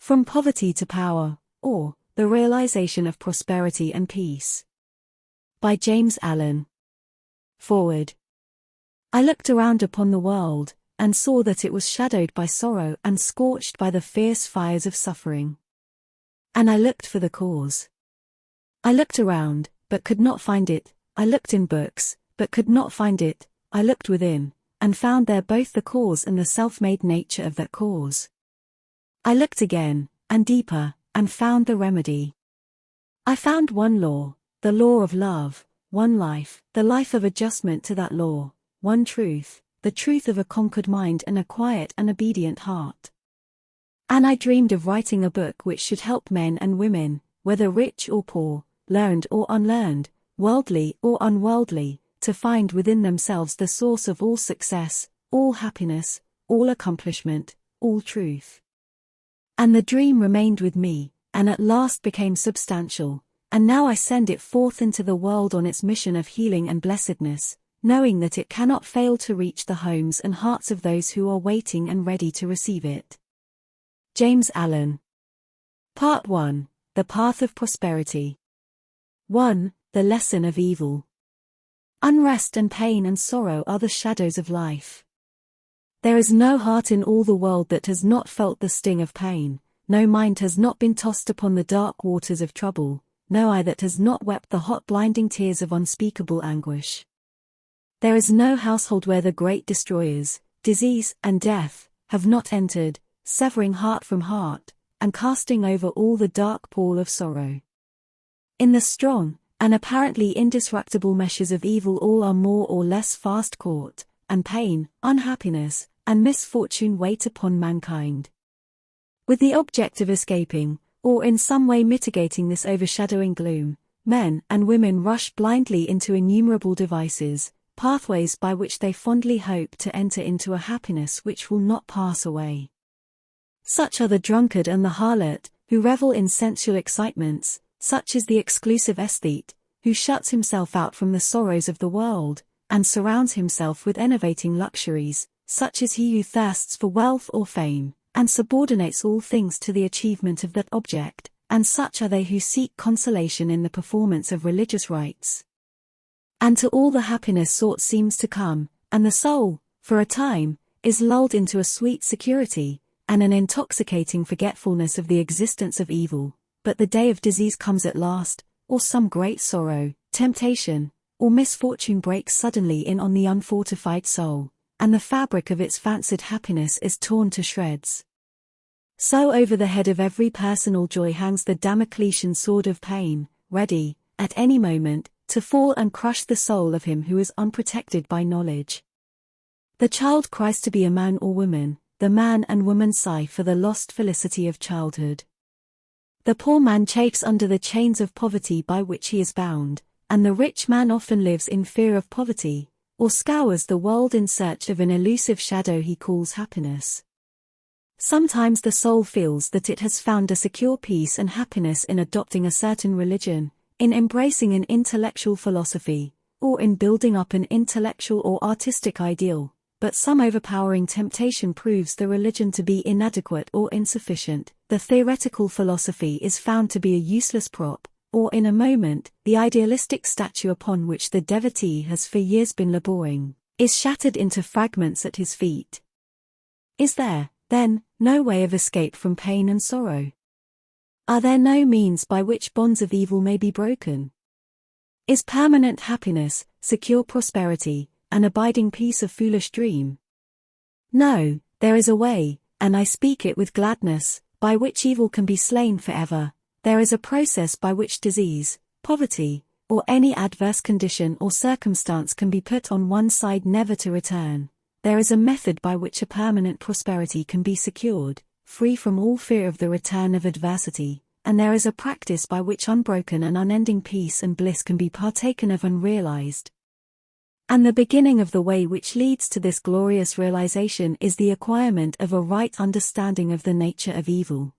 From Poverty to Power, or The Realization of Prosperity and Peace. By James Allen. Forward. I looked around upon the world, and saw that it was shadowed by sorrow and scorched by the fierce fires of suffering. And I looked for the cause. I looked around, but could not find it. I looked in books, but could not find it. I looked within, and found there both the cause and the self-made nature of that cause. I looked again, and deeper, and found the remedy. I found one law, the law of love, one life, the life of adjustment to that law, one truth, the truth of a conquered mind and a quiet and obedient heart. And I dreamed of writing a book which should help men and women, whether rich or poor, learned or unlearned, worldly or unworldly, to find within themselves the source of all success, all happiness, all accomplishment, all truth. And the dream remained with me, and at last became substantial, and now I send it forth into the world on its mission of healing and blessedness, knowing that it cannot fail to reach the homes and hearts of those who are waiting and ready to receive it. James Allen. Part 1. The Path of Prosperity. 1. The Lesson of Evil. Unrest and pain and sorrow are the shadows of life. There is no heart in all the world that has not felt the sting of pain, no mind has not been tossed upon the dark waters of trouble, no eye that has not wept the hot blinding tears of unspeakable anguish. There is no household where the great destroyers, disease and death, have not entered, severing heart from heart, and casting over all the dark pall of sorrow. In the strong, and apparently indestructible meshes of evil all are more or less fast caught, and pain, unhappiness, and misfortune wait upon mankind. With the object of escaping, or in some way mitigating this overshadowing gloom, men and women rush blindly into innumerable devices, pathways by which they fondly hope to enter into a happiness which will not pass away. Such are the drunkard and the harlot, who revel in sensual excitements, such is the exclusive aesthete, who shuts himself out from the sorrows of the world, and surrounds himself with enervating luxuries, such is he who thirsts for wealth or fame, and subordinates all things to the achievement of that object, and such are they who seek consolation in the performance of religious rites. And to all the happiness sought seems to come, and the soul, for a time, is lulled into a sweet security, and an intoxicating forgetfulness of the existence of evil, but the day of disease comes at last, or some great sorrow, temptation, or misfortune breaks suddenly in on the unfortified soul, and the fabric of its fancied happiness is torn to shreds. So over the head of every personal joy hangs the Damocletian sword of pain, ready, at any moment, to fall and crush the soul of him who is unprotected by knowledge. The child cries to be a man or woman, the man and woman sigh for the lost felicity of childhood. The poor man chafes under the chains of poverty by which he is bound, and the rich man often lives in fear of poverty, or scours the world in search of an elusive shadow he calls happiness. Sometimes the soul feels that it has found a secure peace and happiness in adopting a certain religion, in embracing an intellectual philosophy, or in building up an intellectual or artistic ideal, but some overpowering temptation proves the religion to be inadequate or insufficient, the theoretical philosophy is found to be a useless prop, or in a moment, the idealistic statue upon which the devotee has for years been laboring, is shattered into fragments at his feet. Is there, then, no way of escape from pain and sorrow? Are there no means by which bonds of evil may be broken? Is permanent happiness, secure prosperity, an abiding peace a foolish dream? No, there is a way, and I speak it with gladness, by which evil can be slain forever. There is a process by which disease, poverty, or any adverse condition or circumstance can be put on one side never to return. There is a method by which a permanent prosperity can be secured, free from all fear of the return of adversity, and there is a practice by which unbroken and unending peace and bliss can be partaken of unrealized. And the beginning of the way which leads to this glorious realization is the acquirement of a right understanding of the nature of evil.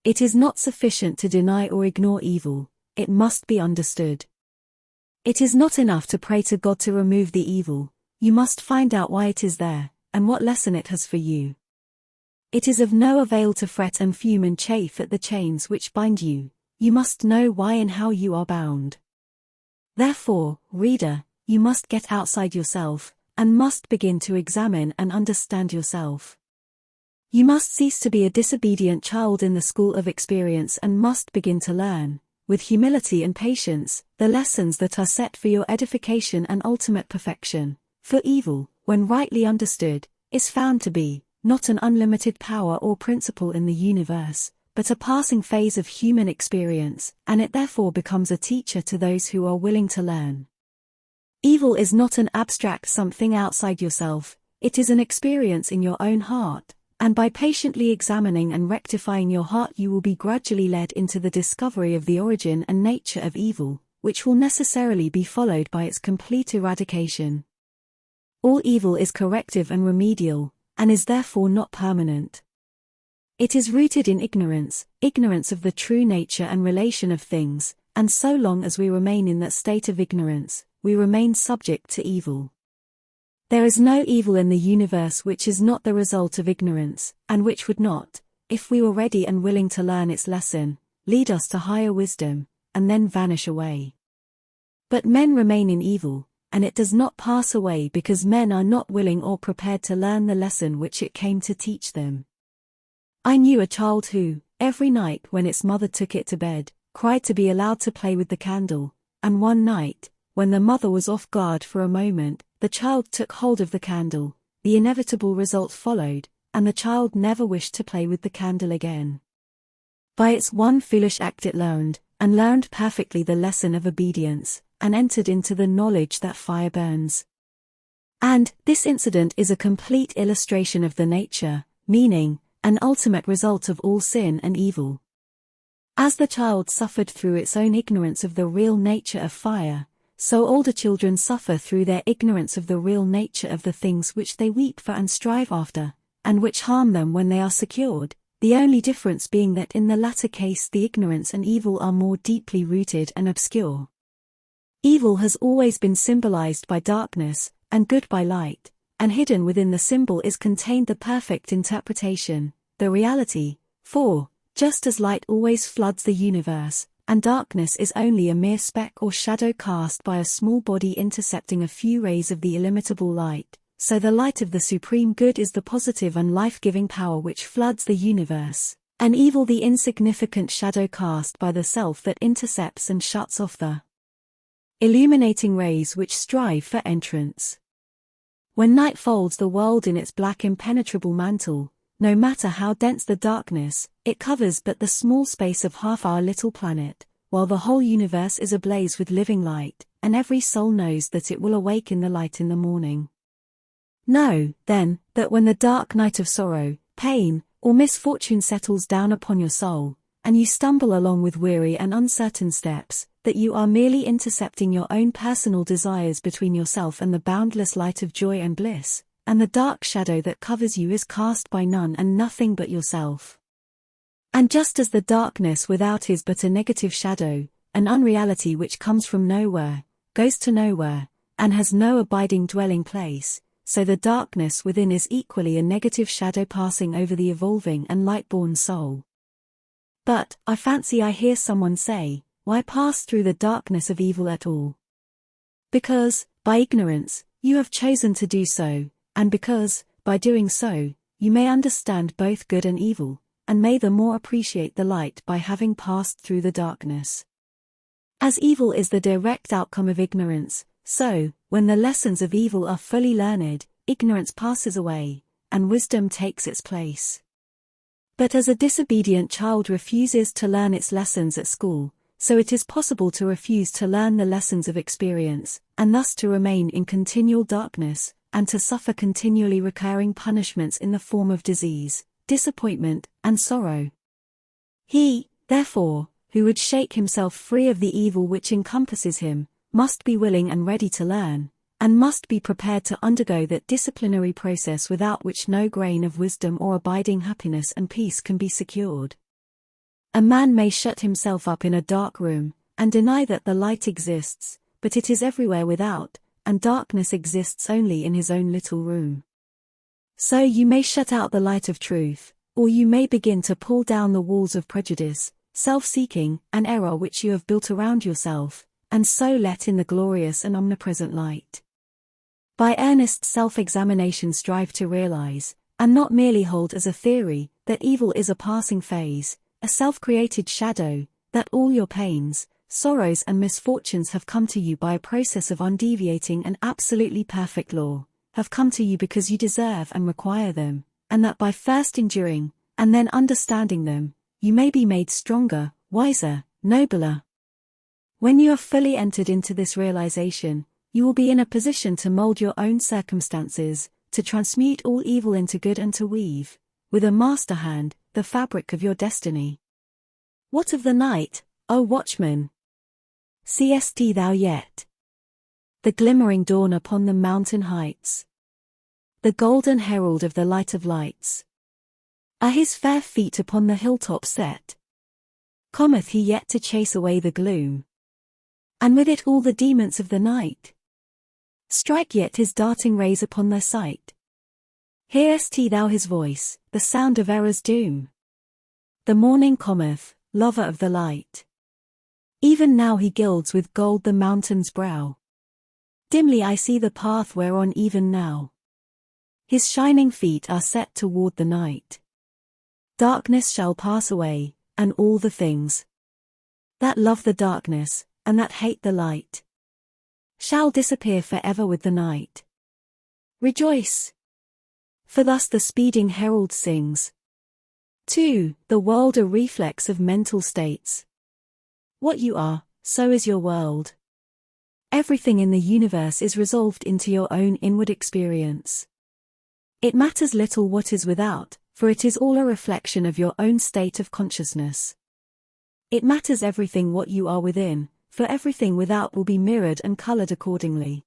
It is not sufficient to deny or ignore evil, it must be understood. It is not enough to pray to God to remove the evil, you must find out why it is there, and what lesson it has for you. It is of no avail to fret and fume and chafe at the chains which bind you. You must know why and how you are bound. Therefore, reader, you must get outside yourself, and must begin to examine and understand yourself. You must cease to be a disobedient child in the school of experience and must begin to learn, with humility and patience, the lessons that are set for your edification and ultimate perfection. For evil, when rightly understood, is found to be not an unlimited power or principle in the universe, but a passing phase of human experience, and it therefore becomes a teacher to those who are willing to learn. Evil is not an abstract something outside yourself, it is an experience in your own heart, and by patiently examining and rectifying your heart you will be gradually led into the discovery of the origin and nature of evil, which will necessarily be followed by its complete eradication. All evil is corrective and remedial, and is therefore not permanent. It is rooted in ignorance of the true nature and relation of things, and so long as we remain in that state of ignorance, we remain subject to evil. There is no evil in the universe which is not the result of ignorance, and which would not, if we were ready and willing to learn its lesson, lead us to higher wisdom, and then vanish away. But men remain in evil, and it does not pass away because men are not willing or prepared to learn the lesson which it came to teach them. I knew a child who, every night when its mother took it to bed, cried to be allowed to play with the candle, and one night, when the mother was off guard for a moment, the child took hold of the candle, the inevitable result followed, and the child never wished to play with the candle again. By its one foolish act it learned perfectly the lesson of obedience, and entered into the knowledge that fire burns. And this incident is a complete illustration of the nature, meaning, and ultimate result of all sin and evil. As the child suffered through its own ignorance of the real nature of fire, so older children suffer through their ignorance of the real nature of the things which they weep for and strive after, and which harm them when they are secured, the only difference being that in the latter case the ignorance and evil are more deeply rooted and obscure. Evil has always been symbolized by darkness, and good by light, and hidden within the symbol is contained the perfect interpretation, the reality, for, just as light always floods the universe, and darkness is only a mere speck or shadow cast by a small body intercepting a few rays of the illimitable light, so the light of the supreme good is the positive and life-giving power which floods the universe, and evil the insignificant shadow cast by the self that intercepts and shuts off the illuminating rays which strive for entrance. When night folds the world in its black impenetrable mantle, no matter how dense the darkness, it covers but the small space of half our little planet, while the whole universe is ablaze with living light, and every soul knows that it will awake in the light in the morning. Know, then, that when the dark night of sorrow, pain, or misfortune settles down upon your soul, and you stumble along with weary and uncertain steps, that you are merely intercepting your own personal desires between yourself and the boundless light of joy and bliss, and the dark shadow that covers you is cast by none and nothing but yourself. And just as the darkness without is but a negative shadow, an unreality which comes from nowhere, goes to nowhere, and has no abiding dwelling place, so the darkness within is equally a negative shadow passing over the evolving and light-born soul. But, I fancy I hear someone say, why pass through the darkness of evil at all? Because, by ignorance, you have chosen to do so, and because, by doing so, you may understand both good and evil, and may the more appreciate the light by having passed through the darkness. As evil is the direct outcome of ignorance, so, when the lessons of evil are fully learned, ignorance passes away, and wisdom takes its place. But as a disobedient child refuses to learn its lessons at school, so it is possible to refuse to learn the lessons of experience, and thus to remain in continual darkness, and to suffer continually recurring punishments in the form of disease, disappointment, and sorrow. He, therefore, who would shake himself free of the evil which encompasses him, must be willing and ready to learn, and must be prepared to undergo that disciplinary process without which no grain of wisdom or abiding happiness and peace can be secured. A man may shut himself up in a dark room, and deny that the light exists, but it is everywhere without, and darkness exists only in his own little room. So you may shut out the light of truth, or you may begin to pull down the walls of prejudice, self-seeking, and error which you have built around yourself, and so let in the glorious and omnipresent light. By earnest self-examination strive to realize, and not merely hold as a theory, that evil is a passing phase, a self-created shadow, that all your pains, sorrows and misfortunes have come to you by a process of undeviating and absolutely perfect law, have come to you because you deserve and require them, and that by first enduring, and then understanding them, you may be made stronger, wiser, nobler. When you have fully entered into this realization, you will be in a position to mold your own circumstances, to transmute all evil into good and to weave, with a master hand, the fabric of your destiny. What of the night, O watchman? Seest thou yet the glimmering dawn upon the mountain heights? The golden herald of the light of lights. Are his fair feet upon the hilltop set? Cometh he yet to chase away the gloom? And with it all the demons of the night? Strike yet his darting rays upon their sight? Hearest thou his voice, the sound of error's doom? The morning cometh, lover of the light. Even now he gilds with gold the mountain's brow. Dimly I see the path whereon even now his shining feet are set toward the night. Darkness shall pass away, and all the things that love the darkness, and that hate the light, shall disappear forever with the night. Rejoice! For thus the speeding herald sings. 2. The world a reflex of mental states. What you are, so is your world. Everything in the universe is resolved into your own inward experience. It matters little what is without, for it is all a reflection of your own state of consciousness. It matters everything what you are within, for everything without will be mirrored and colored accordingly.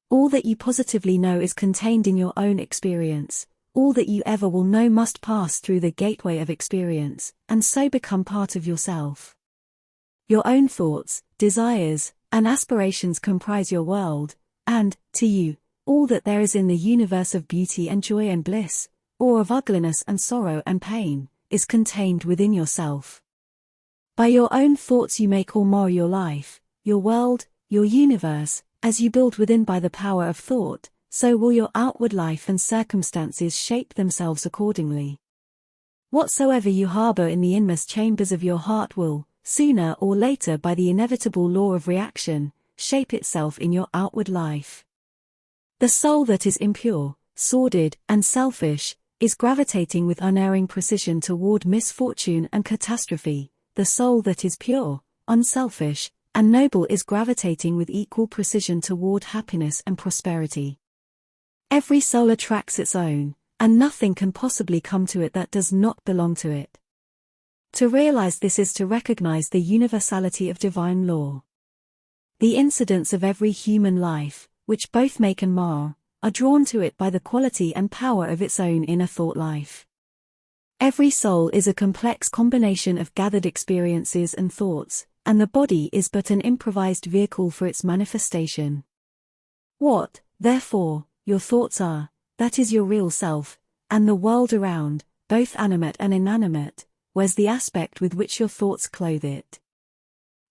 All that you positively know is contained in your own experience. All that you ever will know must pass through the gateway of experience, and so become part of yourself. Your own thoughts, desires, and aspirations comprise your world, and, to you, all that there is in the universe of beauty and joy and bliss, or of ugliness and sorrow and pain, is contained within yourself. By your own thoughts you make or mar your life, your world, your universe. As you build within by the power of thought, so will your outward life and circumstances shape themselves accordingly. Whatsoever you harbor in the inmost chambers of your heart will, sooner or later by the inevitable law of reaction, shape itself in your outward life. The soul that is impure, sordid, and selfish, is gravitating with unerring precision toward misfortune and catastrophe. The soul that is pure, unselfish, and noble is gravitating with equal precision toward happiness and prosperity. Every soul attracts its own, and nothing can possibly come to it that does not belong to it. To realize this is to recognize the universality of divine law. The incidents of every human life, which both make and mar, are drawn to it by the quality and power of its own inner thought life. Every soul is a complex combination of gathered experiences and thoughts, and the body is but an improvised vehicle for its manifestation. What, therefore, your thoughts are, that is your real self, and the world around, both animate and inanimate, wears the aspect with which your thoughts clothe it.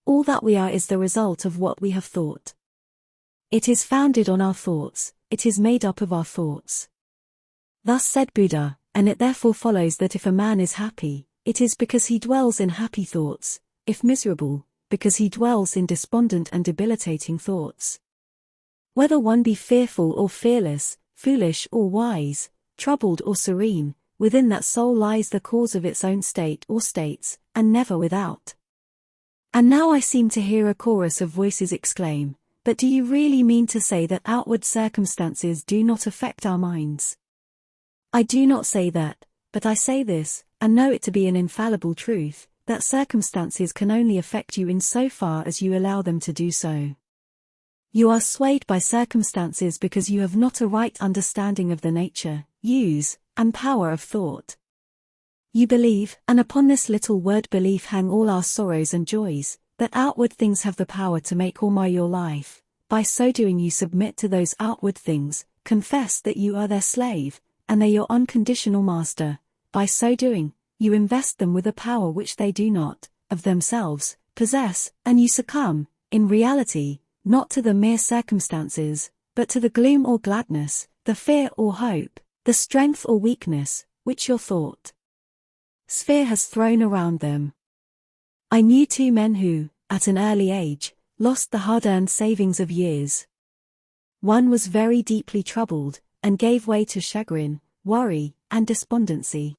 All that we are is the result of what we have thought. It is founded on our thoughts, it is made up of our thoughts. Thus said Buddha, and it therefore follows that if a man is happy, it is because he dwells in happy thoughts, if miserable, because he dwells in despondent and debilitating thoughts. Whether one be fearful or fearless, foolish or wise, troubled or serene, within that soul lies the cause of its own state or states, and never without. And now I seem to hear a chorus of voices exclaim, but do you really mean to say that outward circumstances do not affect our minds? I do not say that, but I say this, and know it to be an infallible truth, that circumstances can only affect you in so far as you allow them to do so. You are swayed by circumstances because you have not a right understanding of the nature, use, and power of thought. You believe, and upon this little word belief hang all our sorrows and joys, that outward things have the power to make or mar your life. By so doing you submit to those outward things, confess that you are their slave, and they your unconditional master, by so doing, you invest them with a power which they do not, of themselves, possess, and you succumb, in reality, not to the mere circumstances, but to the gloom or gladness, the fear or hope, the strength or weakness, which your thought sphere has thrown around them. I knew two men who, at an early age, lost the hard-earned savings of years. One was very deeply troubled, and gave way to chagrin, worry, and despondency.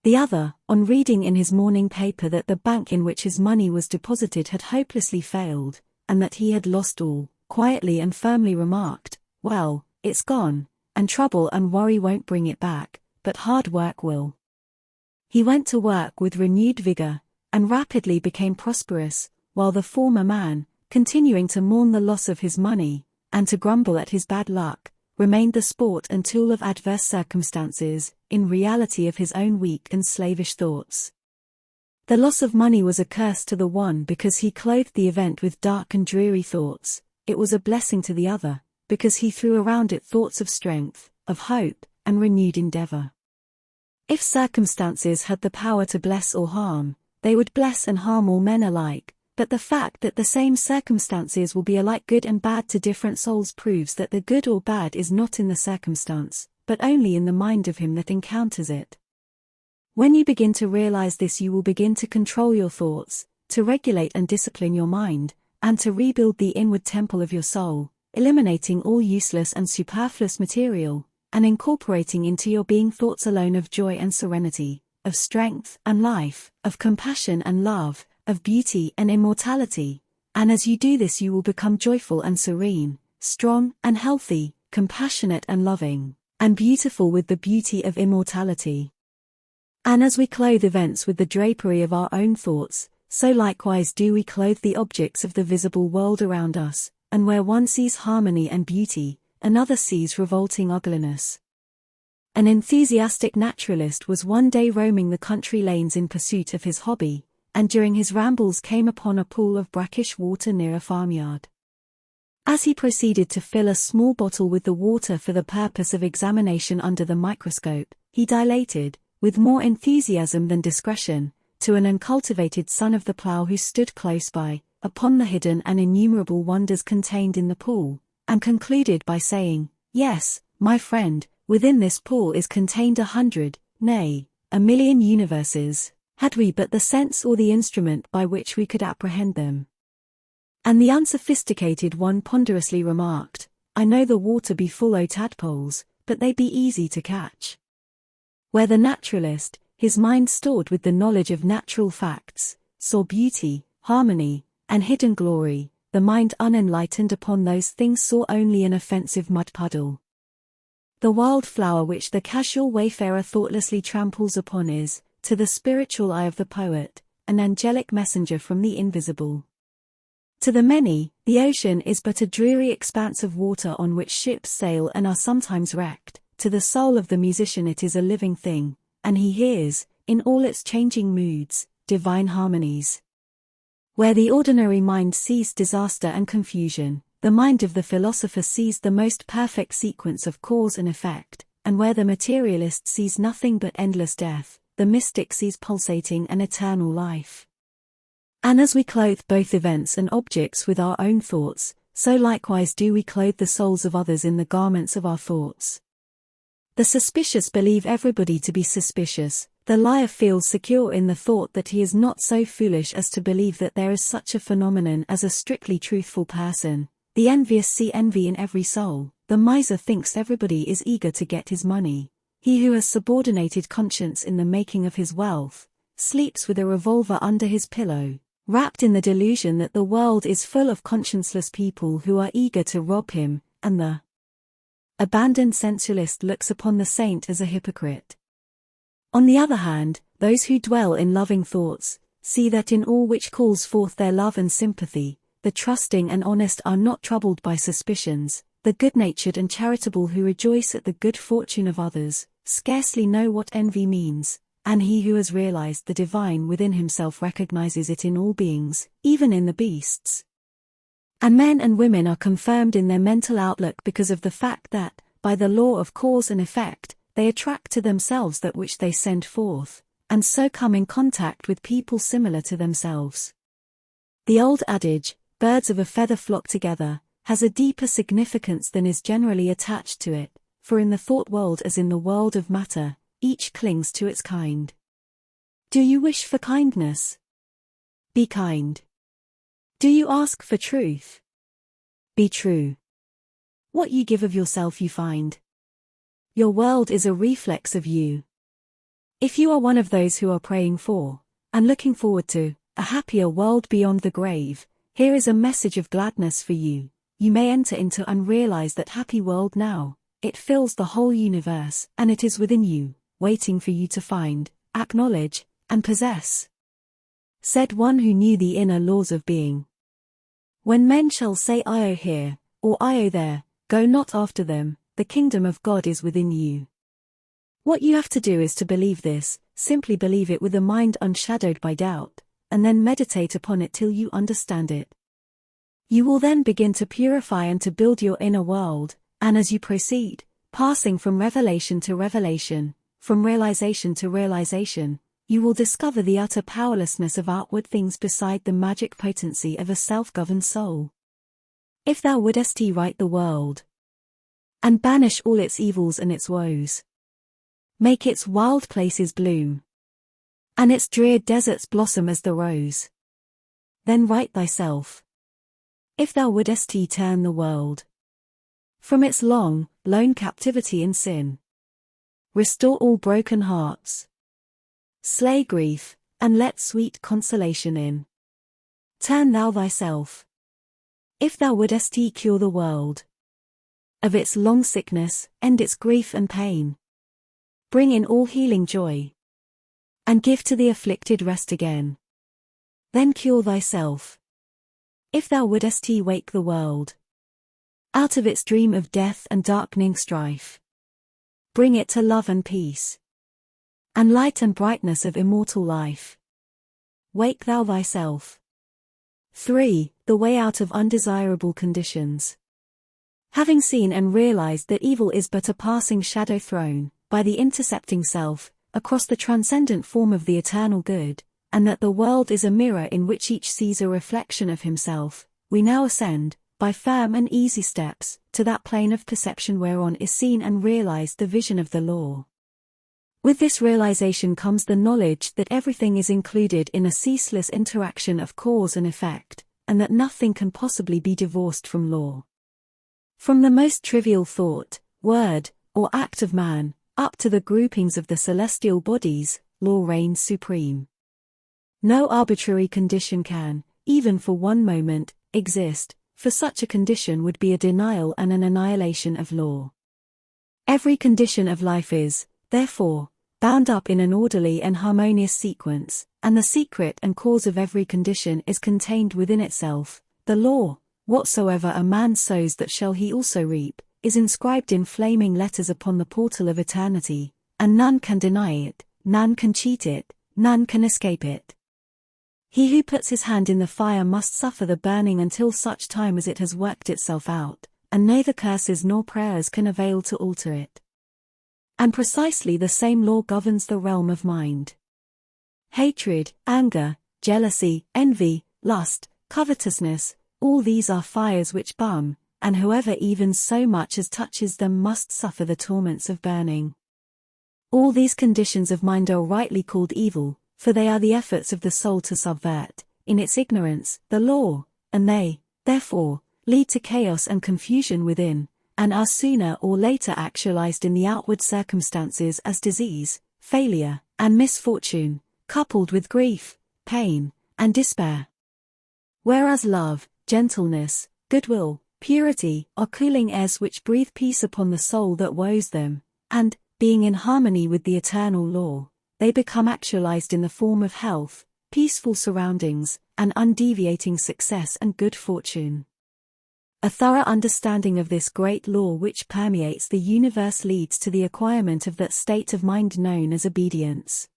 The other, on reading in his morning paper that the bank in which his money was deposited had hopelessly failed, and that he had lost all, quietly and firmly remarked, "Well, it's gone, and trouble and worry won't bring it back, but hard work will." He went to work with renewed vigor, and rapidly became prosperous, while the former man, continuing to mourn the loss of his money, and to grumble at his bad luck, remained the sport and tool of adverse circumstances, in reality of his own weak and slavish thoughts. The loss of money was a curse to the one because he clothed the event with dark and dreary thoughts. It was a blessing to the other, because he threw around it thoughts of strength, of hope, and renewed endeavor. If circumstances had the power to bless or harm, they would bless and harm all men alike, but the fact that the same circumstances will be alike good and bad to different souls proves that the good or bad is not in the circumstance, but only in the mind of him that encounters it. When you begin to realize this, you will begin to control your thoughts, to regulate and discipline your mind, and to rebuild the inward temple of your soul, eliminating all useless and superfluous material, and incorporating into your being thoughts alone of joy and serenity, of strength and life, of compassion and love, of beauty and immortality. And as you do this, you will become joyful and serene, strong and healthy, compassionate and loving, and beautiful with the beauty of immortality. And as we clothe events with the drapery of our own thoughts, so likewise do we clothe the objects of the visible world around us, and where one sees harmony and beauty, another sees revolting ugliness. An enthusiastic naturalist was one day roaming the country lanes in pursuit of his hobby, and during his rambles came upon a pool of brackish water near a farmyard. As he proceeded to fill a small bottle with the water for the purpose of examination under the microscope, he dilated, with more enthusiasm than discretion, to an uncultivated son of the plough who stood close by, upon the hidden and innumerable wonders contained in the pool, and concluded by saying, "Yes, my friend, within this pool is contained 100, nay, 1,000,000 universes, had we but the sense or the instrument by which we could apprehend them." And the unsophisticated one ponderously remarked, "I know the water be full o' tadpoles, but they be easy to catch." Where the naturalist, his mind stored with the knowledge of natural facts, saw beauty, harmony, and hidden glory, the mind unenlightened upon those things saw only an offensive mud puddle. The wild flower which the casual wayfarer thoughtlessly tramples upon is, to the spiritual eye of the poet, an angelic messenger from the invisible. To the many, the ocean is but a dreary expanse of water on which ships sail and are sometimes wrecked. To the soul of the musician it is a living thing, and he hears, in all its changing moods, divine harmonies. Where the ordinary mind sees disaster and confusion, the mind of the philosopher sees the most perfect sequence of cause and effect, and where the materialist sees nothing but endless death, the mystic sees pulsating and eternal life. And as we clothe both events and objects with our own thoughts, so likewise do we clothe the souls of others in the garments of our thoughts. The suspicious believe everybody to be suspicious, the liar feels secure in the thought that he is not so foolish as to believe that there is such a phenomenon as a strictly truthful person, the envious see envy in every soul, the miser thinks everybody is eager to get his money, he who has subordinated conscience in the making of his wealth, sleeps with a revolver under his pillow, wrapped in the delusion that the world is full of conscienceless people who are eager to rob him, and the abandoned sensualist looks upon the saint as a hypocrite. On the other hand, those who dwell in loving thoughts, see that in all which calls forth their love and sympathy, the trusting and honest are not troubled by suspicions, the good-natured and charitable who rejoice at the good fortune of others, scarcely know what envy means, and he who has realized the divine within himself recognizes it in all beings, even in the beasts. And men and women are confirmed in their mental outlook because of the fact that, by the law of cause and effect, they attract to themselves that which they send forth, and so come in contact with people similar to themselves. The old adage, birds of a feather flock together, has a deeper significance than is generally attached to it, for in the thought world as in the world of matter, each clings to its kind. Do you wish for kindness? Be kind. Do you ask for truth? Be true. What you give of yourself you find. Your world is a reflex of you. If you are one of those who are praying for, and looking forward to, a happier world beyond the grave, here is a message of gladness for you. You may enter into and realize that happy world now. It fills the whole universe, and it is within you, waiting for you to find, acknowledge, and possess. Said one who knew the inner laws of being. When men shall say "Io here," or "Io there," go not after them, the kingdom of God is within you. What you have to do is to believe this, simply believe it with a mind unshadowed by doubt, and then meditate upon it till you understand it. You will then begin to purify and to build your inner world, and as you proceed, passing from revelation to revelation, from realization to realization, you will discover the utter powerlessness of outward things beside the magic potency of a self-governed soul. If thou wouldest right the world, and banish all its evils and its woes, make its wild places bloom, and its drear deserts blossom as the rose, then right thyself. If thou wouldest turn the world from its long, lone captivity in sin, restore all broken hearts, slay grief, and let sweet consolation in, turn thou thyself. If thou wouldest cure the world of its long sickness, end its grief and pain, bring in all healing joy, and give to the afflicted rest again, then cure thyself. If thou wouldest wake the world out of its dream of death and darkening strife, bring it to love and peace, and light and brightness of immortal life, wake thou thyself. 3. The way out of undesirable conditions. Having seen and realized that evil is but a passing shadow thrown, by the intercepting self, across the transcendent form of the eternal good, and that the world is a mirror in which each sees a reflection of himself, we now ascend, by firm and easy steps, to that plane of perception whereon is seen and realized the vision of the law. With this realization comes the knowledge that everything is included in a ceaseless interaction of cause and effect, and that nothing can possibly be divorced from law. From the most trivial thought, word, or act of man, up to the groupings of the celestial bodies, law reigns supreme. No arbitrary condition can, even for one moment, exist, for such a condition would be a denial and an annihilation of law. Every condition of life is, therefore, bound up in an orderly and harmonious sequence, and the secret and cause of every condition is contained within itself. The law, whatsoever a man sows that shall he also reap, is inscribed in flaming letters upon the portal of eternity, and none can deny it, none can cheat it, none can escape it. He who puts his hand in the fire must suffer the burning until such time as it has worked itself out, and neither curses nor prayers can avail to alter it. And precisely the same law governs the realm of mind. Hatred, anger, jealousy, envy, lust, covetousness, all these are fires which burn, and whoever even so much as touches them must suffer the torments of burning. All these conditions of mind are rightly called evil, for they are the efforts of the soul to subvert, in its ignorance, the law, and they, therefore, lead to chaos and confusion within, and are sooner or later actualized in the outward circumstances as disease, failure, and misfortune, coupled with grief, pain, and despair. Whereas love, gentleness, goodwill, purity are cooling airs which breathe peace upon the soul that woes them, and, being in harmony with the eternal law, they become actualized in the form of health, peaceful surroundings, and undeviating success and good fortune. A thorough understanding of this great law which permeates the universe leads to the acquirement of that state of mind known as obedience.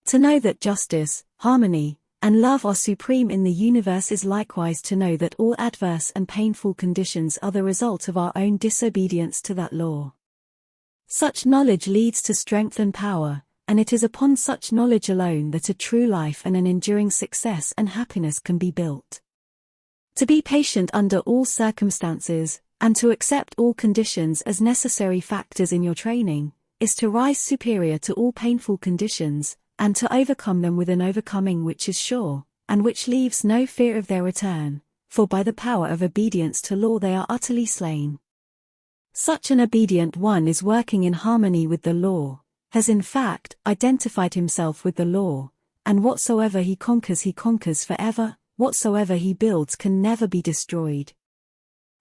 To know that justice, harmony, and love are supreme in the universe is likewise to know that all adverse and painful conditions are the result of our own disobedience to that law. Such knowledge leads to strength and power, and it is upon such knowledge alone that a true life and an enduring success and happiness can be built. To be patient under all circumstances, and to accept all conditions as necessary factors in your training, is to rise superior to all painful conditions, and to overcome them with an overcoming which is sure, and which leaves no fear of their return, for by the power of obedience to law they are utterly slain. Such an obedient one is working in harmony with the law, has in fact identified himself with the law, and whatsoever he conquers forever, whatsoever he builds can never be destroyed.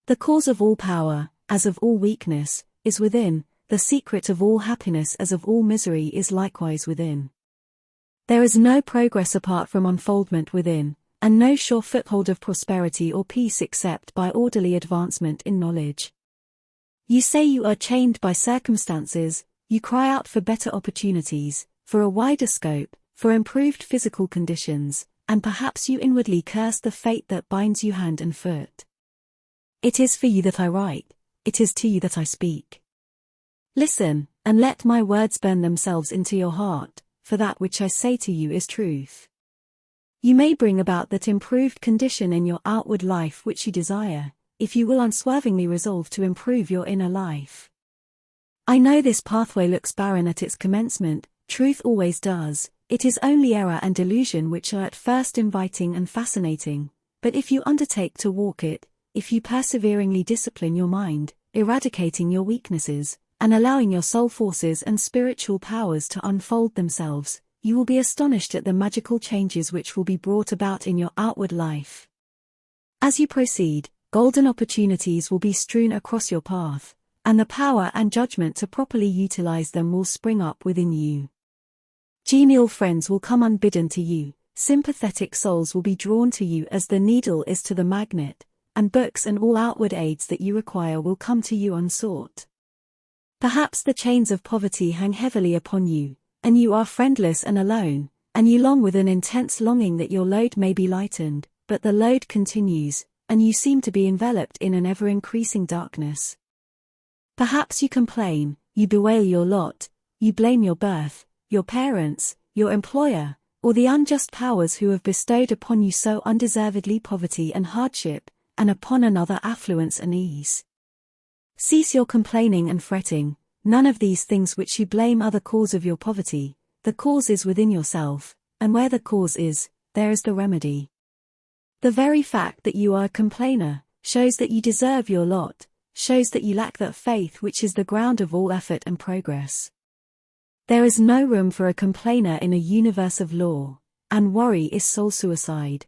The cause of all power, as of all weakness, is within, the secret of all happiness as of all misery is likewise within. There is no progress apart from unfoldment within, and no sure foothold of prosperity or peace except by orderly advancement in knowledge. You say you are chained by circumstances, you cry out for better opportunities, for a wider scope, for improved physical conditions, and perhaps you inwardly curse the fate that binds you hand and foot. It is for you that I write, it is to you that I speak. Listen, and let my words burn themselves into your heart, for that which I say to you is truth. You may bring about that improved condition in your outward life which you desire, if you will unswervingly resolve to improve your inner life. I know this pathway looks barren at its commencement, truth always does, it is only error and delusion which are at first inviting and fascinating, but if you undertake to walk it, if you perseveringly discipline your mind, eradicating your weaknesses, and allowing your soul forces and spiritual powers to unfold themselves, you will be astonished at the magical changes which will be brought about in your outward life. As you proceed, golden opportunities will be strewn across your path, and the power and judgment to properly utilize them will spring up within you. Genial friends will come unbidden to you, sympathetic souls will be drawn to you as the needle is to the magnet, and books and all outward aids that you require will come to you unsought. Perhaps the chains of poverty hang heavily upon you, and you are friendless and alone, and you long with an intense longing that your load may be lightened, but the load continues, and you seem to be enveloped in an ever-increasing darkness. Perhaps you complain, you bewail your lot, you blame your birth, your parents, your employer, or the unjust powers who have bestowed upon you so undeservedly poverty and hardship, and upon another affluence and ease. Cease your complaining and fretting, none of these things which you blame are the cause of your poverty, the cause is within yourself, and where the cause is, there is the remedy. The very fact that you are a complainer, shows that you deserve your lot, shows that you lack that faith which is the ground of all effort and progress. There is no room for a complainer in a universe of law, and worry is soul suicide.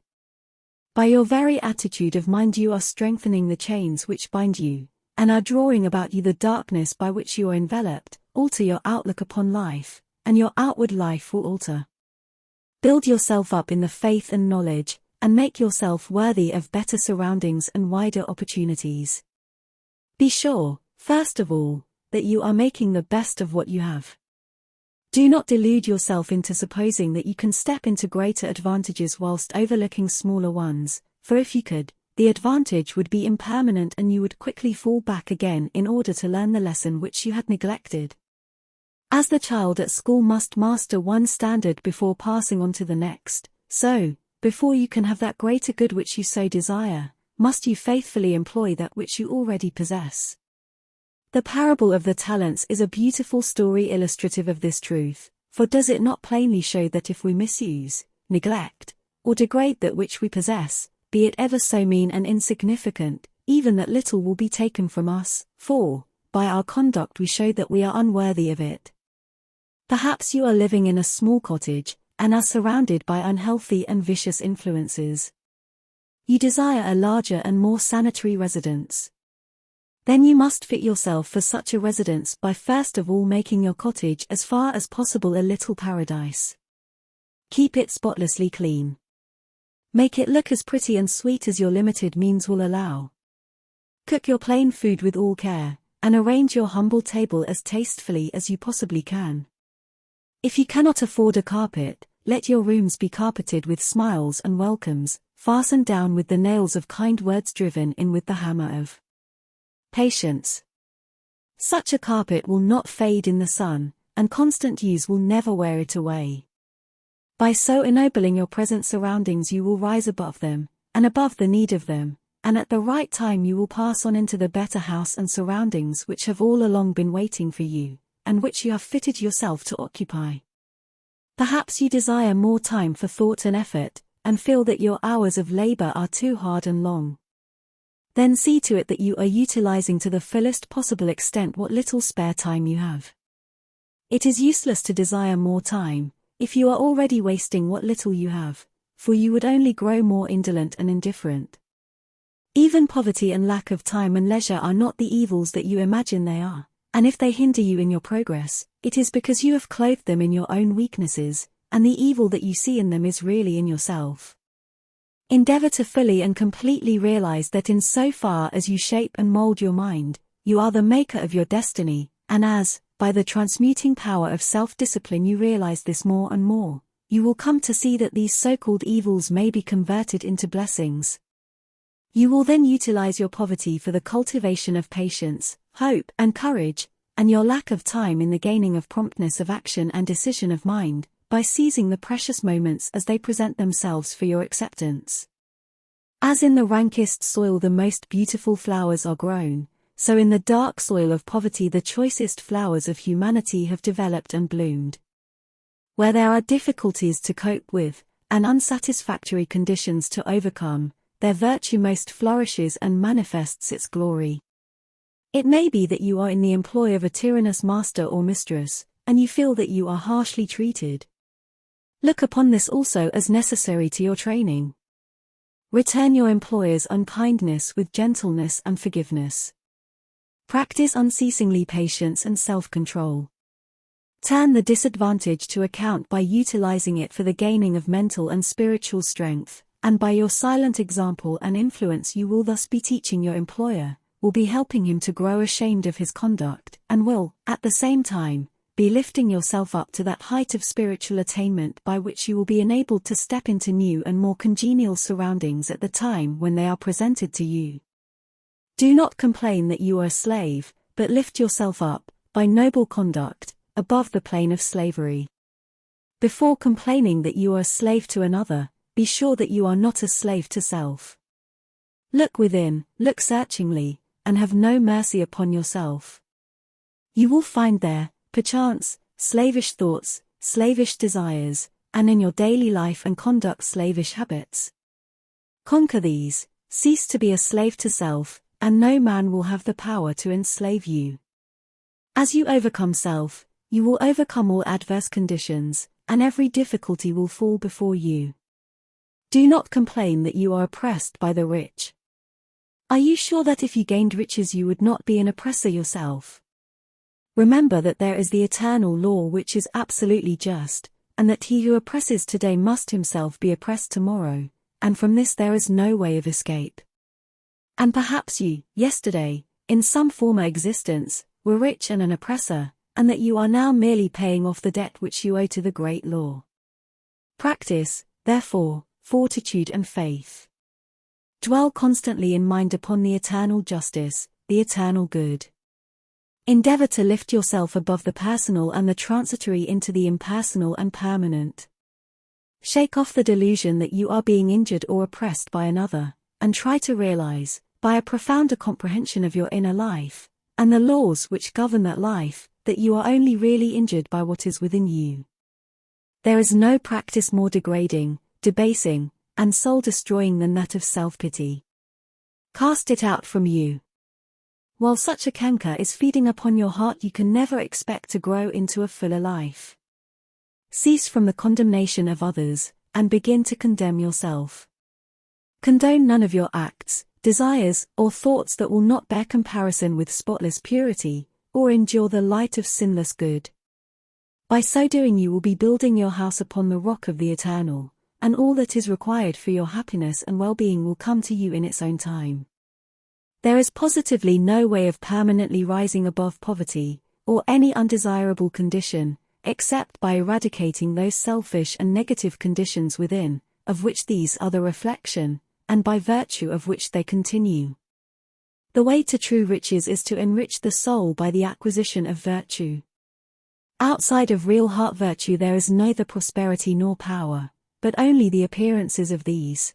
By your very attitude of mind you are strengthening the chains which bind you, and are drawing about you the darkness by which you are enveloped. Alter your outlook upon life, and your outward life will alter. Build yourself up in the faith and knowledge, and make yourself worthy of better surroundings and wider opportunities. Be sure, first of all, that you are making the best of what you have. Do not delude yourself into supposing that you can step into greater advantages whilst overlooking smaller ones, for if you could, the advantage would be impermanent and you would quickly fall back again in order to learn the lesson which you had neglected. As the child at school must master one standard before passing on to the next, so, before you can have that greater good which you so desire, must you faithfully employ that which you already possess. The parable of the talents is a beautiful story illustrative of this truth, for does it not plainly show that if we misuse, neglect, or degrade that which we possess, be it ever so mean and insignificant, even that little will be taken from us, for, by our conduct we show that we are unworthy of it. Perhaps you are living in a small cottage, and are surrounded by unhealthy and vicious influences. You desire a larger and more sanitary residence. Then you must fit yourself for such a residence by first of all making your cottage as far as possible a little paradise. Keep it spotlessly clean. Make it look as pretty and sweet as your limited means will allow. Cook your plain food with all care, and arrange your humble table as tastefully as you possibly can. If you cannot afford a carpet, let your rooms be carpeted with smiles and welcomes, fastened down with the nails of kind words driven in with the hammer of patience. Such a carpet will not fade in the sun, and constant use will never wear it away. By so ennobling your present surroundings you will rise above them, and above the need of them, and at the right time you will pass on into the better house and surroundings which have all along been waiting for you, and which you have fitted yourself to occupy. Perhaps you desire more time for thought and effort, and feel that your hours of labor are too hard and long. Then see to it that you are utilizing to the fullest possible extent what little spare time you have. It is useless to desire more time, if you are already wasting what little you have, for you would only grow more indolent and indifferent. Even poverty and lack of time and leisure are not the evils that you imagine they are, and if they hinder you in your progress, it is because you have clothed them in your own weaknesses, and the evil that you see in them is really in yourself. Endeavor to fully and completely realize that in so far as you shape and mold your mind, you are the maker of your destiny, and as, by the transmuting power of self-discipline you realize this more and more, you will come to see that these so-called evils may be converted into blessings. You will then utilize your poverty for the cultivation of patience, hope, and courage, and your lack of time in the gaining of promptness of action and decision of mind, by seizing the precious moments as they present themselves for your acceptance. As in the rankest soil the most beautiful flowers are grown, so in the dark soil of poverty the choicest flowers of humanity have developed and bloomed. Where there are difficulties to cope with, and unsatisfactory conditions to overcome, their virtue most flourishes and manifests its glory. It may be that you are in the employ of a tyrannous master or mistress, and you feel that you are harshly treated. Look upon this also as necessary to your training. Return your employer's unkindness with gentleness and forgiveness. Practice unceasingly patience and self-control. Turn the disadvantage to account by utilizing it for the gaining of mental and spiritual strength, and by your silent example and influence you will thus be teaching your employer, will be helping him to grow ashamed of his conduct, and will, at the same time, be lifting yourself up to that height of spiritual attainment by which you will be enabled to step into new and more congenial surroundings at the time when they are presented to you. Do not complain that you are a slave, but lift yourself up, by noble conduct, above the plane of slavery. Before complaining that you are a slave to another, be sure that you are not a slave to self. Look within, look searchingly, and have no mercy upon yourself. You will find there, perchance, slavish thoughts, slavish desires, and in your daily life and conduct slavish habits. Conquer these, cease to be a slave to self, and no man will have the power to enslave you. As you overcome self, you will overcome all adverse conditions, and every difficulty will fall before you. Do not complain that you are oppressed by the rich. Are you sure that if you gained riches you would not be an oppressor yourself? Remember that there is the eternal law which is absolutely just, and that he who oppresses today must himself be oppressed tomorrow, and from this there is no way of escape. And perhaps you, yesterday, in some former existence, were rich and an oppressor, and that you are now merely paying off the debt which you owe to the great law. Practice, therefore, fortitude and faith. Dwell constantly in mind upon the eternal justice, the eternal good. Endeavor to lift yourself above the personal and the transitory into the impersonal and permanent. Shake off the delusion that you are being injured or oppressed by another, and try to realize, by a profounder comprehension of your inner life, and the laws which govern that life, that you are only really injured by what is within you. There is no practice more degrading, debasing, and soul-destroying than that of self-pity. Cast it out from you. While such a canker is feeding upon your heart you can never expect to grow into a fuller life. Cease from the condemnation of others, and begin to condemn yourself. Condone none of your acts, desires, or thoughts that will not bear comparison with spotless purity, or endure the light of sinless good. By so doing you will be building your house upon the rock of the eternal, and all that is required for your happiness and well-being will come to you in its own time. There is positively no way of permanently rising above poverty, or any undesirable condition, except by eradicating those selfish and negative conditions within, of which these are the reflection, and by virtue of which they continue. The way to true riches is to enrich the soul by the acquisition of virtue. Outside of real heart virtue there is neither prosperity nor power, but only the appearances of these.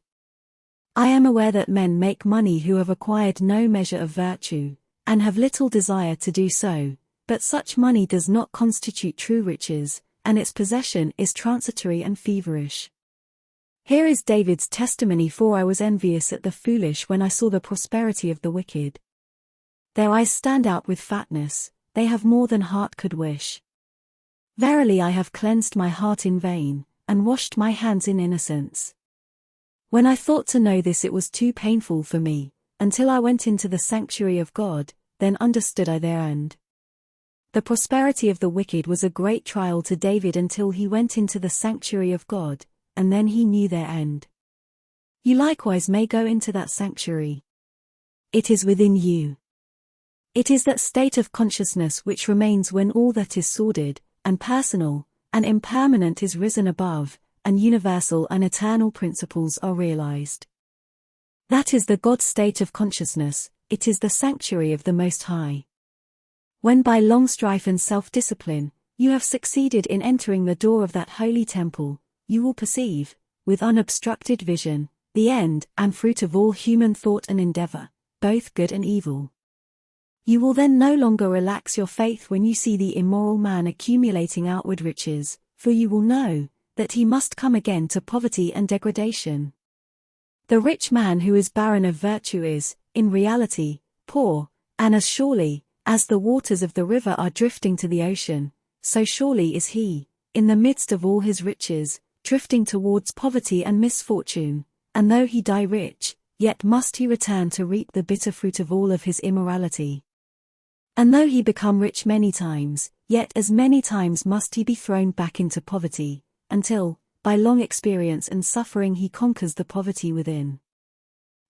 I am aware that men make money who have acquired no measure of virtue, and have little desire to do so, but such money does not constitute true riches, and its possession is transitory and feverish. Here is David's testimony: "For I was envious at the foolish when I saw the prosperity of the wicked. Their eyes stand out with fatness, they have more than heart could wish. Verily I have cleansed my heart in vain, and washed my hands in innocence. When I thought to know this, it was too painful for me, until I went into the sanctuary of God, then understood I their end." The prosperity of the wicked was a great trial to David until he went into the sanctuary of God, and then he knew their end. You likewise may go into that sanctuary. It is within you. It is that state of consciousness which remains when all that is sordid, and personal, and impermanent is risen above, and universal and eternal principles are realized. That is the God state of consciousness, it is the sanctuary of the Most High. When by long strife and self-discipline, you have succeeded in entering the door of that holy temple, you will perceive, with unobstructed vision, the end and fruit of all human thought and endeavor, both good and evil. You will then no longer relax your faith when you see the immoral man accumulating outward riches, for you will know that he must come again to poverty and degradation. The rich man who is barren of virtue is, in reality, poor, and as surely as the waters of the river are drifting to the ocean, so surely is he, in the midst of all his riches, drifting towards poverty and misfortune, and though he die rich, yet must he return to reap the bitter fruit of all of his immorality. And though he become rich many times, yet as many times must he be thrown back into poverty, until, by long experience and suffering, he conquers the poverty within.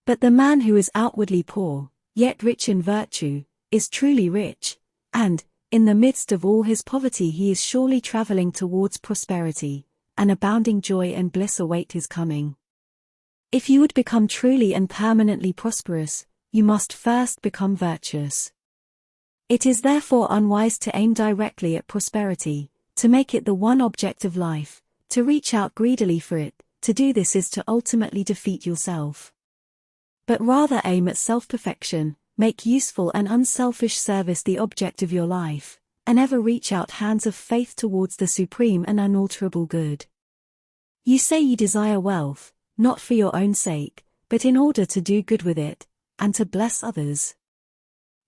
But the man who is outwardly poor, yet rich in virtue, is truly rich, and, in the midst of all his poverty, he is surely traveling towards prosperity, and abounding joy and bliss await his coming. If you would become truly and permanently prosperous, you must first become virtuous. It is therefore unwise to aim directly at prosperity, to make it the one object of life, to reach out greedily for it. To do this is to ultimately defeat yourself. But rather aim at self-perfection, make useful and unselfish service the object of your life, and ever reach out hands of faith towards the supreme and unalterable good. You say you desire wealth, not for your own sake, but in order to do good with it, and to bless others.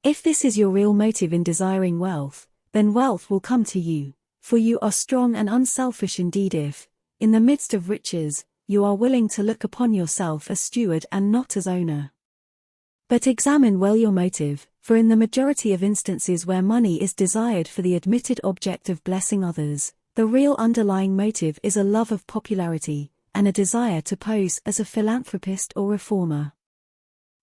If this is your real motive in desiring wealth, then wealth will come to you, for you are strong and unselfish indeed if, in the midst of riches, you are willing to look upon yourself as steward and not as owner. But examine well your motive, for in the majority of instances where money is desired for the admitted object of blessing others, the real underlying motive is a love of popularity, and a desire to pose as a philanthropist or reformer.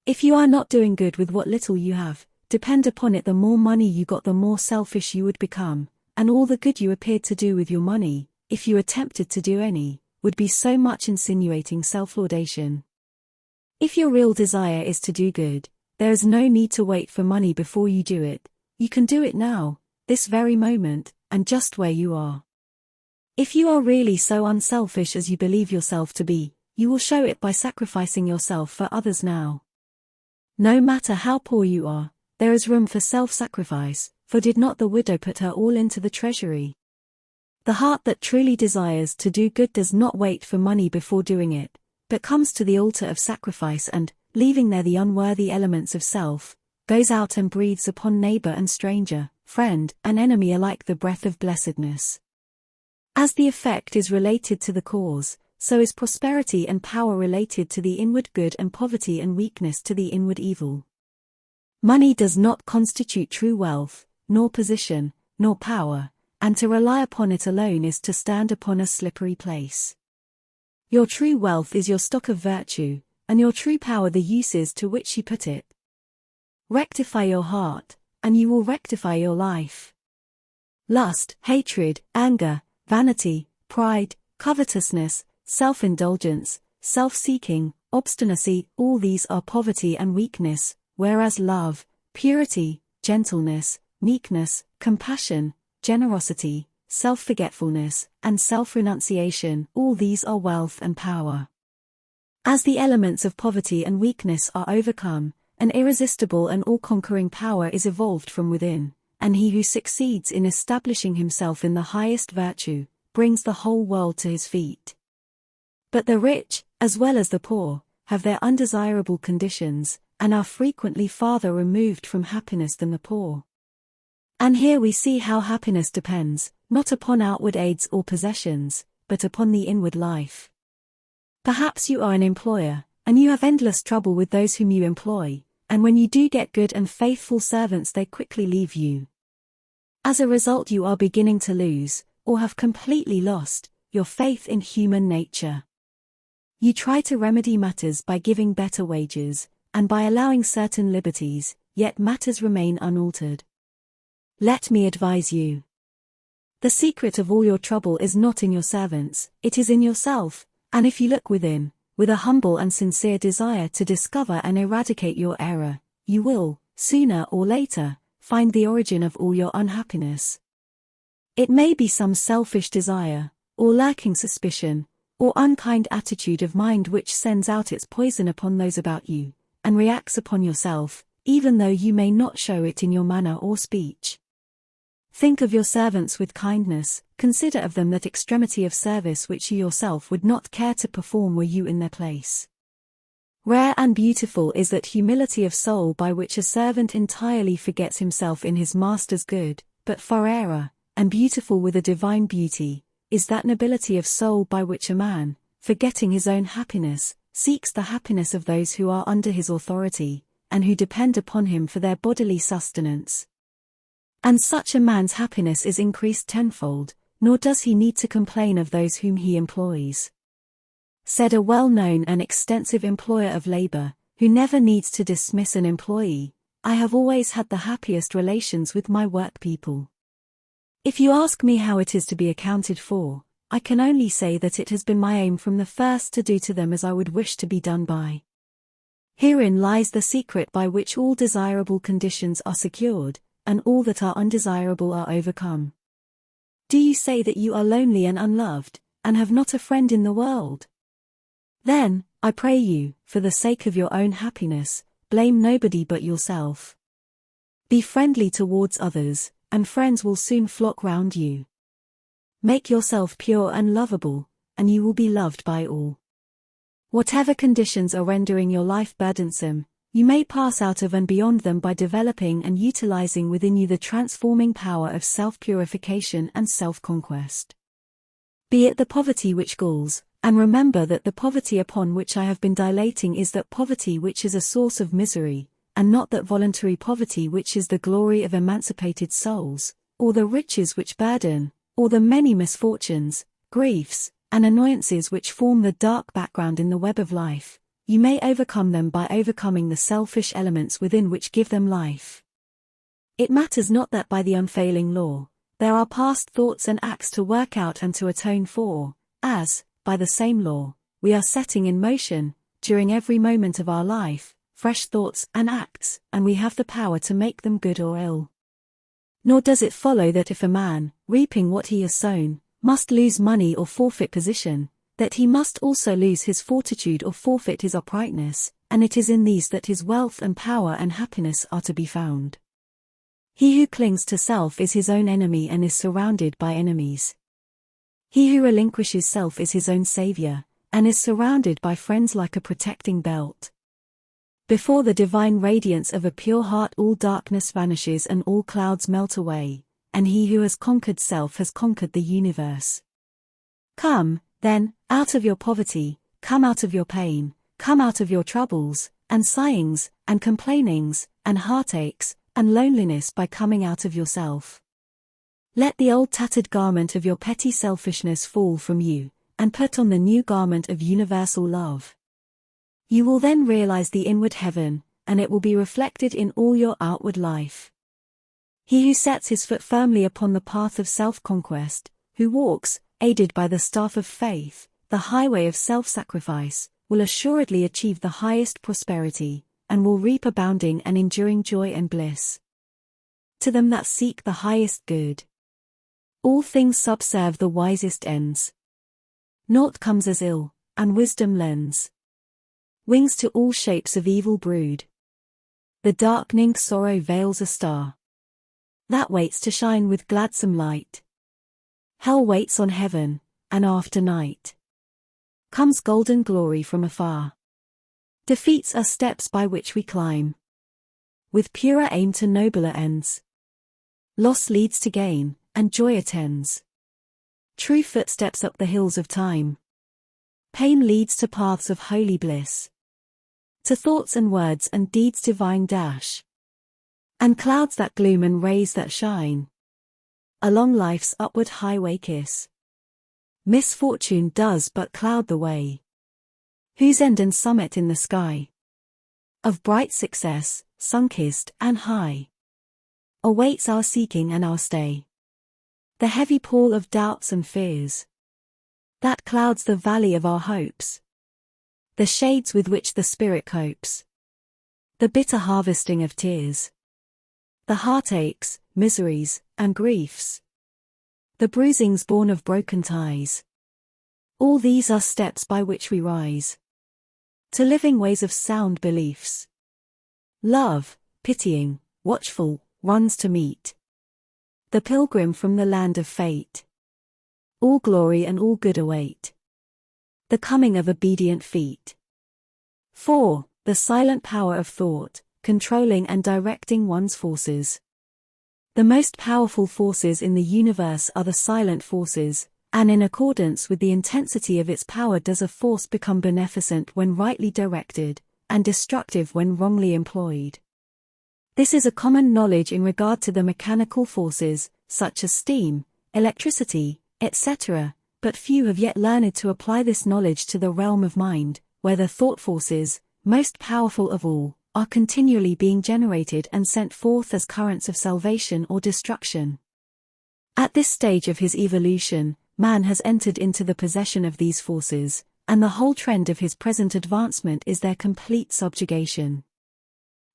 If you are not doing good with what little you have, depend upon it, the more money you got, the more selfish you would become, and all the good you appeared to do with your money, if you attempted to do any, would be so much insinuating self-laudation. If your real desire is to do good, there is no need to wait for money before you do it. You can do it now, this very moment, and just where you are. If you are really so unselfish as you believe yourself to be, you will show it by sacrificing yourself for others now. No matter how poor you are, there is room for self-sacrifice, for did not the widow put her all into the treasury? The heart that truly desires to do good does not wait for money before doing it, but comes to the altar of sacrifice and, leaving there the unworthy elements of self, goes out and breathes upon neighbor and stranger, friend and enemy alike the breath of blessedness. As the effect is related to the cause, so is prosperity and power related to the inward good and poverty and weakness to the inward evil. Money does not constitute true wealth, nor position, nor power, and to rely upon it alone is to stand upon a slippery place. Your true wealth is your stock of virtue, and your true power the uses to which you put it. Rectify your heart, and you will rectify your life. Lust, hatred, anger, vanity, pride, covetousness, self-indulgence, self-seeking, obstinacy, all these are poverty and weakness, whereas love, purity, gentleness, meekness, compassion, generosity, self-forgetfulness, and self-renunciation, all these are wealth and power. As the elements of poverty and weakness are overcome, an irresistible and all-conquering power is evolved from within, and he who succeeds in establishing himself in the highest virtue, brings the whole world to his feet. But the rich, as well as the poor, have their undesirable conditions, and are frequently farther removed from happiness than the poor. And here we see how happiness depends, not upon outward aids or possessions, but upon the inward life. Perhaps you are an employer, and you have endless trouble with those whom you employ, and when you do get good and faithful servants they quickly leave you. As a result you are beginning to lose, or have completely lost, your faith in human nature. You try to remedy matters by giving better wages, and by allowing certain liberties, yet matters remain unaltered. Let me advise you. The secret of all your trouble is not in your servants, it is in yourself, and if you look within, with a humble and sincere desire to discover and eradicate your error, you will, sooner or later, find the origin of all your unhappiness. It may be some selfish desire, or lurking suspicion, or unkind attitude of mind which sends out its poison upon those about you, and reacts upon yourself, even though you may not show it in your manner or speech. Think of your servants with kindness, consider of them that extremity of service which you yourself would not care to perform were you in their place. Rare and beautiful is that humility of soul by which a servant entirely forgets himself in his master's good, but far rarer, and beautiful with a divine beauty, is that nobility of soul by which a man, forgetting his own happiness, seeks the happiness of those who are under his authority, and who depend upon him for their bodily sustenance. And such a man's happiness is increased tenfold, nor does he need to complain of those whom he employs. Said a well-known and extensive employer of labor, who never needs to dismiss an employee, I have always had the happiest relations with my work people. If you ask me how it is to be accounted for, I can only say that it has been my aim from the first to do to them as I would wish to be done by. Herein lies the secret by which all desirable conditions are secured, and all that are undesirable are overcome. Do you say that you are lonely and unloved, and have not a friend in the world? Then, I pray you, for the sake of your own happiness, blame nobody but yourself. Be friendly towards others, and friends will soon flock round you. Make yourself pure and lovable, and you will be loved by all. Whatever conditions are rendering your life burdensome, you may pass out of and beyond them by developing and utilizing within you the transforming power of self-purification and self-conquest. Be it the poverty which galls, and remember that the poverty upon which I have been dilating is that poverty which is a source of misery, and not that voluntary poverty which is the glory of emancipated souls, or the riches which burden, or the many misfortunes, griefs, and annoyances which form the dark background in the web of life. You may overcome them by overcoming the selfish elements within which give them life. It matters not that by the unfailing law, there are past thoughts and acts to work out and to atone for, as, by the same law, we are setting in motion, during every moment of our life, fresh thoughts and acts, and we have the power to make them good or ill. Nor does it follow that if a man, reaping what he has sown, must lose money or forfeit position, that he must also lose his fortitude or forfeit his uprightness, and it is in these that his wealth and power and happiness are to be found. He who clings to self is his own enemy and is surrounded by enemies. He who relinquishes self is his own savior, and is surrounded by friends like a protecting belt. Before the divine radiance of a pure heart all darkness vanishes and all clouds melt away, and he who has conquered self has conquered the universe. Come, then, out of your poverty, come out of your pain, come out of your troubles, and sighings, and complainings, and heartaches, and loneliness by coming out of yourself. Let the old tattered garment of your petty selfishness fall from you, and put on the new garment of universal love. You will then realize the inward heaven, and it will be reflected in all your outward life. He who sets his foot firmly upon the path of self-conquest, who walks, aided by the staff of faith, the highway of self-sacrifice, will assuredly achieve the highest prosperity, and will reap abounding and enduring joy and bliss. To them that seek the highest good, all things subserve the wisest ends. Naught comes as ill, and wisdom lends wings to all shapes of evil brood. The darkening sorrow veils a star that waits to shine with gladsome light. Hell waits on heaven, and after night comes golden glory from afar. Defeats are steps by which we climb, with purer aim to nobler ends. Loss leads to gain, and joy attends true footsteps up the hills of time. Pain leads to paths of holy bliss, to thoughts and words and deeds divine dash, and clouds that gloom and rays that shine along life's upward highway kiss. Misfortune does but cloud the way, whose end and summit in the sky of bright success, sun-kissed and high, awaits our seeking and our stay. The heavy pall of doubts and fears that clouds the valley of our hopes, the shades with which the spirit copes, the bitter harvesting of tears, the heartaches, miseries, and griefs, the bruisings born of broken ties. All these are steps by which we rise to living ways of sound beliefs. Love, pitying, watchful, runs to meet the pilgrim from the land of fate. All glory and all good await the coming of obedient feet. 4. The silent power of thought, controlling and directing one's forces. The most powerful forces in the universe are the silent forces, and in accordance with the intensity of its power does a force become beneficent when rightly directed, and destructive when wrongly employed. This is a common knowledge in regard to the mechanical forces, such as steam, electricity, etc., but few have yet learned to apply this knowledge to the realm of mind, where the thought forces, most powerful of all, are continually being generated and sent forth as currents of salvation or destruction. At this stage of his evolution, man has entered into the possession of these forces, and the whole trend of his present advancement is their complete subjugation.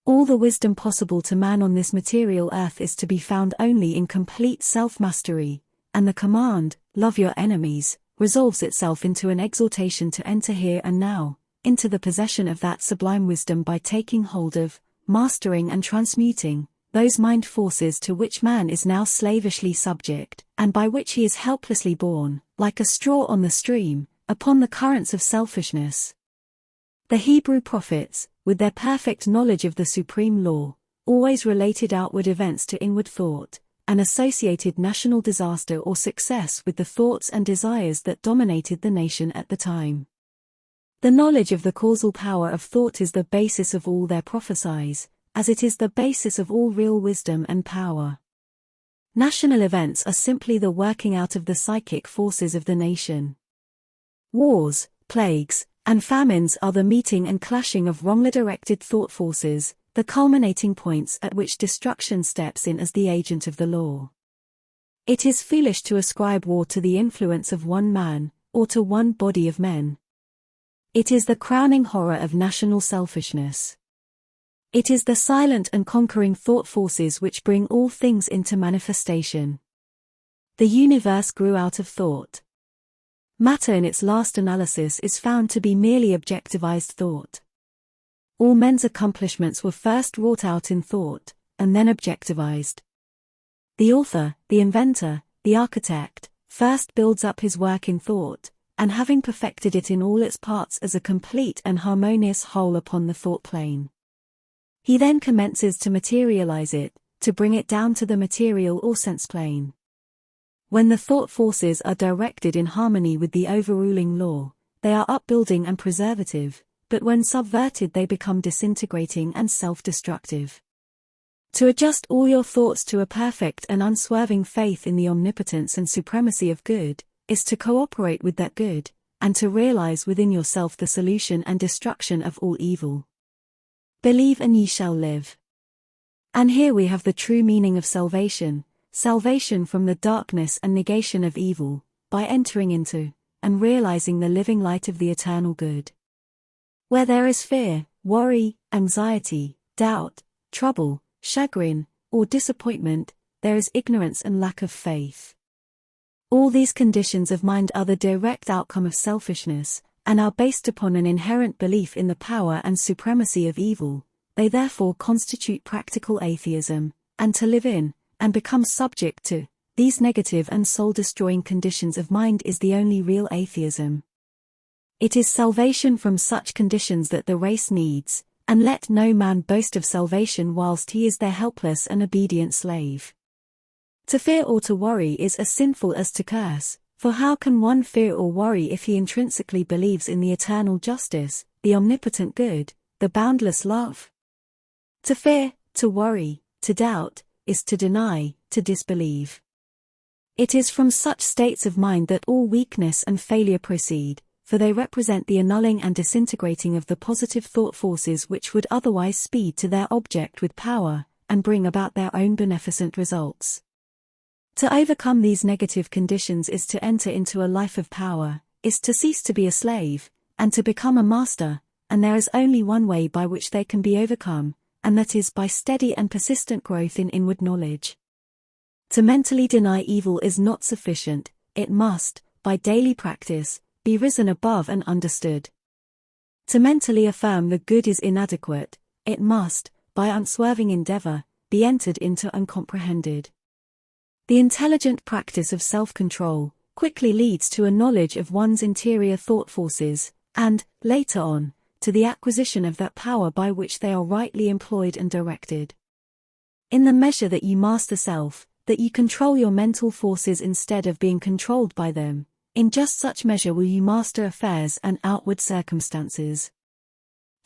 All the wisdom possible to man on this material earth is to be found only in complete self-mastery, and the command, "Love your enemies," resolves itself into an exhortation to enter here and now, into the possession of that sublime wisdom by taking hold of, mastering and transmuting, those mind forces to which man is now slavishly subject, and by which he is helplessly borne, like a straw on the stream, upon the currents of selfishness. The Hebrew prophets, with their perfect knowledge of the supreme law, always related outward events to inward thought, and associated national disaster or success with the thoughts and desires that dominated the nation at the time. The knowledge of the causal power of thought is the basis of all their prophecies, as it is the basis of all real wisdom and power. National events are simply the working out of the psychic forces of the nation. Wars, plagues, and famines are the meeting and clashing of wrongly directed thought forces, the culminating points at which destruction steps in as the agent of the law. It is foolish to ascribe war to the influence of one man, or to one body of men. It is the crowning horror of national selfishness. It is the silent and conquering thought forces which bring all things into manifestation. The universe grew out of thought. Matter in its last analysis is found to be merely objectivized thought. All men's accomplishments were first wrought out in thought, and then objectivized. The author, the inventor, the architect, first builds up his work in thought, and having perfected it in all its parts as a complete and harmonious whole upon the thought plane, he then commences to materialize it, to bring it down to the material or sense plane. When the thought forces are directed in harmony with the overruling law, they are upbuilding and preservative, but when subverted they become disintegrating and self-destructive. To adjust all your thoughts to a perfect and unswerving faith in the omnipotence and supremacy of good, is to cooperate with that good, and to realize within yourself the solution and destruction of all evil. Believe and ye shall live. And here we have the true meaning of salvation, salvation from the darkness and negation of evil, by entering into, and realizing the living light of the eternal good. Where there is fear, worry, anxiety, doubt, trouble, chagrin, or disappointment, there is ignorance and lack of faith. All these conditions of mind are the direct outcome of selfishness, and are based upon an inherent belief in the power and supremacy of evil. They therefore constitute practical atheism, and to live in, and become subject to, these negative and soul-destroying conditions of mind is the only real atheism. It is salvation from such conditions that the race needs, and let no man boast of salvation whilst he is their helpless and obedient slave. To fear or to worry is as sinful as to curse, for how can one fear or worry if he intrinsically believes in the eternal justice, the omnipotent good, the boundless love? To fear, to worry, to doubt, is to deny, to disbelieve. It is from such states of mind that all weakness and failure proceed, for they represent the annulling and disintegrating of the positive thought forces which would otherwise speed to their object with power, and bring about their own beneficent results. To overcome these negative conditions is to enter into a life of power, is to cease to be a slave, and to become a master, and there is only one way by which they can be overcome, and that is by steady and persistent growth in inward knowledge. To mentally deny evil is not sufficient, it must, by daily practice, be risen above and understood. To mentally affirm the good is inadequate, it must, by unswerving endeavor, be entered into and comprehended. The intelligent practice of self-control quickly leads to a knowledge of one's interior thought forces, and, later on, to the acquisition of that power by which they are rightly employed and directed. In the measure that you master self, that you control your mental forces instead of being controlled by them, in just such measure will you master affairs and outward circumstances.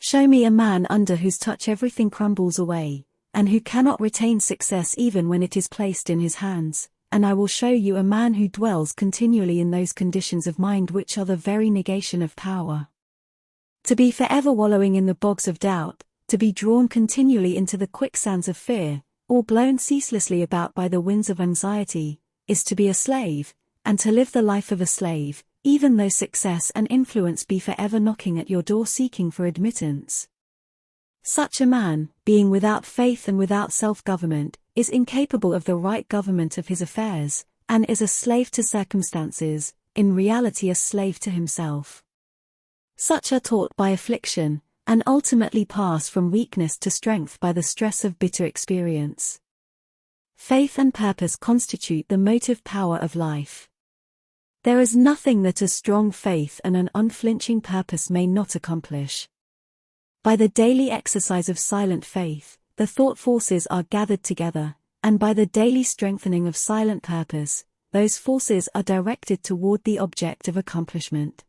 Show me a man under whose touch everything crumbles away, and who cannot retain success even when it is placed in his hands, and I will show you a man who dwells continually in those conditions of mind which are the very negation of power. To be forever wallowing in the bogs of doubt, to be drawn continually into the quicksands of fear, or blown ceaselessly about by the winds of anxiety, is to be a slave, and to live the life of a slave, even though success and influence be forever knocking at your door seeking for admittance. Such a man, being without faith and without self-government, is incapable of the right government of his affairs, and is a slave to circumstances, in reality a slave to himself. Such are taught by affliction, and ultimately pass from weakness to strength by the stress of bitter experience. Faith and purpose constitute the motive power of life. There is nothing that a strong faith and an unflinching purpose may not accomplish. By the daily exercise of silent faith, the thought forces are gathered together, and by the daily strengthening of silent purpose, those forces are directed toward the object of accomplishment.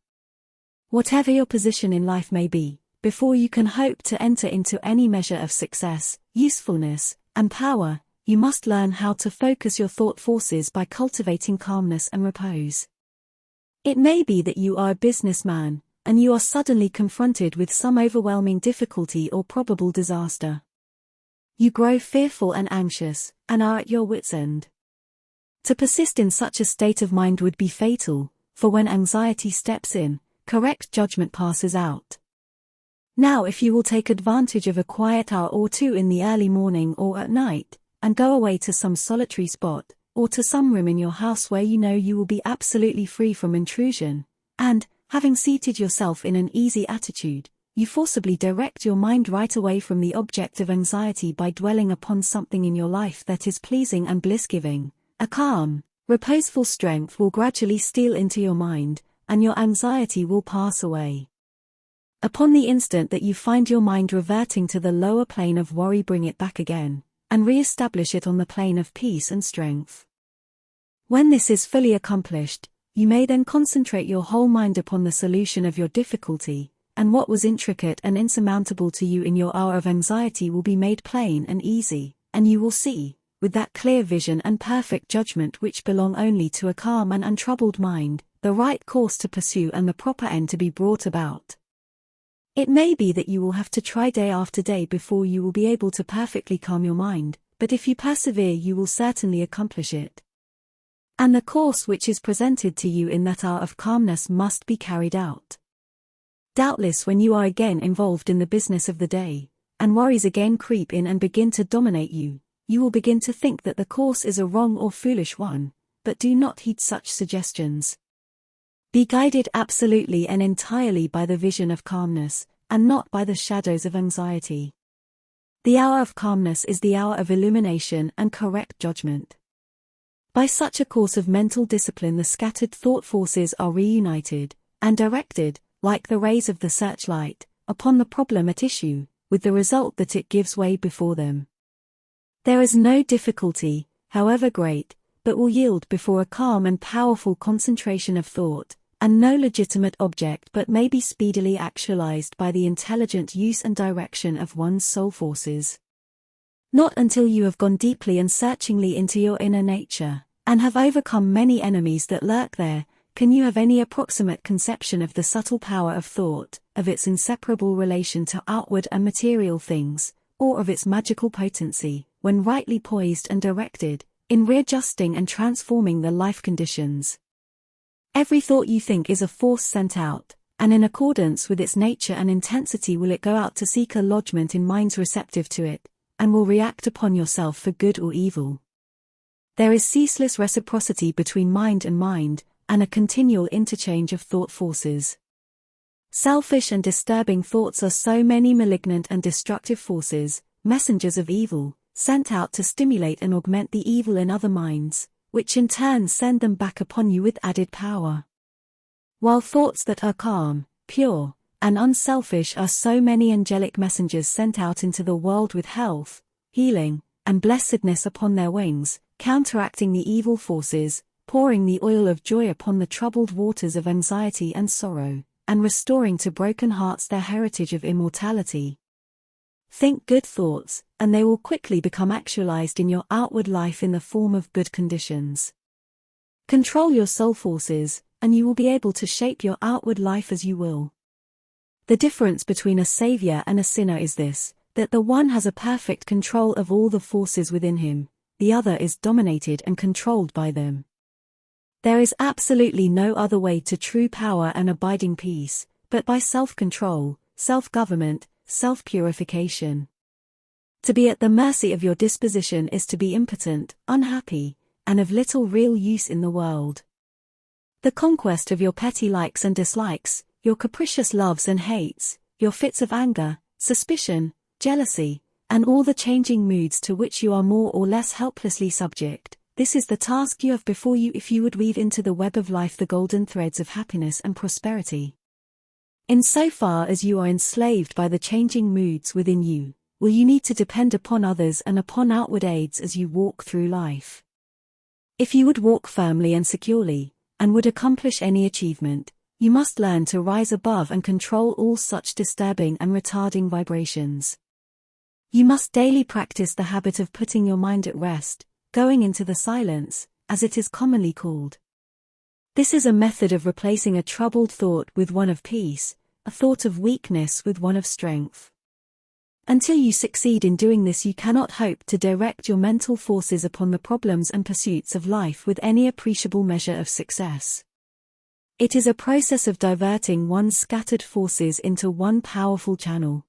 Whatever your position in life may be, before you can hope to enter into any measure of success, usefulness, and power, you must learn how to focus your thought forces by cultivating calmness and repose. It may be that you are a businessman, and you are suddenly confronted with some overwhelming difficulty or probable disaster. You grow fearful and anxious, and are at your wits' end. To persist in such a state of mind would be fatal, for when anxiety steps in, correct judgment passes out. Now if you will take advantage of a quiet hour or two in the early morning or at night, and go away to some solitary spot, or to some room in your house where you know you will be absolutely free from intrusion, and, having seated yourself in an easy attitude, you forcibly direct your mind right away from the object of anxiety by dwelling upon something in your life that is pleasing and bliss-giving, a calm, reposeful strength will gradually steal into your mind, and your anxiety will pass away. Upon the instant that you find your mind reverting to the lower plane of worry, bring it back again, and re-establish it on the plane of peace and strength. When this is fully accomplished, you may then concentrate your whole mind upon the solution of your difficulty, and what was intricate and insurmountable to you in your hour of anxiety will be made plain and easy, and you will see, with that clear vision and perfect judgment which belong only to a calm and untroubled mind, the right course to pursue and the proper end to be brought about. It may be that you will have to try day after day before you will be able to perfectly calm your mind, but if you persevere you will certainly accomplish it. And the course which is presented to you in that hour of calmness must be carried out. Doubtless when you are again involved in the business of the day, and worries again creep in and begin to dominate you, you will begin to think that the course is a wrong or foolish one, but do not heed such suggestions. Be guided absolutely and entirely by the vision of calmness, and not by the shadows of anxiety. The hour of calmness is the hour of illumination and correct judgment. By such a course of mental discipline, the scattered thought forces are reunited and directed, like the rays of the searchlight, upon the problem at issue, with the result that it gives way before them. There is no difficulty, however great, but will yield before a calm and powerful concentration of thought, and no legitimate object but may be speedily actualized by the intelligent use and direction of one's soul forces. Not until you have gone deeply and searchingly into your inner nature, and have overcome many enemies that lurk there, can you have any approximate conception of the subtle power of thought, of its inseparable relation to outward and material things, or of its magical potency, when rightly poised and directed, in readjusting and transforming the life conditions. Every thought you think is a force sent out, and in accordance with its nature and intensity will it go out to seek a lodgment in minds receptive to it, and will react upon yourself for good or evil. There is ceaseless reciprocity between mind, and a continual interchange of thought forces. Selfish and disturbing thoughts are so many malignant and destructive forces, messengers of evil, sent out to stimulate and augment the evil in other minds, which in turn send them back upon you with added power. While thoughts that are calm, pure, and unselfish are so many angelic messengers sent out into the world with health, healing, and blessedness upon their wings, counteracting the evil forces, pouring the oil of joy upon the troubled waters of anxiety and sorrow, and restoring to broken hearts their heritage of immortality. Think good thoughts, and they will quickly become actualized in your outward life in the form of good conditions. Control your soul forces, and you will be able to shape your outward life as you will. The difference between a savior and a sinner is this, that the one has a perfect control of all the forces within him, the other is dominated and controlled by them. There is absolutely no other way to true power and abiding peace, but by self-control, self-government, self-purification. To be at the mercy of your disposition is to be impotent, unhappy, and of little real use in the world. The conquest of your petty likes and dislikes, your capricious loves and hates, your fits of anger, suspicion, jealousy, and all the changing moods to which you are more or less helplessly subject, this is the task you have before you if you would weave into the web of life the golden threads of happiness and prosperity. In so far as you are enslaved by the changing moods within you, will you need to depend upon others and upon outward aids as you walk through life. If you would walk firmly and securely, and would accomplish any achievement, you must learn to rise above and control all such disturbing and retarding vibrations. You must daily practice the habit of putting your mind at rest, going into the silence, as it is commonly called. This is a method of replacing a troubled thought with one of peace, a thought of weakness with one of strength. Until you succeed in doing this, you cannot hope to direct your mental forces upon the problems and pursuits of life with any appreciable measure of success. It is a process of diverting one's scattered forces into one powerful channel.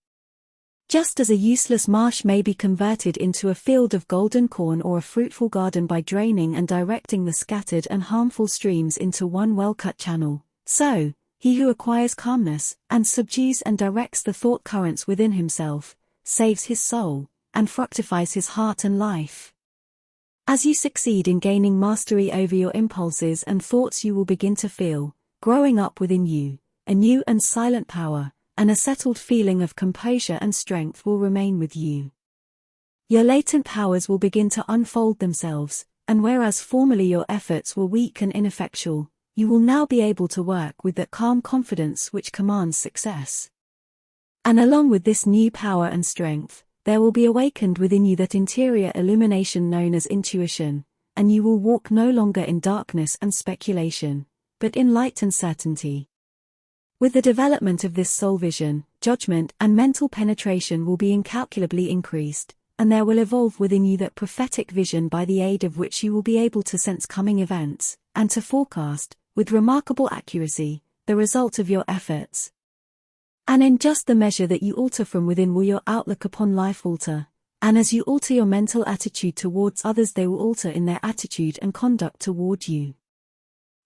Just as a useless marsh may be converted into a field of golden corn or a fruitful garden by draining and directing the scattered and harmful streams into one well-cut channel, so, he who acquires calmness, and subdues and directs the thought currents within himself, saves his soul, and fructifies his heart and life. As you succeed in gaining mastery over your impulses and thoughts, you will begin to feel, growing up within you, a new and silent power, and a settled feeling of composure and strength will remain with you. Your latent powers will begin to unfold themselves, and whereas formerly your efforts were weak and ineffectual, you will now be able to work with that calm confidence which commands success. And along with this new power and strength, there will be awakened within you that interior illumination known as intuition, and you will walk no longer in darkness and speculation, but in light and certainty. With the development of this soul vision, judgment and mental penetration will be incalculably increased, and there will evolve within you that prophetic vision by the aid of which you will be able to sense coming events, and to forecast, with remarkable accuracy, the result of your efforts. And in just the measure that you alter from within will your outlook upon life alter, and as you alter your mental attitude towards others they will alter in their attitude and conduct toward you.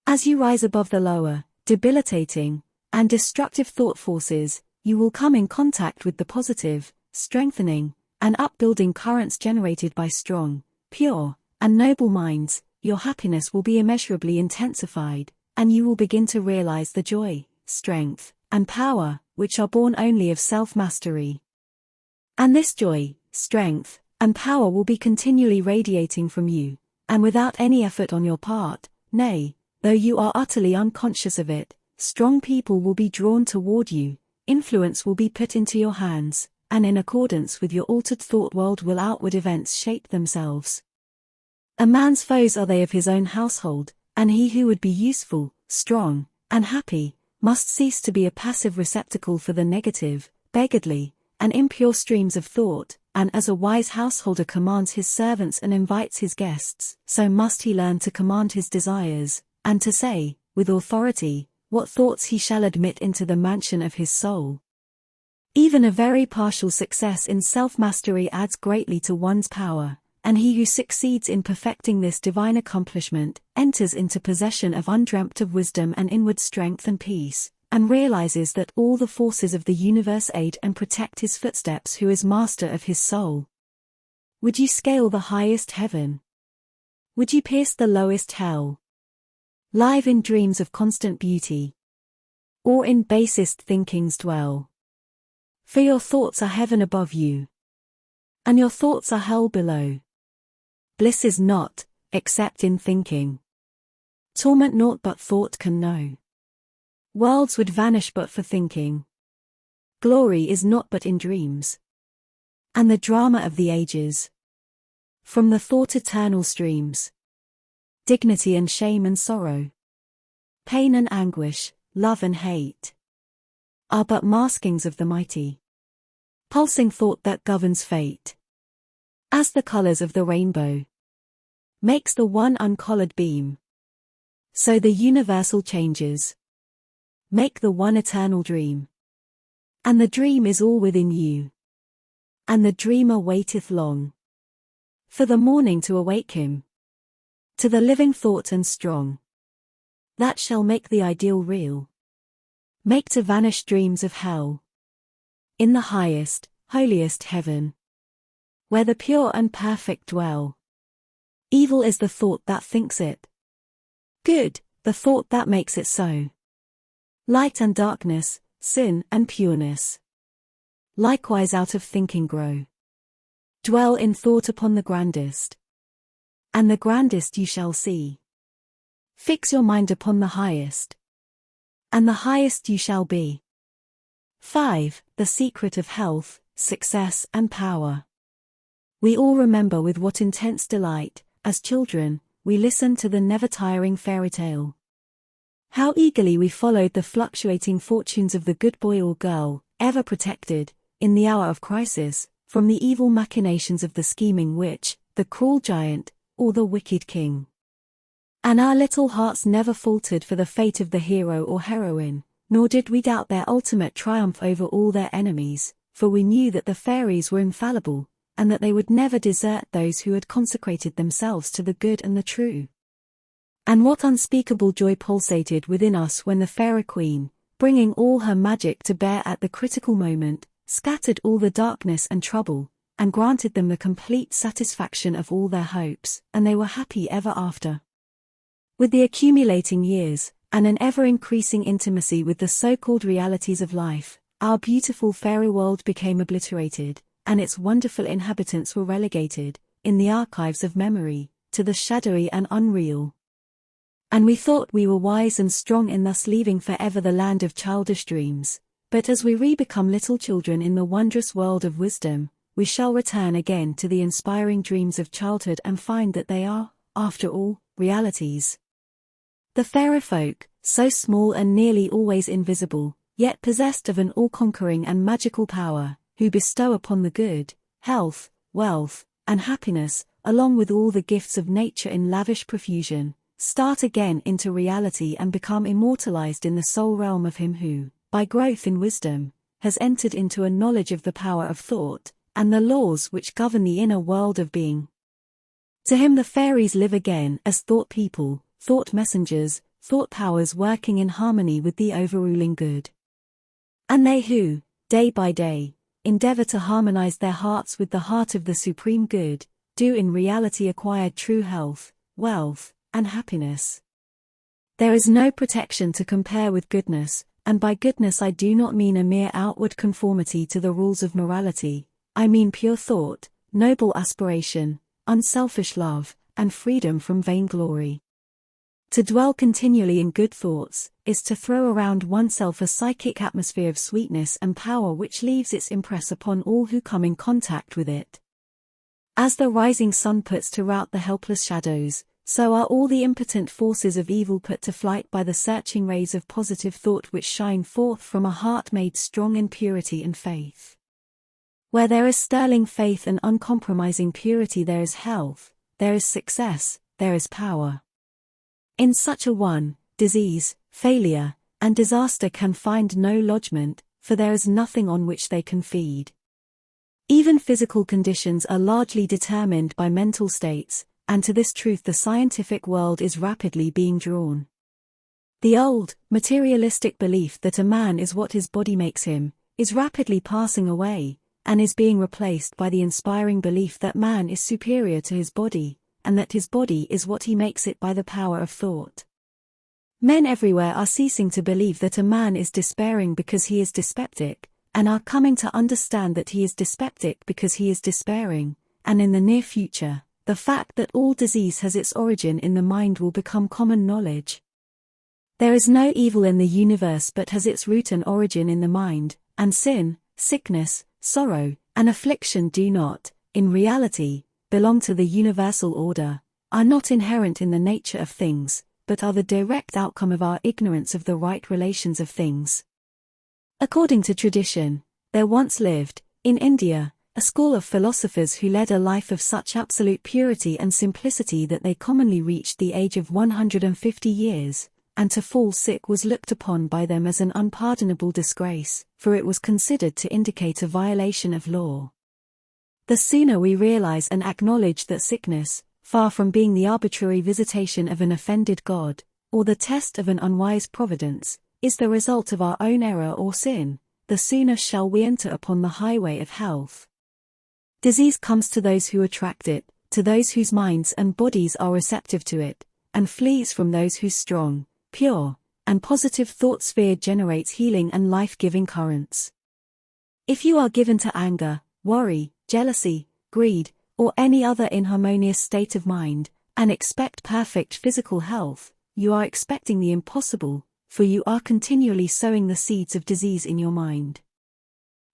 As you rise above the lower, debilitating, and destructive thought forces, you will come in contact with the positive, strengthening, and upbuilding currents generated by strong, pure, and noble minds. Your happiness will be immeasurably intensified, and you will begin to realize the joy, strength, and power, which are born only of self-mastery. And this joy, strength, and power will be continually radiating from you, and without any effort on your part, nay, though you are utterly unconscious of it, strong people will be drawn toward you, influence will be put into your hands, and in accordance with your altered thought world will outward events shape themselves. A man's foes are they of his own household, and he who would be useful, strong, and happy, must cease to be a passive receptacle for the negative, beggarly, and impure streams of thought, and as a wise householder commands his servants and invites his guests, so must he learn to command his desires, and to say, with authority, what thoughts he shall admit into the mansion of his soul. Even a very partial success in self-mastery adds greatly to one's power, and he who succeeds in perfecting this divine accomplishment enters into possession of undreamt of wisdom and inward strength and peace, and realizes that all the forces of the universe aid and protect his footsteps who is master of his soul. Would you scale the highest heaven? Would you pierce the lowest hell? Live in dreams of constant beauty? Or in basest thinkings dwell? For your thoughts are heaven above you, and your thoughts are hell below. Bliss is not, except in thinking. Torment naught but thought can know. Worlds would vanish but for thinking. Glory is not but in dreams. And the drama of the ages. From the thought eternal streams. Dignity and shame and sorrow. Pain and anguish, love and hate. Are but maskings of the mighty. Pulsing thought that governs fate. As the colors of the rainbow makes the one uncolored beam, so the universal changes make the one eternal dream. And the dream is all within you. And the dreamer waiteth long for the morning to awake him to the living thought and strong that shall make the ideal real, make to vanish dreams of hell in the highest, holiest heaven, where the pure and perfect dwell. Evil is the thought that thinks it. Good, the thought that makes it so. Light and darkness, sin and pureness, likewise out of thinking grow. Dwell in thought upon the grandest, and the grandest you shall see. Fix your mind upon the highest, and the highest you shall be. 5. The secret of health, success and power. We all remember with what intense delight, as children, we listened to the never-tiring fairy tale. How eagerly we followed the fluctuating fortunes of the good boy or girl, ever protected, in the hour of crisis, from the evil machinations of the scheming witch, the cruel giant, or the wicked king. And our little hearts never faltered for the fate of the hero or heroine, nor did we doubt their ultimate triumph over all their enemies, for we knew that the fairies were infallible, and that they would never desert those who had consecrated themselves to the good and the true. And what unspeakable joy pulsated within us when the fairy queen, bringing all her magic to bear at the critical moment, scattered all the darkness and trouble, and granted them the complete satisfaction of all their hopes, and they were happy ever after. With the accumulating years, and an ever-increasing intimacy with the so-called realities of life, our beautiful fairy world became obliterated, and its wonderful inhabitants were relegated, in the archives of memory, to the shadowy and unreal. And we thought we were wise and strong in thus leaving forever the land of childish dreams, but as we re-become little children in the wondrous world of wisdom, we shall return again to the inspiring dreams of childhood and find that they are, after all, realities. The fairy folk, so small and nearly always invisible, yet possessed of an all-conquering and magical power, who bestow upon the good, health, wealth, and happiness, along with all the gifts of nature in lavish profusion, start again into reality and become immortalized in the soul realm of him who, by growth in wisdom, has entered into a knowledge of the power of thought, and the laws which govern the inner world of being. To him the fairies live again as thought people, thought messengers, thought powers working in harmony with the overruling good. And they who, day by day, endeavor to harmonize their hearts with the heart of the supreme good, do in reality acquire true health, wealth, and happiness. There is no protection to compare with goodness, and by goodness I do not mean a mere outward conformity to the rules of morality, I mean pure thought, noble aspiration, unselfish love, and freedom from vainglory. To dwell continually in good thoughts, is to throw around oneself a psychic atmosphere of sweetness and power which leaves its impress upon all who come in contact with it. As the rising sun puts to rout the helpless shadows, so are all the impotent forces of evil put to flight by the searching rays of positive thought which shine forth from a heart made strong in purity and faith. Where there is sterling faith and uncompromising purity there is health, there is success, there is power. In such a one, disease, failure, and disaster can find no lodgment, for there is nothing on which they can feed. Even physical conditions are largely determined by mental states, and to this truth the scientific world is rapidly being drawn. The old, materialistic belief that a man is what his body makes him, is rapidly passing away, and is being replaced by the inspiring belief that man is superior to his body, and that his body is what he makes it by the power of thought. Men everywhere are ceasing to believe that a man is despairing because he is dyspeptic, and are coming to understand that he is dyspeptic because he is despairing, and in the near future, the fact that all disease has its origin in the mind will become common knowledge. There is no evil in the universe but has its root and origin in the mind, and sin, sickness, sorrow, and affliction do not, in reality, belong to the universal order, are not inherent in the nature of things, but are the direct outcome of our ignorance of the right relations of things. According to tradition, there once lived, in India, a school of philosophers who led a life of such absolute purity and simplicity that they commonly reached the age of 150 years, and to fall sick was looked upon by them as an unpardonable disgrace, for it was considered to indicate a violation of law. The sooner we realize and acknowledge that sickness, far from being the arbitrary visitation of an offended God, or the test of an unwise providence, is the result of our own error or sin, the sooner shall we enter upon the highway of health. Disease comes to those who attract it, to those whose minds and bodies are receptive to it, and flees from those whose strong, pure, and positive thought sphere generates healing and life-giving currents. If you are given to anger, worry, jealousy, greed, or any other inharmonious state of mind, and expect perfect physical health, you are expecting the impossible, for you are continually sowing the seeds of disease in your mind.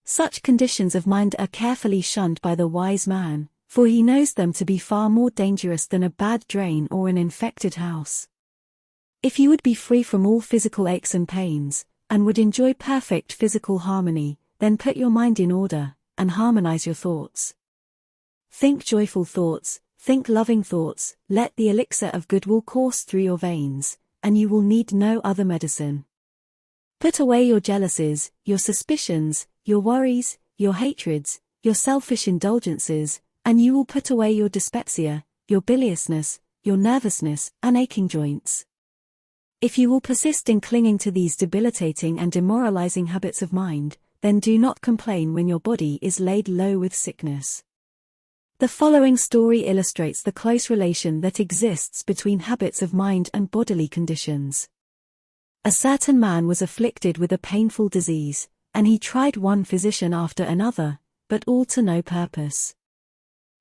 Such conditions of mind are carefully shunned by the wise man, for he knows them to be far more dangerous than a bad drain or an infected house. If you would be free from all physical aches and pains, and would enjoy perfect physical harmony, then put your mind in order, and harmonize your thoughts. Think joyful thoughts, think loving thoughts, let the elixir of goodwill course through your veins, and you will need no other medicine. Put away your jealousies, your suspicions, your worries, your hatreds, your selfish indulgences, and you will put away your dyspepsia, your biliousness, your nervousness, and aching joints. If you will persist in clinging to these debilitating and demoralizing habits of mind, then do not complain when your body is laid low with sickness. The following story illustrates the close relation that exists between habits of mind and bodily conditions. A certain man was afflicted with a painful disease, and he tried one physician after another, but all to no purpose.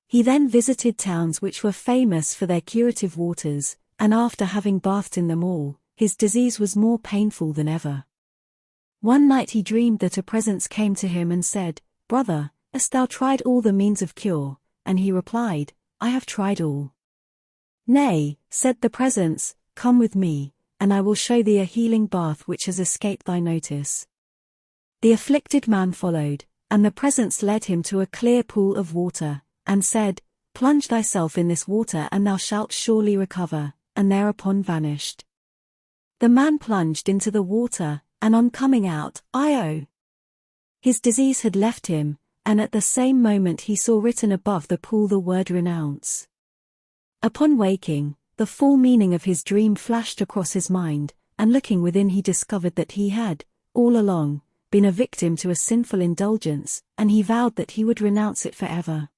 He then visited towns which were famous for their curative waters, and after having bathed in them all, his disease was more painful than ever. One night he dreamed that a presence came to him and said, "Brother, hast thou tried all the means of cure?" And he replied, "I have tried all." "Nay," said the presence, "come with me, and I will show thee a healing bath which has escaped thy notice." The afflicted man followed, and the presence led him to a clear pool of water, and said, "Plunge thyself in this water and thou shalt surely recover," and thereupon vanished. The man plunged into the water, and on coming out, His disease had left him, and at the same moment he saw written above the pool the word renounce. Upon waking, the full meaning of his dream flashed across his mind, and looking within he discovered that he had, all along, been a victim to a sinful indulgence, and he vowed that he would renounce it forever.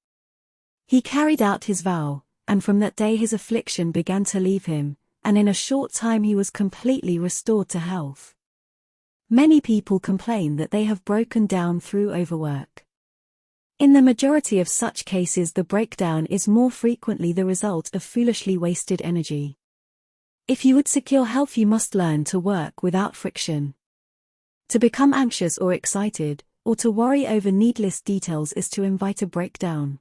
He carried out his vow, and from that day his affliction began to leave him, and in a short time he was completely restored to health. Many people complain that they have broken down through overwork. In the majority of such cases the breakdown is more frequently the result of foolishly wasted energy. If you would secure health you must learn to work without friction. To become anxious or excited, or to worry over needless details is to invite a breakdown.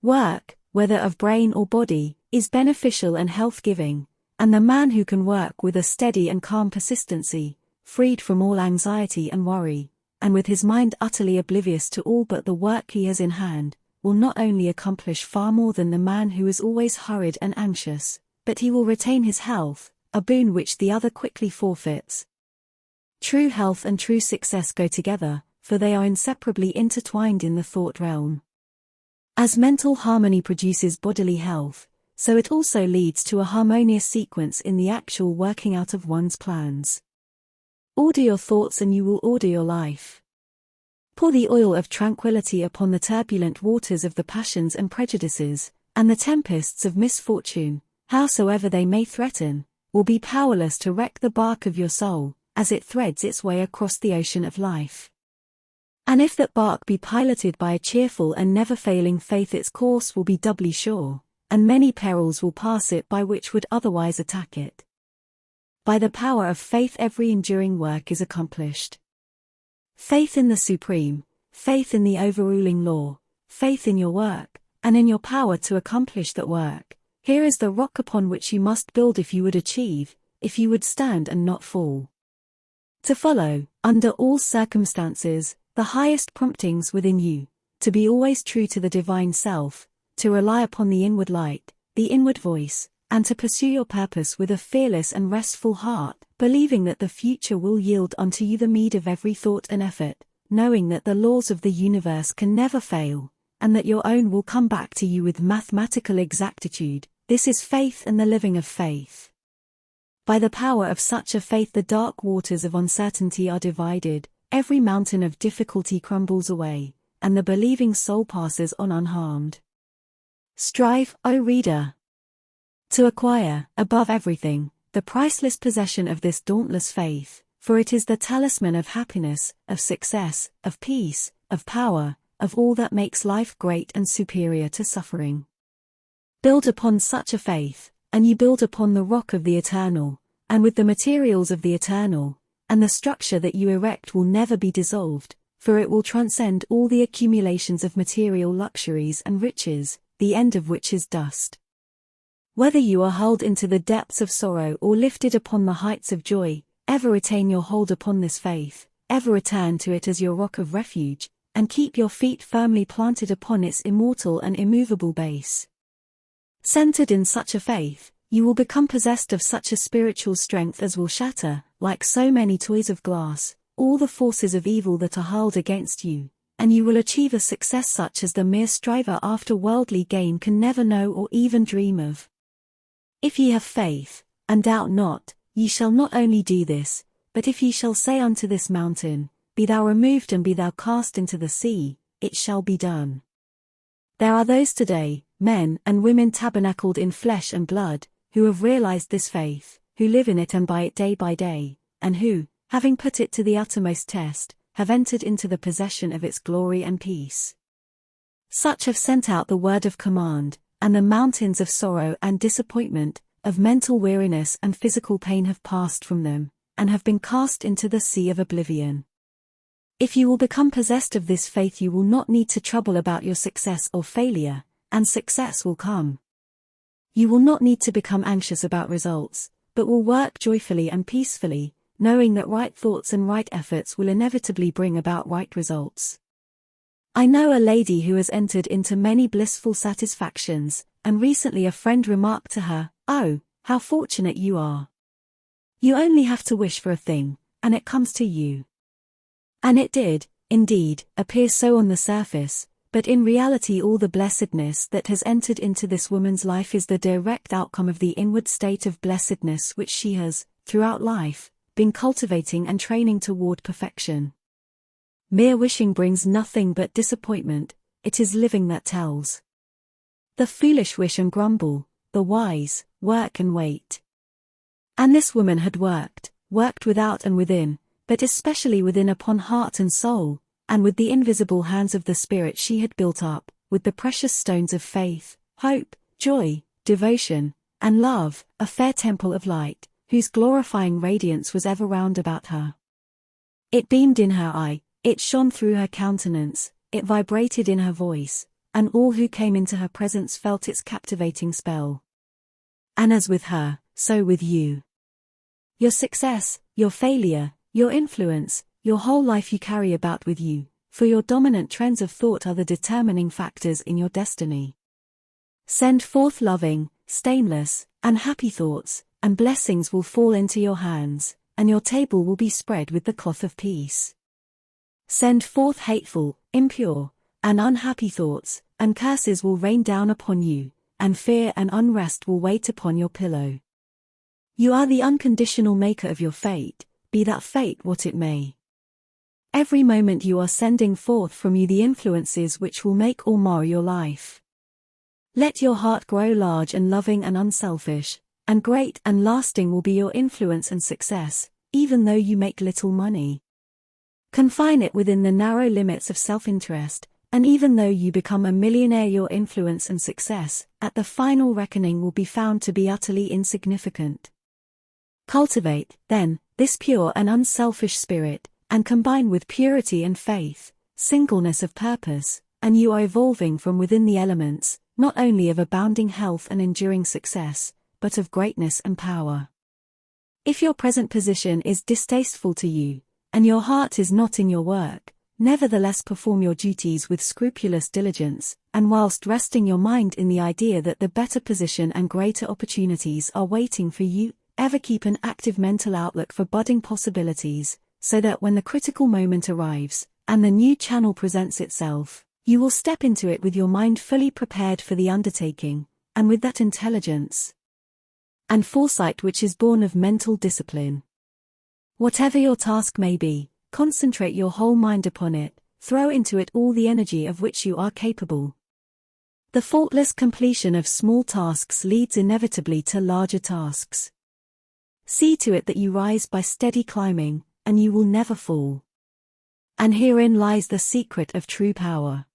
Work, whether of brain or body, is beneficial and health-giving, and the man who can work with a steady and calm persistency, freed from all anxiety and worry, and with his mind utterly oblivious to all but the work he has in hand, will not only accomplish far more than the man who is always hurried and anxious, but he will retain his health, a boon which the other quickly forfeits. True health and true success go together, for they are inseparably intertwined in the thought realm. As mental harmony produces bodily health, so it also leads to a harmonious sequence in the actual working out of one's plans. Order your thoughts and you will order your life. Pour the oil of tranquility upon the turbulent waters of the passions and prejudices, and the tempests of misfortune, howsoever they may threaten, will be powerless to wreck the bark of your soul, as it threads its way across the ocean of life. And if that bark be piloted by a cheerful and never-failing faith its course will be doubly sure, and many perils will pass it by which would otherwise attack it. By the power of faith every enduring work is accomplished. Faith in the Supreme, faith in the overruling law, faith in your work, and in your power to accomplish that work, here is the rock upon which you must build if you would achieve, if you would stand and not fall. To follow, under all circumstances, the highest promptings within you, to be always true to the divine self, to rely upon the inward light, the inward voice, and to pursue your purpose with a fearless and restful heart, believing that the future will yield unto you the meed of every thought and effort, knowing that the laws of the universe can never fail, and that your own will come back to you with mathematical exactitude. This is faith and the living of faith. By the power of such a faith the dark waters of uncertainty are divided, every mountain of difficulty crumbles away, and the believing soul passes on unharmed. Strive, O reader, to acquire, above everything, the priceless possession of this dauntless faith, for it is the talisman of happiness, of success, of peace, of power, of all that makes life great and superior to suffering. Build upon such a faith, and you build upon the rock of the eternal, and with the materials of the eternal, and the structure that you erect will never be dissolved, for it will transcend all the accumulations of material luxuries and riches, the end of which is dust. Whether you are hurled into the depths of sorrow or lifted upon the heights of joy, ever retain your hold upon this faith, ever return to it as your rock of refuge, and keep your feet firmly planted upon its immortal and immovable base. Centered in such a faith, you will become possessed of such a spiritual strength as will shatter, like so many toys of glass, all the forces of evil that are hurled against you, and you will achieve a success such as the mere striver after worldly gain can never know or even dream of. If ye have faith, and doubt not, ye shall not only do this, but if ye shall say unto this mountain, Be thou removed and be thou cast into the sea, it shall be done. There are those today, men and women tabernacled in flesh and blood, who have realized this faith, who live in it and by it day by day, and who, having put it to the uttermost test, have entered into the possession of its glory and peace. Such have sent out the word of command, and the mountains of sorrow and disappointment, of mental weariness and physical pain have passed from them, and have been cast into the sea of oblivion. If you will become possessed of this faith you will not need to trouble about your success or failure, and success will come. You will not need to become anxious about results, but will work joyfully and peacefully, knowing that right thoughts and right efforts will inevitably bring about right results. I know a lady who has entered into many blissful satisfactions, and recently a friend remarked to her, "Oh, how fortunate you are. You only have to wish for a thing, and it comes to you." And it did, indeed, appear so on the surface, but in reality all the blessedness that has entered into this woman's life is the direct outcome of the inward state of blessedness which she has, throughout life, been cultivating and training toward perfection. Mere wishing brings nothing but disappointment, it is living that tells. The foolish wish and grumble, the wise work and wait. And this woman had worked without and within, but especially within upon heart and soul, and with the invisible hands of the Spirit she had built up, with the precious stones of faith, hope, joy, devotion, and love, a fair temple of light, whose glorifying radiance was ever round about her. It beamed in her eye, it shone through her countenance, it vibrated in her voice, and all who came into her presence felt its captivating spell. And as with her, so with you. Your success, your failure, your influence, your whole life you carry about with you, for your dominant trends of thought are the determining factors in your destiny. Send forth loving, stainless, and happy thoughts, and blessings will fall into your hands, and your table will be spread with the cloth of peace. Send forth hateful, impure, and unhappy thoughts, and curses will rain down upon you, and fear and unrest will wait upon your pillow. You are the unconditional maker of your fate, be that fate what it may. Every moment you are sending forth from you the influences which will make or mar your life. Let your heart grow large and loving and unselfish, and great and lasting will be your influence and success, even though you make little money. Confine it within the narrow limits of self-interest, and even though you become a millionaire your influence and success, at the final reckoning will be found to be utterly insignificant. Cultivate, then, this pure and unselfish spirit, and combine with purity and faith, singleness of purpose, and you are evolving from within the elements, not only of abounding health and enduring success, but of greatness and power. If your present position is distasteful to you, and your heart is not in your work, nevertheless perform your duties with scrupulous diligence, and whilst resting your mind in the idea that the better position and greater opportunities are waiting for you, ever keep an active mental outlook for budding possibilities, so that when the critical moment arrives, and the new channel presents itself, you will step into it with your mind fully prepared for the undertaking, and with that intelligence and foresight which is born of mental discipline. Whatever your task may be, concentrate your whole mind upon it, throw into it all the energy of which you are capable. The faultless completion of small tasks leads inevitably to larger tasks. See to it that you rise by steady climbing, and you will never fall. And herein lies the secret of true power.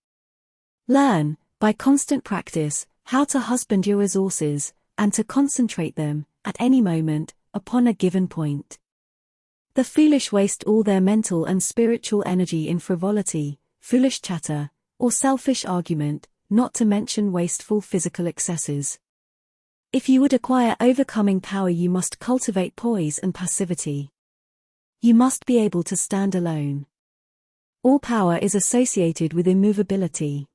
Learn, by constant practice, how to husband your resources, and to concentrate them, at any moment, upon a given point. The foolish waste all their mental and spiritual energy in frivolity, foolish chatter, or selfish argument, not to mention wasteful physical excesses. If you would acquire overcoming power you must cultivate poise and passivity. You must be able to stand alone. All power is associated with immovability.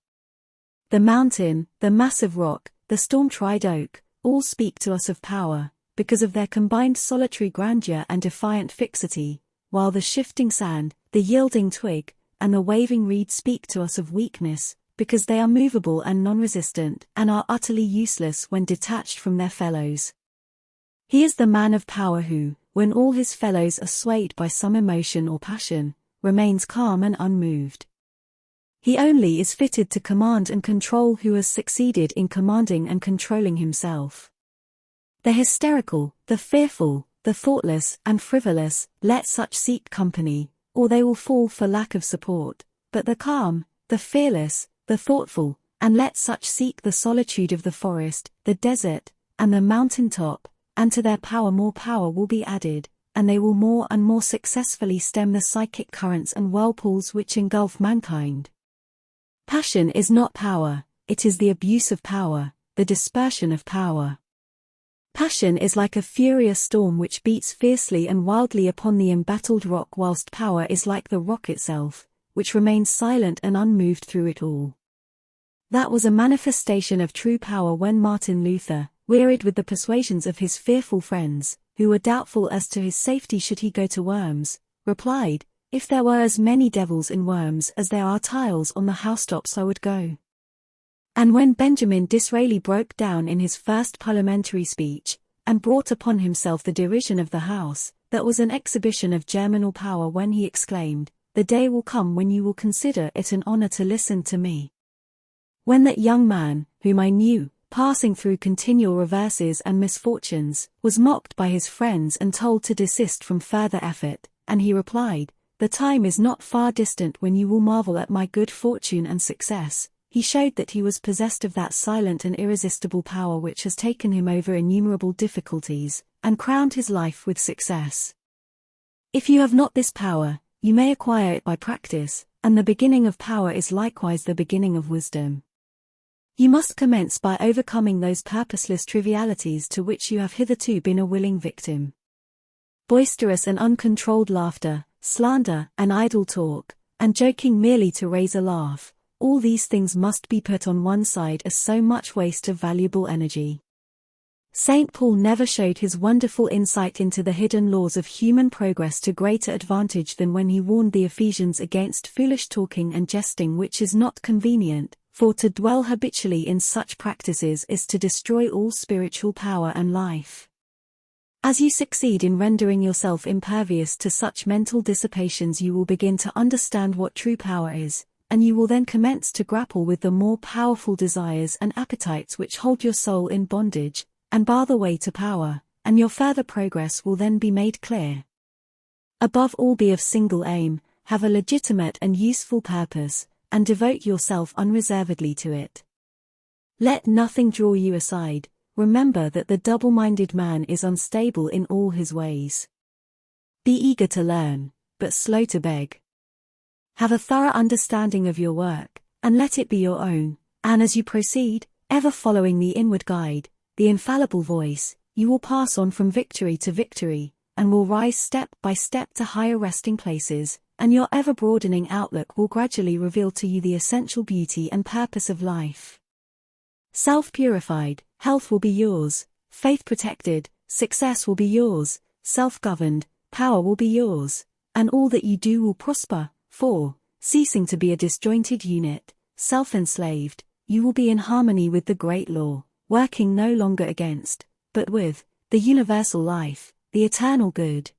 The mountain, the massive rock, the storm-tried oak, all speak to us of power, because of their combined solitary grandeur and defiant fixity, while the shifting sand, the yielding twig, and the waving reed speak to us of weakness, because they are movable and non-resistant, and are utterly useless when detached from their fellows. He is the man of power who, when all his fellows are swayed by some emotion or passion, remains calm and unmoved. He only is fitted to command and control who has succeeded in commanding and controlling himself. The hysterical, the fearful, the thoughtless and frivolous, let such seek company, or they will fall for lack of support, but the calm, the fearless, the thoughtful, and let such seek the solitude of the forest, the desert, and the mountain top, and to their power more power will be added, and they will more and more successfully stem the psychic currents and whirlpools which engulf mankind. Passion is not power, it is the abuse of power, the dispersion of power. Passion is like a furious storm which beats fiercely and wildly upon the embattled rock, whilst power is like the rock itself, which remains silent and unmoved through it all. That was a manifestation of true power when Martin Luther, wearied with the persuasions of his fearful friends, who were doubtful as to his safety should he go to Worms, replied, if there were as many devils in Worms as there are tiles on the housetops I would go. And when Benjamin Disraeli broke down in his first parliamentary speech, and brought upon himself the derision of the House, that was an exhibition of germinal power when he exclaimed, "The day will come when you will consider it an honor to listen to me." When that young man, whom I knew, passing through continual reverses and misfortunes, was mocked by his friends and told to desist from further effort, and he replied, "The time is not far distant when you will marvel at my good fortune and success," he showed that he was possessed of that silent and irresistible power which has taken him over innumerable difficulties, and crowned his life with success. If you have not this power, you may acquire it by practice, and the beginning of power is likewise the beginning of wisdom. You must commence by overcoming those purposeless trivialities to which you have hitherto been a willing victim. Boisterous and uncontrolled laughter, slander and idle talk, and joking merely to raise a laugh, all these things must be put on one side as so much waste of valuable energy. St. Paul never showed his wonderful insight into the hidden laws of human progress to greater advantage than when he warned the Ephesians against foolish talking and jesting which is not convenient, for to dwell habitually in such practices is to destroy all spiritual power and life. As you succeed in rendering yourself impervious to such mental dissipations, you will begin to understand what true power is, and you will then commence to grapple with the more powerful desires and appetites which hold your soul in bondage, and bar the way to power, and your further progress will then be made clear. Above all, be of single aim, have a legitimate and useful purpose, and devote yourself unreservedly to it. Let nothing draw you aside. Remember that the double-minded man is unstable in all his ways. Be eager to learn, but slow to beg. Have a thorough understanding of your work, and let it be your own, and as you proceed, ever following the inward guide, the infallible voice, you will pass on from victory to victory, and will rise step by step to higher resting places, and your ever-broadening outlook will gradually reveal to you the essential beauty and purpose of life. Self-purified, health will be yours, faith protected, success will be yours, self-governed, power will be yours, and all that you do will prosper. For, ceasing to be a disjointed unit, self-enslaved, you will be in harmony with the great law, working no longer against, but with, the universal life, the eternal good.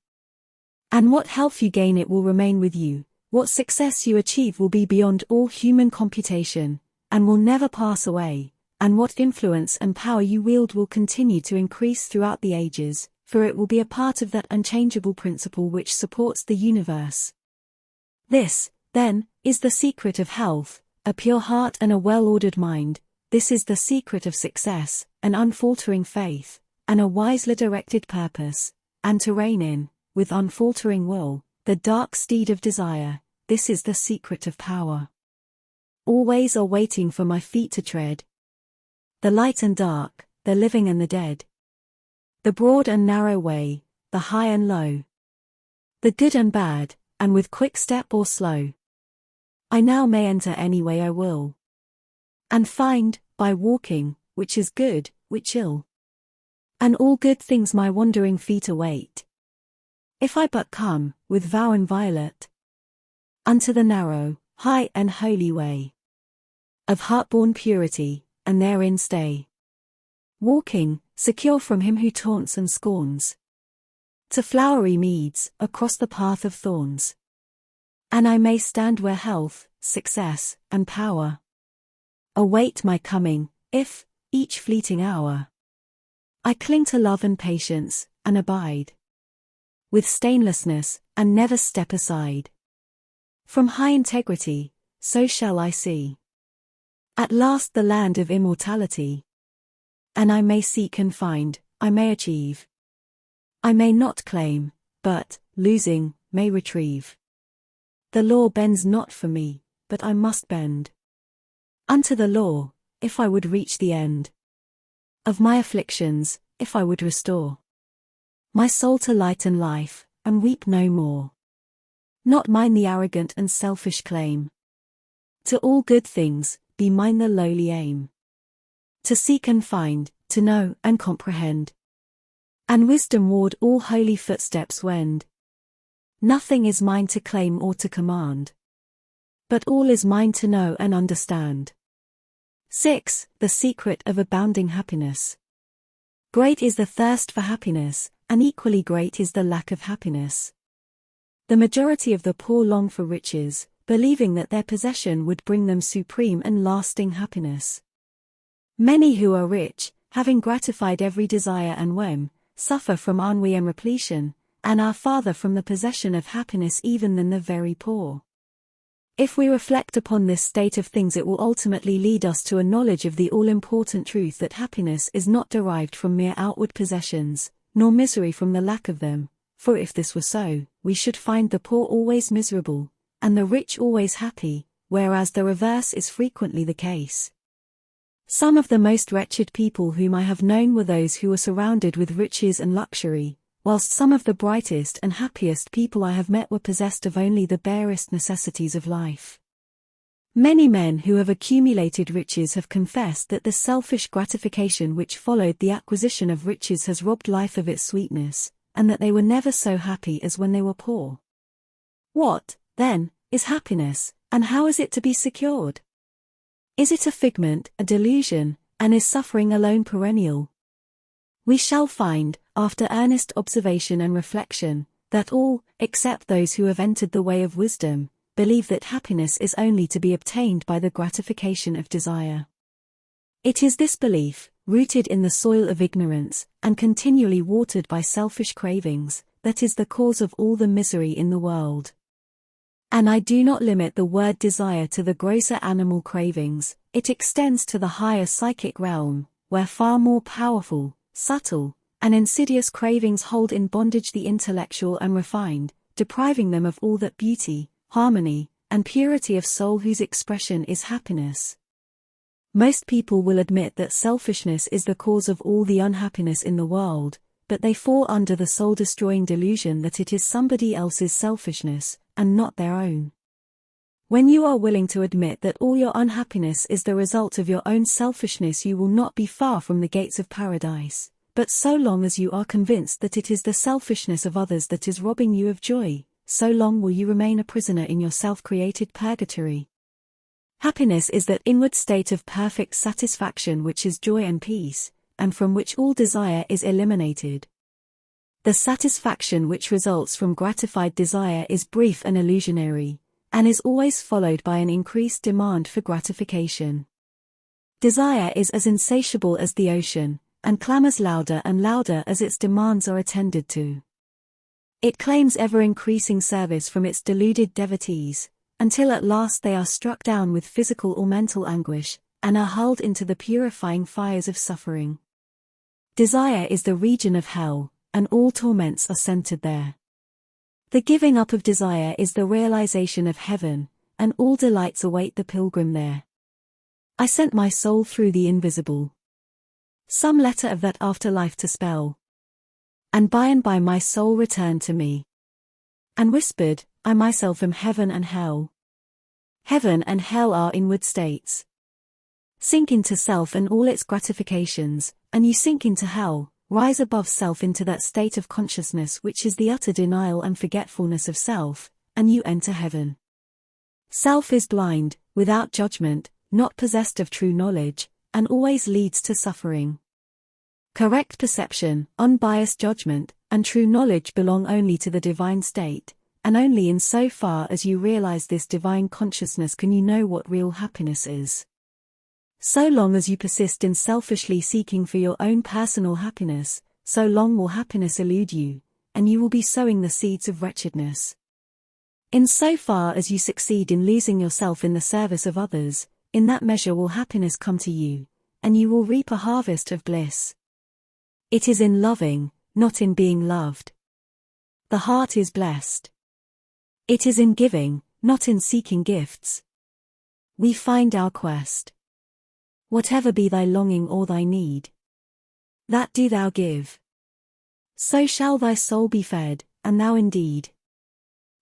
And what health you gain, it will remain with you, what success you achieve will be beyond all human computation, and will never pass away, and what influence and power you wield will continue to increase throughout the ages, for it will be a part of that unchangeable principle which supports the universe. This, then, is the secret of health, a pure heart and a well-ordered mind. This is the secret of success, an unfaltering faith, and a wisely directed purpose, and to rein in, with unfaltering will, the dark steed of desire. This is the secret of power. All ways are waiting for my feet to tread. The light and dark, the living and the dead. The broad and narrow way, the high and low. The good and bad, and with quick step or slow. I now may enter any way I will. And find, by walking, which is good, which ill. And all good things my wandering feet await. If I but come, with vow inviolate, unto the narrow, high and holy way of heart-born purity, and therein stay. Walking, secure from him who taunts and scorns. To flowery meads, across the path of thorns. And I may stand where health, success, and power await my coming, if, each fleeting hour, I cling to love and patience, and abide with stainlessness, and never step aside from high integrity, so shall I see at last the land of immortality. And I may seek and find, I may achieve. I may not claim, but, losing, may retrieve. The law bends not for me, but I must bend unto the law, if I would reach the end of my afflictions, if I would restore my soul to light and life, and weep no more. Not mine the arrogant and selfish claim to all good things, be mine the lowly aim. To seek and find, to know and comprehend, and wisdom ward all holy footsteps wend. Nothing is mine to claim or to command, but all is mine to know and understand. 6. The secret of abounding happiness. Great is the thirst for happiness, and equally great is the lack of happiness. The majority of the poor long for riches, believing that their possession would bring them supreme and lasting happiness. Many who are rich, having gratified every desire and whim, suffer from ennui and repletion, and are farther from the possession of happiness even than the very poor. If we reflect upon this state of things, it will ultimately lead us to a knowledge of the all-important truth that happiness is not derived from mere outward possessions, nor misery from the lack of them, for if this were so, we should find the poor always miserable, and the rich always happy, whereas the reverse is frequently the case. Some of the most wretched people whom I have known were those who were surrounded with riches and luxury, whilst some of the brightest and happiest people I have met were possessed of only the barest necessities of life. Many men who have accumulated riches have confessed that the selfish gratification which followed the acquisition of riches has robbed life of its sweetness, and that they were never so happy as when they were poor. What, then, is happiness, and how is it to be secured? Is it a figment, a delusion, and is suffering alone perennial? We shall find, after earnest observation and reflection, that all, except those who have entered the way of wisdom, believe that happiness is only to be obtained by the gratification of desire. It is this belief, rooted in the soil of ignorance, and continually watered by selfish cravings, that is the cause of all the misery in the world. And I do not limit the word desire to the grosser animal cravings, it extends to the higher psychic realm, where far more powerful, subtle, and insidious cravings hold in bondage the intellectual and refined, depriving them of all that beauty, harmony, and purity of soul whose expression is happiness. Most people will admit that selfishness is the cause of all the unhappiness in the world, but they fall under the soul-destroying delusion that it is somebody else's selfishness, and not their own. When you are willing to admit that all your unhappiness is the result of your own selfishness, you will not be far from the gates of paradise, but so long as you are convinced that it is the selfishness of others that is robbing you of joy, so long will you remain a prisoner in your self-created purgatory. Happiness is that inward state of perfect satisfaction which is joy and peace, and from which all desire is eliminated. The satisfaction which results from gratified desire is brief and illusionary, and is always followed by an increased demand for gratification. Desire is as insatiable as the ocean, and clamors louder and louder as its demands are attended to. It claims ever-increasing service from its deluded devotees, until at last they are struck down with physical or mental anguish, and are hurled into the purifying fires of suffering. Desire is the region of hell, and all torments are centered there. The giving up of desire is the realization of heaven, and all delights await the pilgrim there. I sent my soul through the invisible. Some letter of that afterlife to spell. And by my soul returned to me. And whispered, I myself am heaven and hell. Heaven and hell are inward states. Sink into self and all its gratifications, and you sink into hell. Rise above self into that state of consciousness which is the utter denial and forgetfulness of self, and you enter heaven. Self is blind, without judgment, not possessed of true knowledge, and always leads to suffering. Correct perception, unbiased judgment, and true knowledge belong only to the divine state, and only in so far as you realize this divine consciousness can you know what real happiness is. So long as you persist in selfishly seeking for your own personal happiness, so long will happiness elude you, and you will be sowing the seeds of wretchedness. In so far as you succeed in losing yourself in the service of others, in that measure will happiness come to you, and you will reap a harvest of bliss. It is in loving, not in being loved. The heart is blessed. It is in giving, not in seeking gifts. We find our quest. Whatever be thy longing or thy need, that do thou give. So shall thy soul be fed, and thou indeed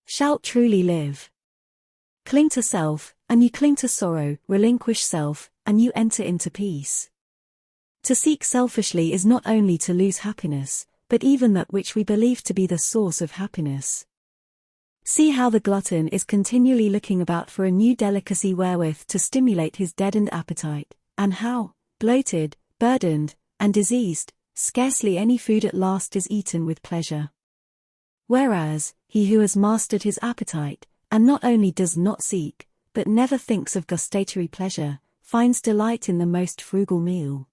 shalt truly live. Cling to self, and you cling to sorrow, relinquish self, and you enter into peace. To seek selfishly is not only to lose happiness, but even that which we believe to be the source of happiness. See how the glutton is continually looking about for a new delicacy wherewith to stimulate his deadened appetite, and how, bloated, burdened, and diseased, scarcely any food at last is eaten with pleasure. Whereas, he who has mastered his appetite, and not only does not seek, but never thinks of gustatory pleasure, finds delight in the most frugal meal.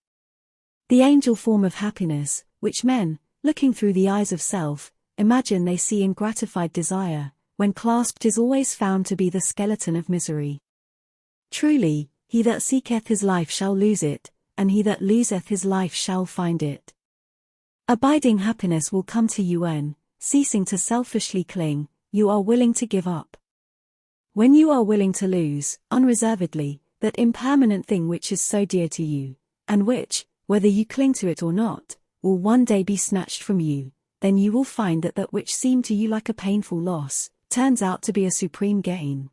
The angel form of happiness, which men, looking through the eyes of self, imagine they see in gratified desire, when clasped is always found to be the skeleton of misery. Truly, he that seeketh his life shall lose it, and he that loseth his life shall find it. Abiding happiness will come to you when, ceasing to selfishly cling, you are willing to give up. When you are willing to lose, unreservedly, that impermanent thing which is so dear to you, and which, whether you cling to it or not, will one day be snatched from you, then you will find that that which seemed to you like a painful loss, turns out to be a supreme gain.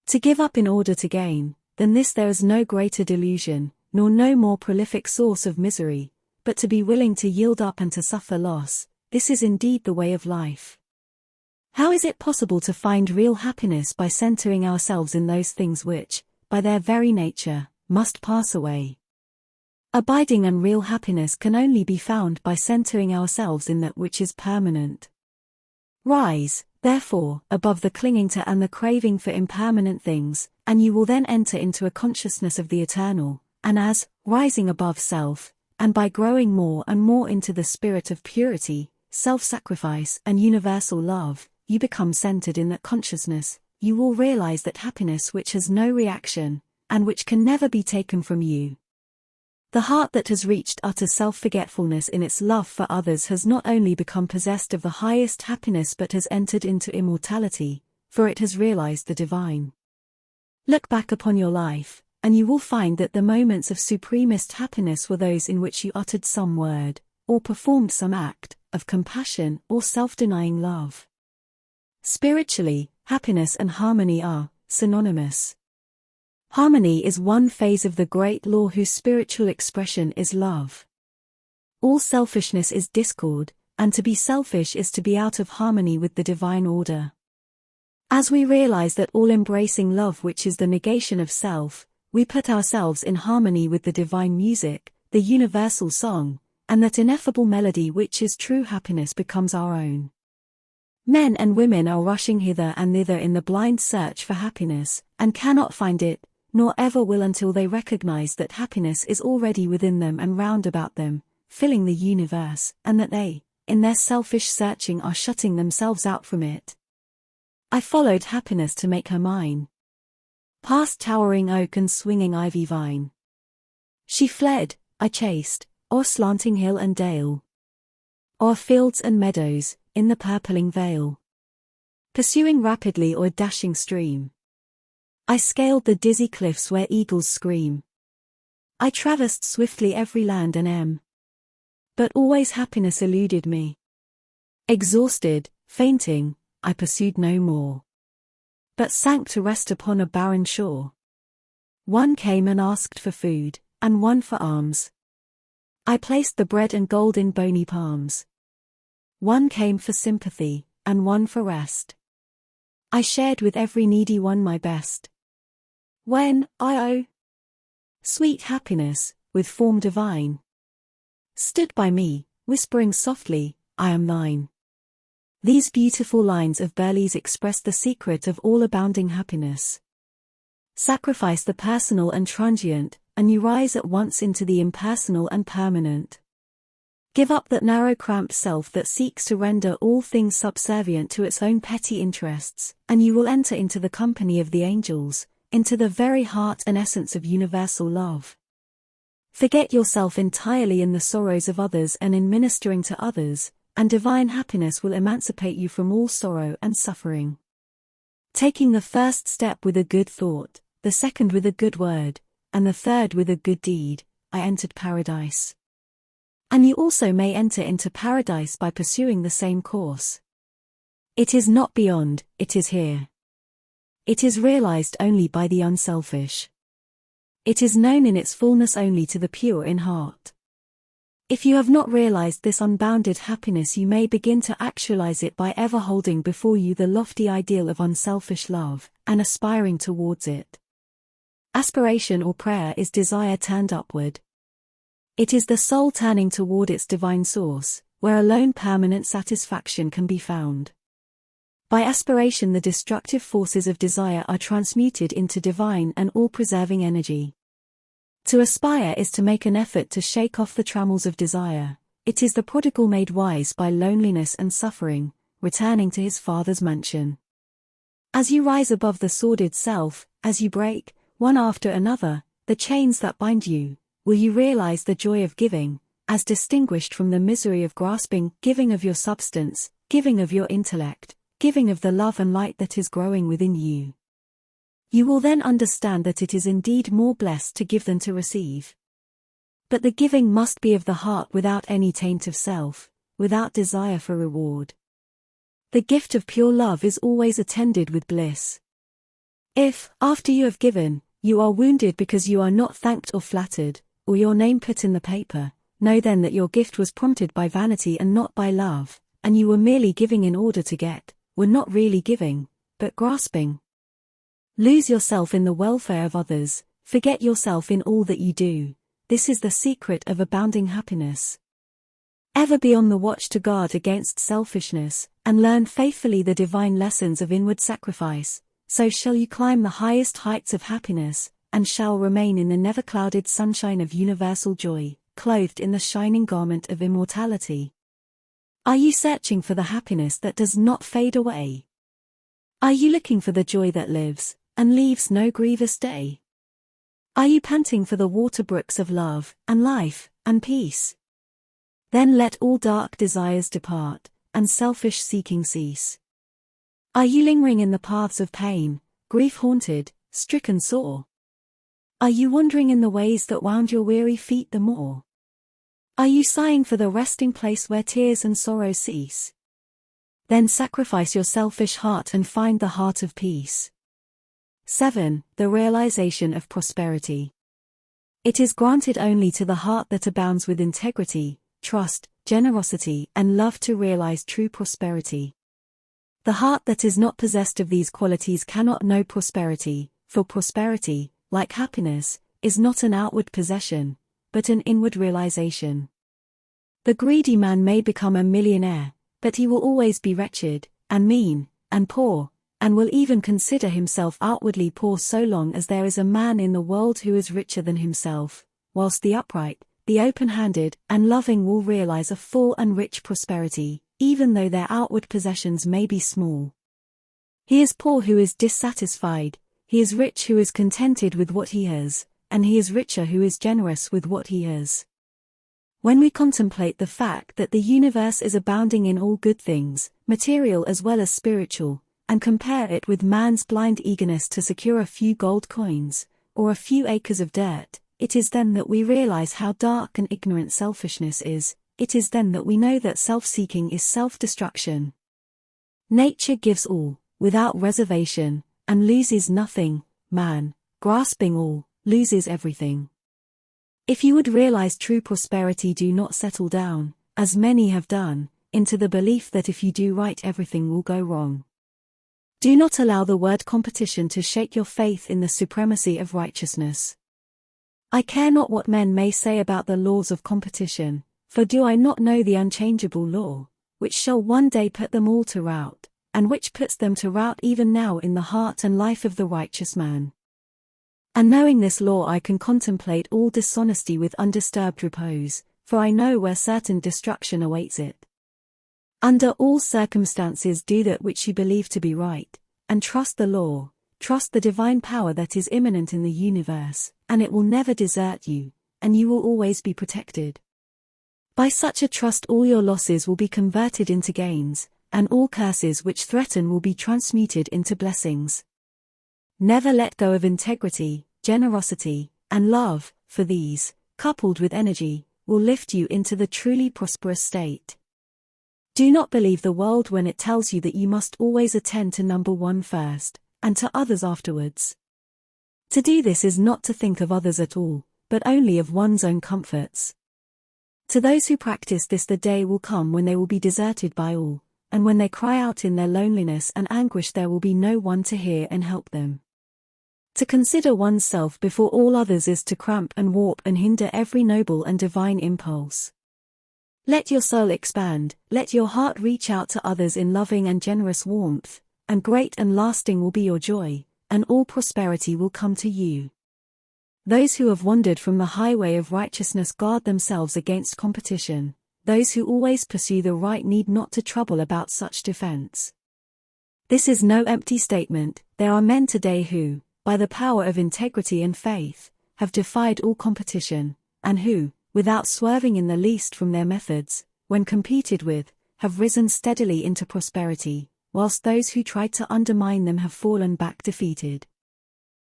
To give up in order to gain, than this there is no greater delusion, nor no more prolific source of misery, but to be willing to yield up and to suffer loss, this is indeed the way of life. How is it possible to find real happiness by centering ourselves in those things which, by their very nature, must pass away? Abiding and real happiness can only be found by centering ourselves in that which is permanent. Rise, therefore, above the clinging to and the craving for impermanent things, and you will then enter into a consciousness of the eternal, and as, rising above self, and by growing more and more into the spirit of purity, self-sacrifice and universal love, you become centered in that consciousness, you will realize that happiness which has no reaction, and which can never be taken from you. The heart that has reached utter self-forgetfulness in its love for others has not only become possessed of the highest happiness but has entered into immortality, for it has realized the divine. Look back upon your life, and you will find that the moments of supremest happiness were those in which you uttered some word, or performed some act, of compassion or self-denying love. Spiritually, happiness and harmony are synonymous. Harmony is one phase of the great law whose spiritual expression is love. All selfishness is discord, and to be selfish is to be out of harmony with the divine order. As we realize that all-embracing love which is the negation of self, we put ourselves in harmony with the divine music, the universal song, and that ineffable melody which is true happiness becomes our own. Men and women are rushing hither and thither in the blind search for happiness, and cannot find it, nor ever will until they recognize that happiness is already within them and round about them, filling the universe, and that they, in their selfish searching, are shutting themselves out from it. I followed happiness to make her mine. Past towering oak and swinging ivy vine. She fled, I chased, o'er slanting hill and dale, o'er fields and meadows, in the purpling vale. Pursuing rapidly o'er dashing stream, I scaled the dizzy cliffs where eagles scream. I traversed swiftly every land and but always happiness eluded me. Exhausted, fainting, I pursued no more, but sank to rest upon a barren shore. One came and asked for food, and one for alms. I placed the bread and gold in bony palms. One came for sympathy, and one for rest. I shared with every needy one my best. When sweet happiness, with form divine, stood by me, whispering softly, I am thine. These beautiful lines of Berlioz express the secret of all abounding happiness. Sacrifice the personal and transient, and you rise at once into the impersonal and permanent. Give up that narrow cramped self that seeks to render all things subservient to its own petty interests, and you will enter into the company of the angels, into the very heart and essence of universal love. Forget yourself entirely in the sorrows of others and in ministering to others, and divine happiness will emancipate you from all sorrow and suffering. Taking the first step with a good thought, the second with a good word, and the third with a good deed, I entered paradise. And you also may enter into paradise by pursuing the same course. It is not beyond, it is here. It is realized only by the unselfish. It is known in its fullness only to the pure in heart. If you have not realized this unbounded happiness, you may begin to actualize it by ever holding before you the lofty ideal of unselfish love, and aspiring towards it. Aspiration or prayer is desire turned upward. It is the soul turning toward its divine source, where alone permanent satisfaction can be found. By aspiration, the destructive forces of desire are transmuted into divine and all-preserving energy. To aspire is to make an effort to shake off the trammels of desire. It is the prodigal made wise by loneliness and suffering, returning to his Father's mansion. As you rise above the sordid self, as you break, one after another, the chains that bind you, will you realize the joy of giving, as distinguished from the misery of grasping, giving of your substance, giving of your intellect, giving of the love and light that is growing within you. You will then understand that it is indeed more blessed to give than to receive. But the giving must be of the heart without any taint of self, without desire for reward. The gift of pure love is always attended with bliss. If, after you have given, you are wounded because you are not thanked or flattered, or your name put in the paper, know then that your gift was prompted by vanity and not by love, and you were merely giving in order to get, were not really giving, but grasping. Lose yourself in the welfare of others, forget yourself in all that you do. This is the secret of abounding happiness. Ever be on the watch to guard against selfishness, and learn faithfully the divine lessons of inward sacrifice, so shall you climb the highest heights of happiness, and shall remain in the never-clouded sunshine of universal joy, clothed in the shining garment of immortality. Are you searching for the happiness that does not fade away? Are you looking for the joy that lives, and leaves no grievous day? Are you panting for the water brooks of love, and life, and peace? Then let all dark desires depart, and selfish seeking cease. Are you lingering in the paths of pain, grief-haunted, stricken sore? Are you wandering in the ways that wound your weary feet the more? Are you sighing for the resting place where tears and sorrow cease? Then sacrifice your selfish heart and find the heart of peace. 7. The realization of prosperity. It is granted only to the heart that abounds with integrity, trust, generosity, and love to realize true prosperity. The heart that is not possessed of these qualities cannot know prosperity, for prosperity, like happiness, is not an outward possession, but an inward realization. The greedy man may become a millionaire, but he will always be wretched, and mean, and poor, and will even consider himself outwardly poor so long as there is a man in the world who is richer than himself, whilst the upright, the open-handed, and loving will realize a full and rich prosperity, even though their outward possessions may be small. He is poor who is dissatisfied, he is rich who is contented with what he has, and he is richer who is generous with what he has. When we contemplate the fact that the universe is abounding in all good things, material as well as spiritual, and compare it with man's blind eagerness to secure a few gold coins, or a few acres of dirt, it is then that we realize how dark and ignorant selfishness is. It is then that we know that self-seeking is self-destruction. Nature gives all, without reservation, and loses nothing. Man, grasping all, loses everything. If you would realize true prosperity, do not settle down, as many have done, into the belief that if you do right everything will go wrong. Do not allow the word competition to shake your faith in the supremacy of righteousness. I care not what men may say about the laws of competition, for do I not know the unchangeable law, which shall one day put them all to rout, and which puts them to rout even now in the heart and life of the righteous man? And knowing this law I can contemplate all dishonesty with undisturbed repose, for I know where certain destruction awaits it. Under all circumstances do that which you believe to be right, and trust the law, trust the divine power that is immanent in the universe, and it will never desert you, and you will always be protected. By such a trust all your losses will be converted into gains, and all curses which threaten will be transmuted into blessings. Never let go of integrity, generosity, and love, for these, coupled with energy, will lift you into the truly prosperous state. Do not believe the world when it tells you that you must always attend to number one first, and to others afterwards. To do this is not to think of others at all, but only of one's own comforts. To those who practice this, the day will come when they will be deserted by all, and when they cry out in their loneliness and anguish, there will be no one to hear and help them. To consider oneself before all others is to cramp and warp and hinder every noble and divine impulse. Let your soul expand, let your heart reach out to others in loving and generous warmth, and great and lasting will be your joy, and all prosperity will come to you. Those who have wandered from the highway of righteousness guard themselves against competition. Those who always pursue the right need not to trouble about such defense. This is no empty statement. There are men today who, by the power of integrity and faith, have defied all competition, and who, without swerving in the least from their methods, when competed with, have risen steadily into prosperity, whilst those who tried to undermine them have fallen back defeated.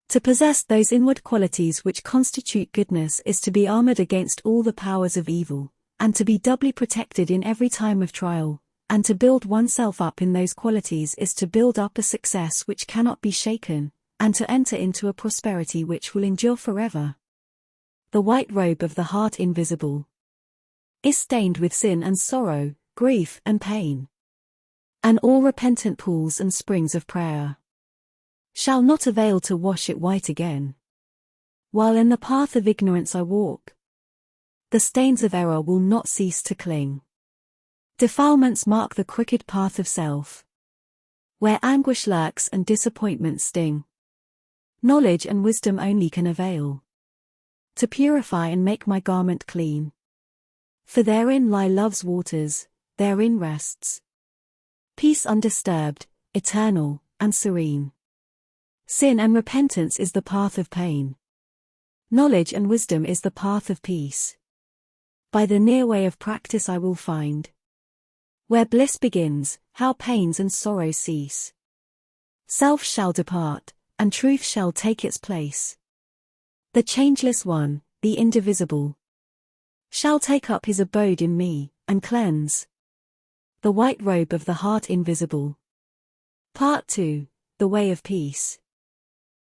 To possess those inward qualities which constitute goodness is to be armored against all the powers of evil, and to be doubly protected in every time of trial, and to build oneself up in those qualities is to build up a success which cannot be shaken, and to enter into a prosperity which will endure forever. The white robe of the heart invisible is stained with sin and sorrow, grief and pain, and all repentant pools and springs of prayer shall not avail to wash it white again. While in the path of ignorance I walk, the stains of error will not cease to cling. Defilements mark the crooked path of self, where anguish lurks and disappointments sting. Knowledge and wisdom only can avail to purify and make my garment clean. For therein lie love's waters, therein rests peace undisturbed, eternal, and serene. Sin and repentance is the path of pain. Knowledge and wisdom is the path of peace. By the near way of practice I will find where bliss begins, how pains and sorrows cease. Self shall depart, and truth shall take its place. The changeless one, the indivisible, shall take up his abode in me, and cleanse the white robe of the heart invisible. Part 2. The Way of Peace.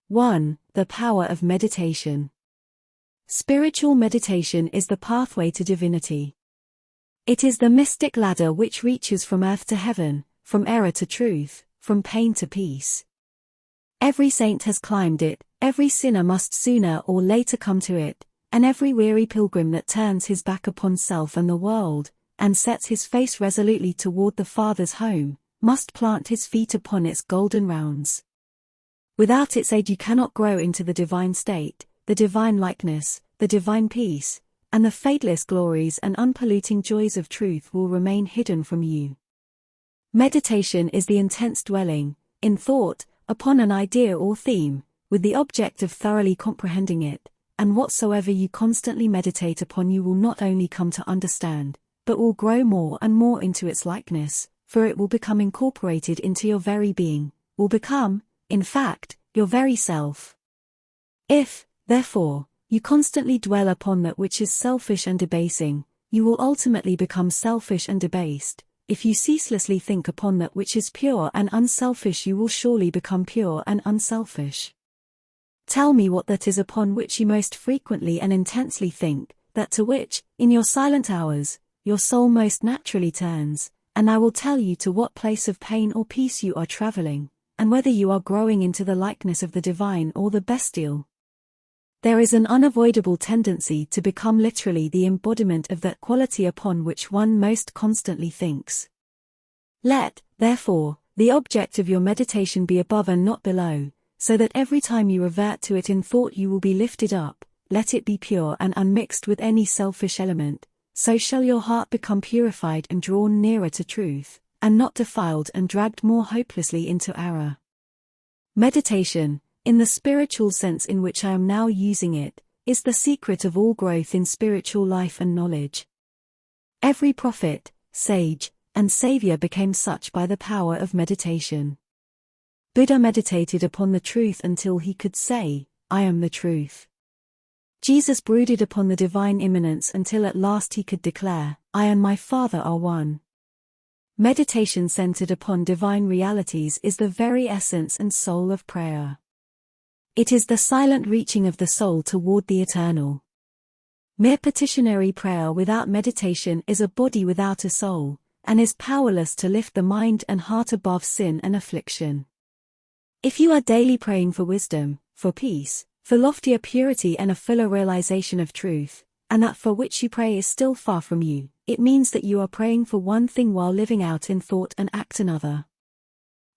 1. The Power of Meditation. Spiritual meditation is the pathway to divinity. It is the mystic ladder which reaches from earth to heaven, from error to truth, from pain to peace. Every saint has climbed it, every sinner must sooner or later come to it, and every weary pilgrim that turns his back upon self and the world, and sets his face resolutely toward the Father's home, must plant his feet upon its golden rounds. Without its aid you cannot grow into the divine state, the divine likeness, the divine peace, and the fadeless glories and unpolluting joys of truth will remain hidden from you. Meditation is the intense dwelling, in thought, upon an idea or theme, with the object of thoroughly comprehending it, and whatsoever you constantly meditate upon you will not only come to understand, but will grow more and more into its likeness, for it will become incorporated into your very being, will become, in fact, your very self. If, therefore, you constantly dwell upon that which is selfish and debasing, you will ultimately become selfish and debased. If you ceaselessly think upon that which is pure and unselfish, you will surely become pure and unselfish. Tell me what that is upon which you most frequently and intensely think, that to which, in your silent hours, your soul most naturally turns, and I will tell you to what place of pain or peace you are traveling, and whether you are growing into the likeness of the divine or the bestial. There is an unavoidable tendency to become literally the embodiment of that quality upon which one most constantly thinks. Let, therefore, the object of your meditation be above and not below, so that every time you revert to it in thought you will be lifted up. Let it be pure and unmixed with any selfish element, so shall your heart become purified and drawn nearer to truth, and not defiled and dragged more hopelessly into error. Meditation, in the spiritual sense in which I am now using it, is the secret of all growth in spiritual life and knowledge. Every prophet, sage, and savior became such by the power of meditation. Buddha meditated upon the truth until he could say, I am the truth. Jesus brooded upon the divine immanence until at last he could declare, I and my Father are one. Meditation centered upon divine realities is the very essence and soul of prayer. It is the silent reaching of the soul toward the eternal. Mere petitionary prayer without meditation is a body without a soul, and is powerless to lift the mind and heart above sin and affliction. If you are daily praying for wisdom, for peace, for loftier purity and a fuller realization of truth, and that for which you pray is still far from you, it means that you are praying for one thing while living out in thought and act another.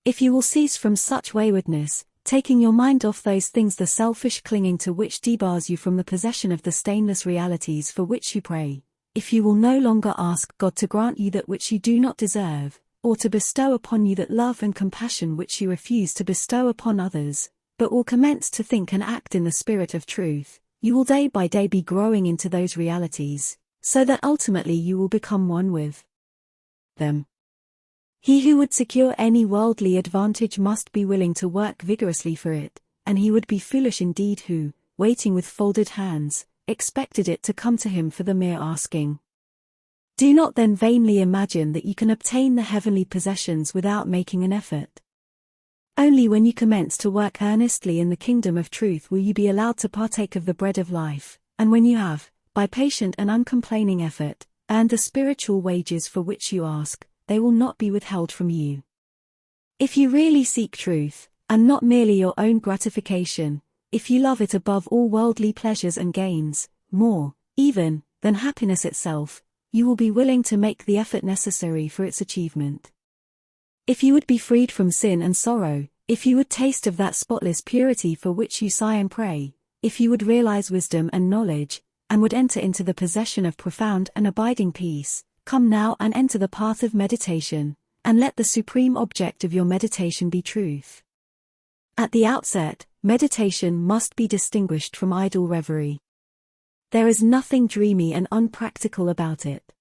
If you will cease from such waywardness, taking your mind off those things the selfish clinging to which debars you from the possession of the stainless realities for which you pray, if you will no longer ask God to grant you that which you do not deserve, or to bestow upon you that love and compassion which you refuse to bestow upon others, but will commence to think and act in the spirit of truth, you will day by day be growing into those realities, so that ultimately you will become one with them. He who would secure any worldly advantage must be willing to work vigorously for it, and he would be foolish indeed who, waiting with folded hands, expected it to come to him for the mere asking. Do not then vainly imagine that you can obtain the heavenly possessions without making an effort. Only when you commence to work earnestly in the kingdom of truth will you be allowed to partake of the bread of life, and when you have, by patient and uncomplaining effort, earned the spiritual wages for which you ask, they will not be withheld from you. If you really seek truth, and not merely your own gratification, if you love it above all worldly pleasures and gains, more, even, than happiness itself, you will be willing to make the effort necessary for its achievement. If you would be freed from sin and sorrow, if you would taste of that spotless purity for which you sigh and pray, if you would realize wisdom and knowledge, and would enter into the possession of profound and abiding peace, come now and enter the path of meditation, and let the supreme object of your meditation be truth. At the outset, meditation must be distinguished from idle reverie. There is nothing dreamy and unpractical about it.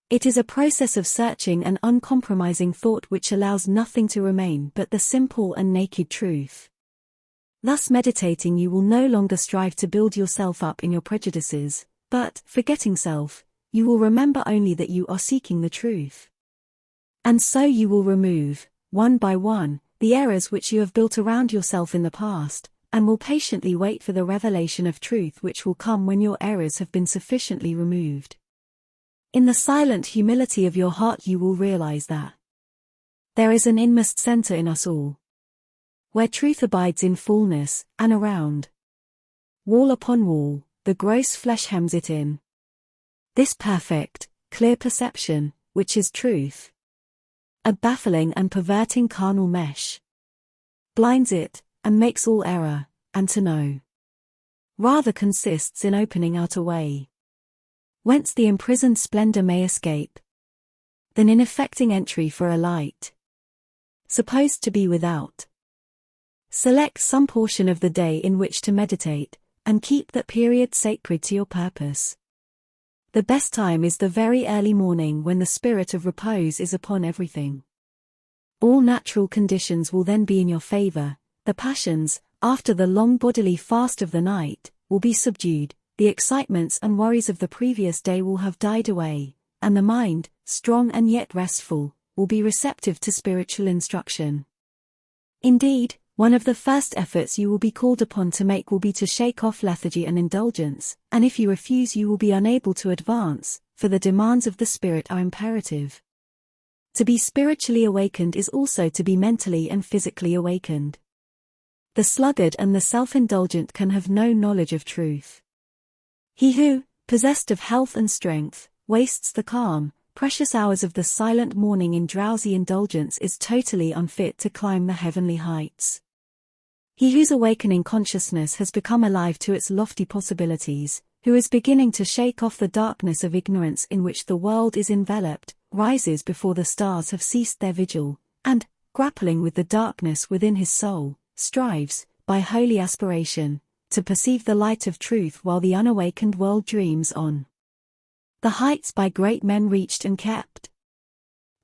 It is a process of searching and uncompromising thought which allows nothing to remain but the simple and naked truth. Thus meditating you will no longer strive to build yourself up in your prejudices, but, forgetting self, you will remember only that you are seeking the truth. And so you will remove, one by one, the errors which you have built around yourself in the past, and will patiently wait for the revelation of truth which will come when your errors have been sufficiently removed. In the silent humility of your heart you will realize that there is an inmost center in us all, where truth abides in fullness, and around, wall upon wall, the gross flesh hems it in. This perfect, clear perception, which is truth, a baffling and perverting carnal mesh, blinds it, and makes all error, and to know, rather consists in opening out a way, whence the imprisoned splendor may escape, than in effecting entry for a light, supposed to be without. Select some portion of the day in which to meditate, and keep that period sacred to your purpose. The best time is the very early morning when the spirit of repose is upon everything. All natural conditions will then be in your favor, the passions, after the long bodily fast of the night, will be subdued, the excitements and worries of the previous day will have died away, and the mind, strong and yet restful, will be receptive to spiritual instruction. Indeed, one of the first efforts you will be called upon to make will be to shake off lethargy and indulgence, and if you refuse you will be unable to advance, for the demands of the spirit are imperative. To be spiritually awakened is also to be mentally and physically awakened. The sluggard and the self-indulgent can have no knowledge of truth. He who, possessed of health and strength, wastes the calm, precious hours of the silent morning in drowsy indulgence is totally unfit to climb the heavenly heights. He whose awakening consciousness has become alive to its lofty possibilities, who is beginning to shake off the darkness of ignorance in which the world is enveloped, rises before the stars have ceased their vigil, and, grappling with the darkness within his soul, strives, by holy aspiration, to perceive the light of truth while the unawakened world dreams on. The heights by great men reached and kept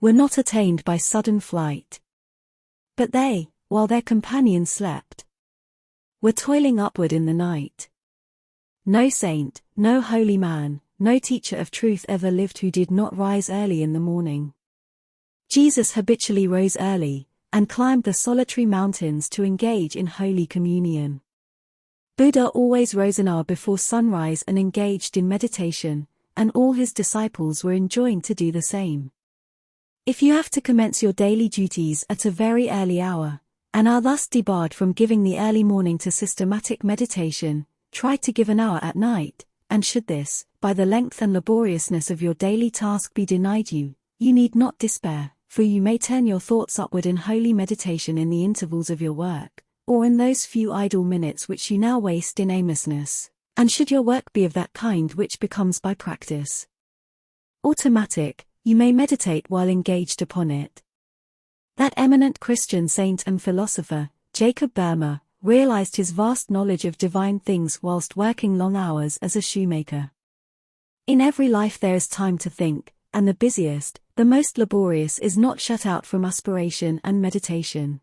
were not attained by sudden flight, but they, while their companions slept, were toiling upward in the night. No saint, no holy man, no teacher of truth ever lived who did not rise early in the morning. Jesus habitually rose early, and climbed the solitary mountains to engage in holy communion. Buddha always rose an hour before sunrise and engaged in meditation, and all his disciples were enjoined to do the same. If you have to commence your daily duties at a very early hour, and are thus debarred from giving the early morning to systematic meditation, try to give an hour at night, and should this, by the length and laboriousness of your daily task, be denied you, you need not despair, for you may turn your thoughts upward in holy meditation in the intervals of your work, or in those few idle minutes which you now waste in aimlessness, and should your work be of that kind which becomes by practice automatic, you may meditate while engaged upon it. That eminent Christian saint and philosopher, Jacob Boehme, realized his vast knowledge of divine things whilst working long hours as a shoemaker. In every life there is time to think, and the busiest, the most laborious is not shut out from aspiration and meditation.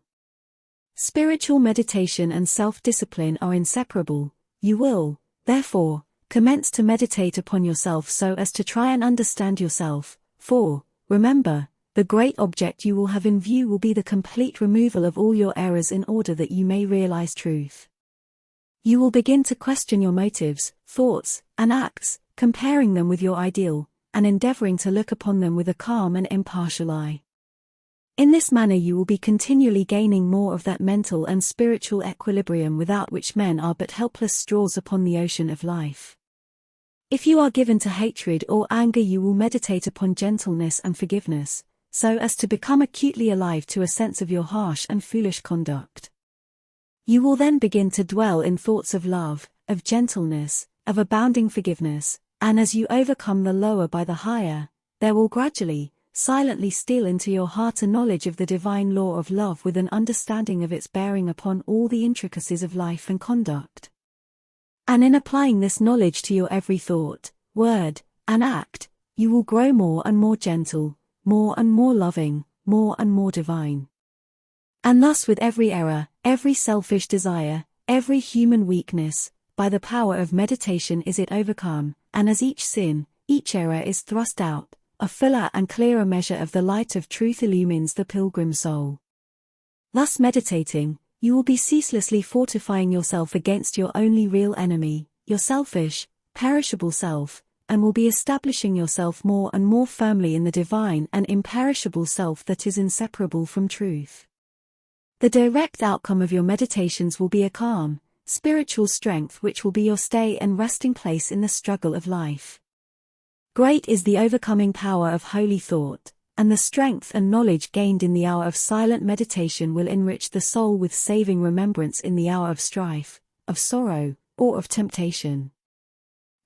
Spiritual meditation and self-discipline are inseparable. You will, therefore, commence to meditate upon yourself so as to try and understand yourself, for, remember, the great object you will have in view will be the complete removal of all your errors in order that you may realize truth. You will begin to question your motives, thoughts, and acts, comparing them with your ideal, and endeavoring to look upon them with a calm and impartial eye. In this manner you will be continually gaining more of that mental and spiritual equilibrium without which men are but helpless straws upon the ocean of life. If you are given to hatred or anger, you will meditate upon gentleness and forgiveness, so as to become acutely alive to a sense of your harsh and foolish conduct. You will then begin to dwell in thoughts of love, of gentleness, of abounding forgiveness, and as you overcome the lower by the higher, there will gradually, silently steal into your heart a knowledge of the divine law of love with an understanding of its bearing upon all the intricacies of life and conduct. And in applying this knowledge to your every thought, word, and act, you will grow more and more gentle, more and more loving, more and more divine. And thus with every error, every selfish desire, every human weakness, by the power of meditation is it overcome, and as each sin, each error is thrust out, a fuller and clearer measure of the light of truth illumines the pilgrim soul. Thus meditating, you will be ceaselessly fortifying yourself against your only real enemy, your selfish, perishable self, and will be establishing yourself more and more firmly in the divine and imperishable self that is inseparable from truth. The direct outcome of your meditations will be a calm, spiritual strength which will be your stay and resting place in the struggle of life. Great is the overcoming power of holy thought, and the strength and knowledge gained in the hour of silent meditation will enrich the soul with saving remembrance in the hour of strife, of sorrow, or of temptation.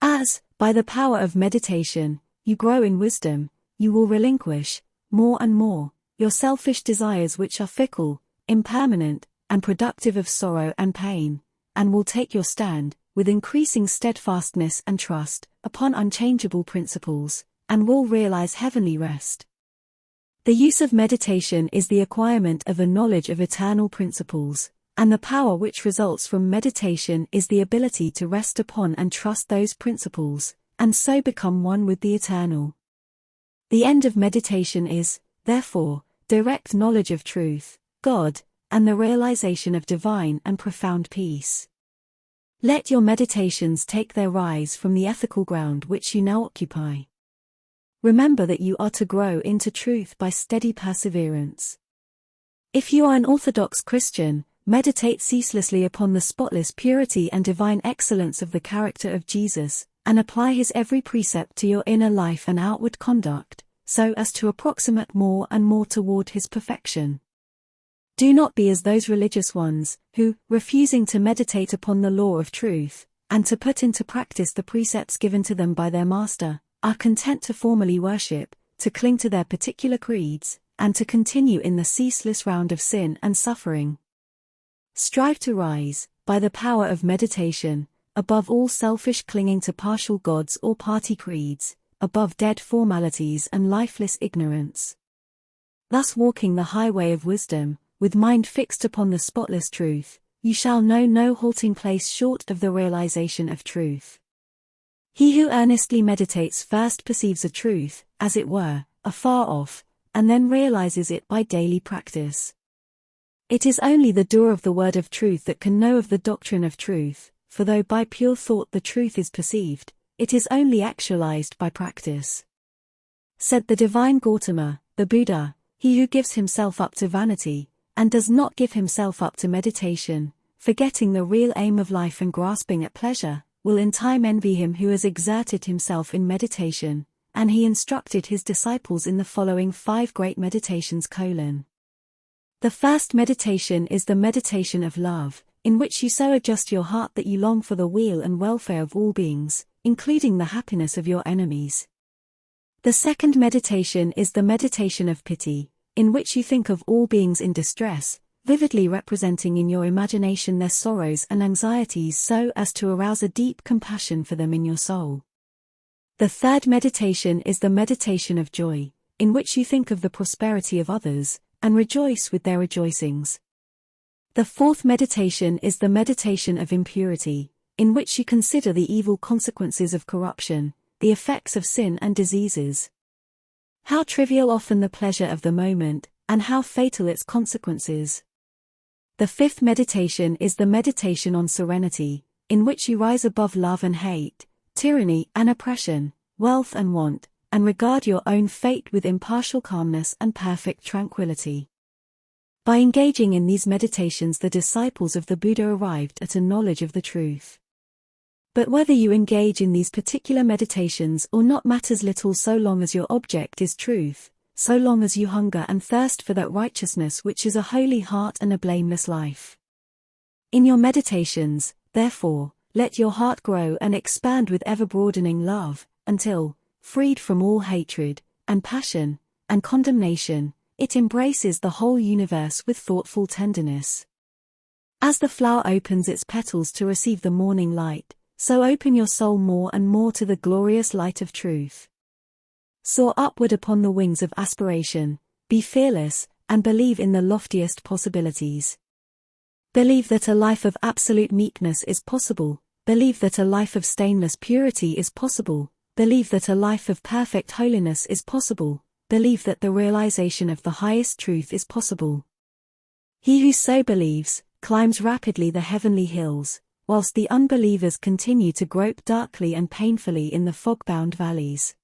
As, by the power of meditation, you grow in wisdom, you will relinquish, more and more, your selfish desires which are fickle, impermanent, and productive of sorrow and pain, and will take your stand, with increasing steadfastness and trust, upon unchangeable principles, and will realize heavenly rest. The use of meditation is the acquirement of a knowledge of eternal principles, and the power which results from meditation is the ability to rest upon and trust those principles, and so become one with the eternal. The end of meditation is, therefore, direct knowledge of truth, God, and the realization of divine and profound peace. Let your meditations take their rise from the ethical ground which you now occupy. Remember that you are to grow into truth by steady perseverance. If you are an Orthodox Christian, meditate ceaselessly upon the spotless purity and divine excellence of the character of Jesus, and apply his every precept to your inner life and outward conduct, so as to approximate more and more toward his perfection. Do not be as those religious ones, who, refusing to meditate upon the law of truth, and to put into practice the precepts given to them by their master, are content to formally worship, to cling to their particular creeds, and to continue in the ceaseless round of sin and suffering. Strive to rise, by the power of meditation, above all selfish clinging to partial gods or party creeds, above dead formalities and lifeless ignorance. Thus walking the highway of wisdom, with mind fixed upon the spotless truth, you shall know no halting place short of the realization of truth. He who earnestly meditates first perceives a truth, as it were, afar off, and then realizes it by daily practice. It is only the doer of the word of truth that can know of the doctrine of truth, for though by pure thought the truth is perceived, it is only actualized by practice. Said the divine Gautama, the Buddha, he who gives himself up to vanity, and does not give himself up to meditation, forgetting the real aim of life and grasping at pleasure, will in time envy him who has exerted himself in meditation, and he instructed his disciples in the following 5 great meditations: The first meditation is the meditation of love, in which you so adjust your heart that you long for the weal and welfare of all beings, including the happiness of your enemies. The second meditation is the meditation of pity, in which you think of all beings in distress, vividly representing in your imagination their sorrows and anxieties so as to arouse a deep compassion for them in your soul. The third meditation is the meditation of joy, in which you think of the prosperity of others, and rejoice with their rejoicings. The fourth meditation is the meditation of impurity, in which you consider the evil consequences of corruption, the effects of sin and diseases. How trivial often the pleasure of the moment, and how fatal its consequences. The fifth meditation is the meditation on serenity, in which you rise above love and hate, tyranny and oppression, wealth and want, and regard your own fate with impartial calmness and perfect tranquility. By engaging in these meditations, the disciples of the Buddha arrived at a knowledge of the truth. But whether you engage in these particular meditations or not matters little so long as your object is truth, so long as you hunger and thirst for that righteousness which is a holy heart and a blameless life. In your meditations, therefore, let your heart grow and expand with ever-broadening love, until, freed from all hatred, and passion, and condemnation, it embraces the whole universe with thoughtful tenderness. As the flower opens its petals to receive the morning light, so open your soul more and more to the glorious light of truth. Soar upward upon the wings of aspiration, be fearless, and believe in the loftiest possibilities. Believe that a life of absolute meekness is possible, believe that a life of stainless purity is possible, believe that a life of perfect holiness is possible, believe that the realization of the highest truth is possible. He who so believes, climbs rapidly the heavenly hills, whilst the unbelievers continue to grope darkly and painfully in the fog-bound valleys.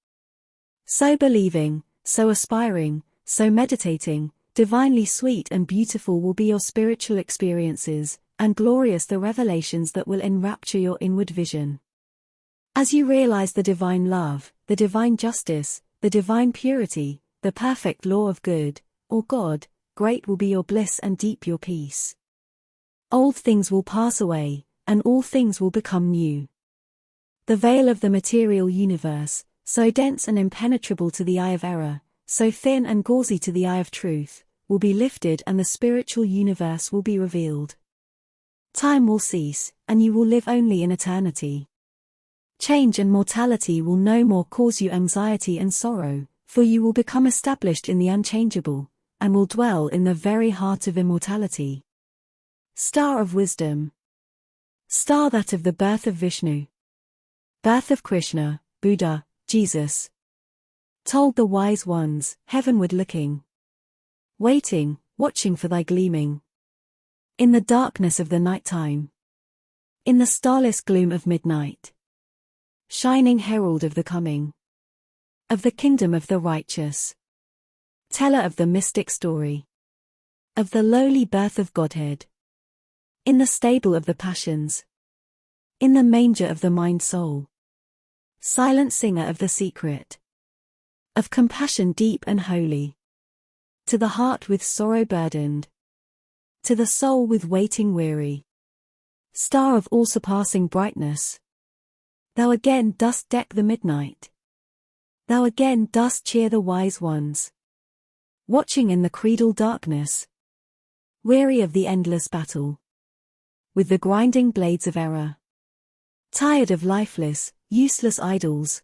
So believing, so aspiring, so meditating, divinely sweet and beautiful will be your spiritual experiences, and glorious the revelations that will enrapture your inward vision. As you realize the divine love, the divine justice, the divine purity, the perfect law of good, or God, great will be your bliss and deep your peace. Old things will pass away, and all things will become new. The veil of the material universe, so dense and impenetrable to the eye of error, so thin and gauzy to the eye of truth, will be lifted and the spiritual universe will be revealed. Time will cease, and you will live only in eternity. Change and mortality will no more cause you anxiety and sorrow, for you will become established in the unchangeable, and will dwell in the very heart of immortality. Star of wisdom. Star that of the birth of Vishnu. Birth of Krishna, Buddha, Jesus. Told the wise ones, heavenward looking. Waiting, watching for thy gleaming. In the darkness of the night time. In the starless gloom of midnight. Shining herald of the coming. Of the kingdom of the righteous. Teller of the mystic story. Of the lowly birth of Godhead. In the stable of the passions. In the manger of the mind-soul. Silent singer of the secret. Of compassion deep and holy. To the heart with sorrow burdened. To the soul with waiting weary. Star of all-surpassing brightness. Thou again dost deck the midnight. Thou again dost cheer the wise ones. Watching in the cradle darkness. Weary of the endless battle. With the grinding blades of error. Tired of lifeless, useless idols.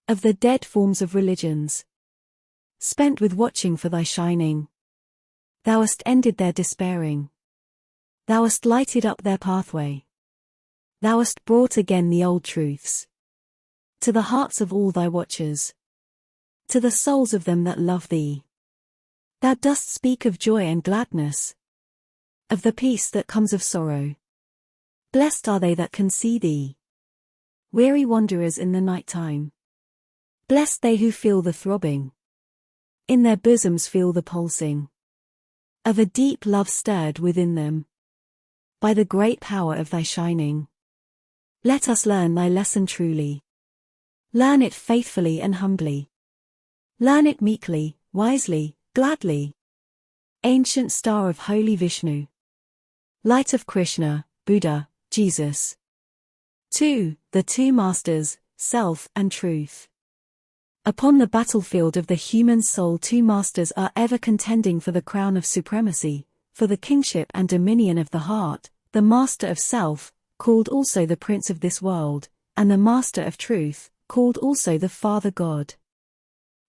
Of the dead forms of religions. Spent with watching for thy shining. Thou hast ended their despairing. Thou hast lighted up their pathway. Thou hast brought again the old truths. To the hearts of all thy watchers. To the souls of them that love thee. Thou dost speak of joy and gladness. Of the peace that comes of sorrow. Blessed are they that can see thee, weary wanderers in the night time. Blessed they who feel the throbbing, in their bosoms feel the pulsing, of a deep love stirred within them, by the great power of thy shining. Let us learn thy lesson truly. Learn it faithfully and humbly. Learn it meekly, wisely, gladly. Ancient star of holy Vishnu, light of Krishna, Buddha, Jesus. 2. The two masters, self and truth. Upon the battlefield of the human soul, two masters are ever contending for the crown of supremacy, for the kingship and dominion of the heart, the master of self, called also the prince of this world, and the master of truth, called also the Father God.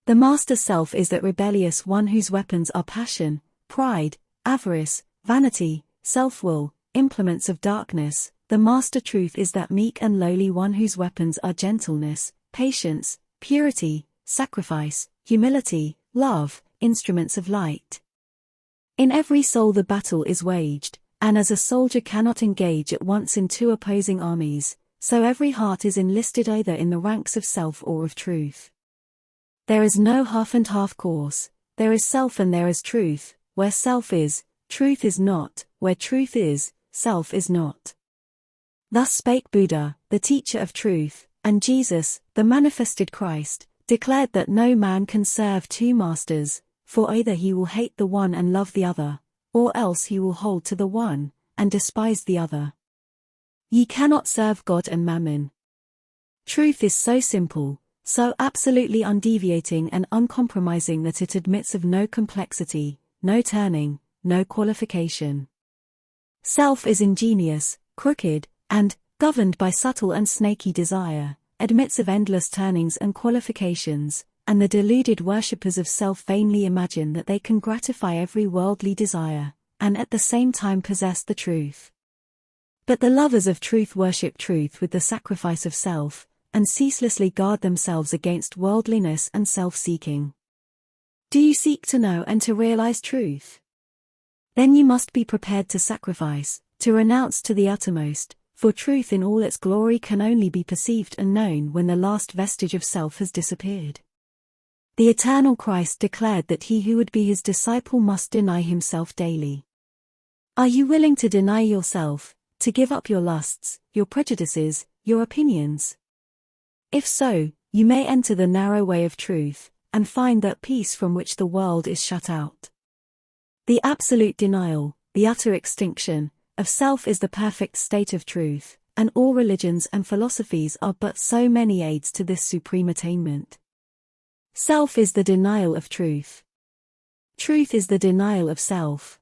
The master self is that rebellious one whose weapons are passion, pride, avarice, vanity, self-will, implements of darkness. The master truth is that meek and lowly one whose weapons are gentleness, patience, purity, sacrifice, humility, love, instruments of light. In every soul the battle is waged, and as a soldier cannot engage at once in two opposing armies, so every heart is enlisted either in the ranks of self or of truth. There is no half and half course, there is self and there is truth. Where self is, truth is not, where truth is, self is not. Thus spake Buddha, the teacher of truth, and Jesus, the manifested Christ, declared that no man can serve two masters, for either he will hate the one and love the other, or else he will hold to the one, and despise the other. Ye cannot serve God and mammon. Truth is so simple, so absolutely undeviating and uncompromising that it admits of no complexity, no turning, no qualification. Self is ingenious, crooked, and, governed by subtle and snaky desire, admits of endless turnings and qualifications, and the deluded worshippers of self vainly imagine that they can gratify every worldly desire, and at the same time possess the truth. But the lovers of truth worship truth with the sacrifice of self, and ceaselessly guard themselves against worldliness and self-seeking. Do you seek to know and to realize truth? Then you must be prepared to sacrifice, to renounce to the uttermost, for truth in all its glory can only be perceived and known when the last vestige of self has disappeared. The eternal Christ declared that he who would be his disciple must deny himself daily. Are you willing to deny yourself, to give up your lusts, your prejudices, your opinions? If so, you may enter the narrow way of truth, and find that peace from which the world is shut out. The absolute denial, the utter extinction, of self is the perfect state of truth, and all religions and philosophies are but so many aids to this supreme attainment. Self is the denial of truth. Truth is the denial of self.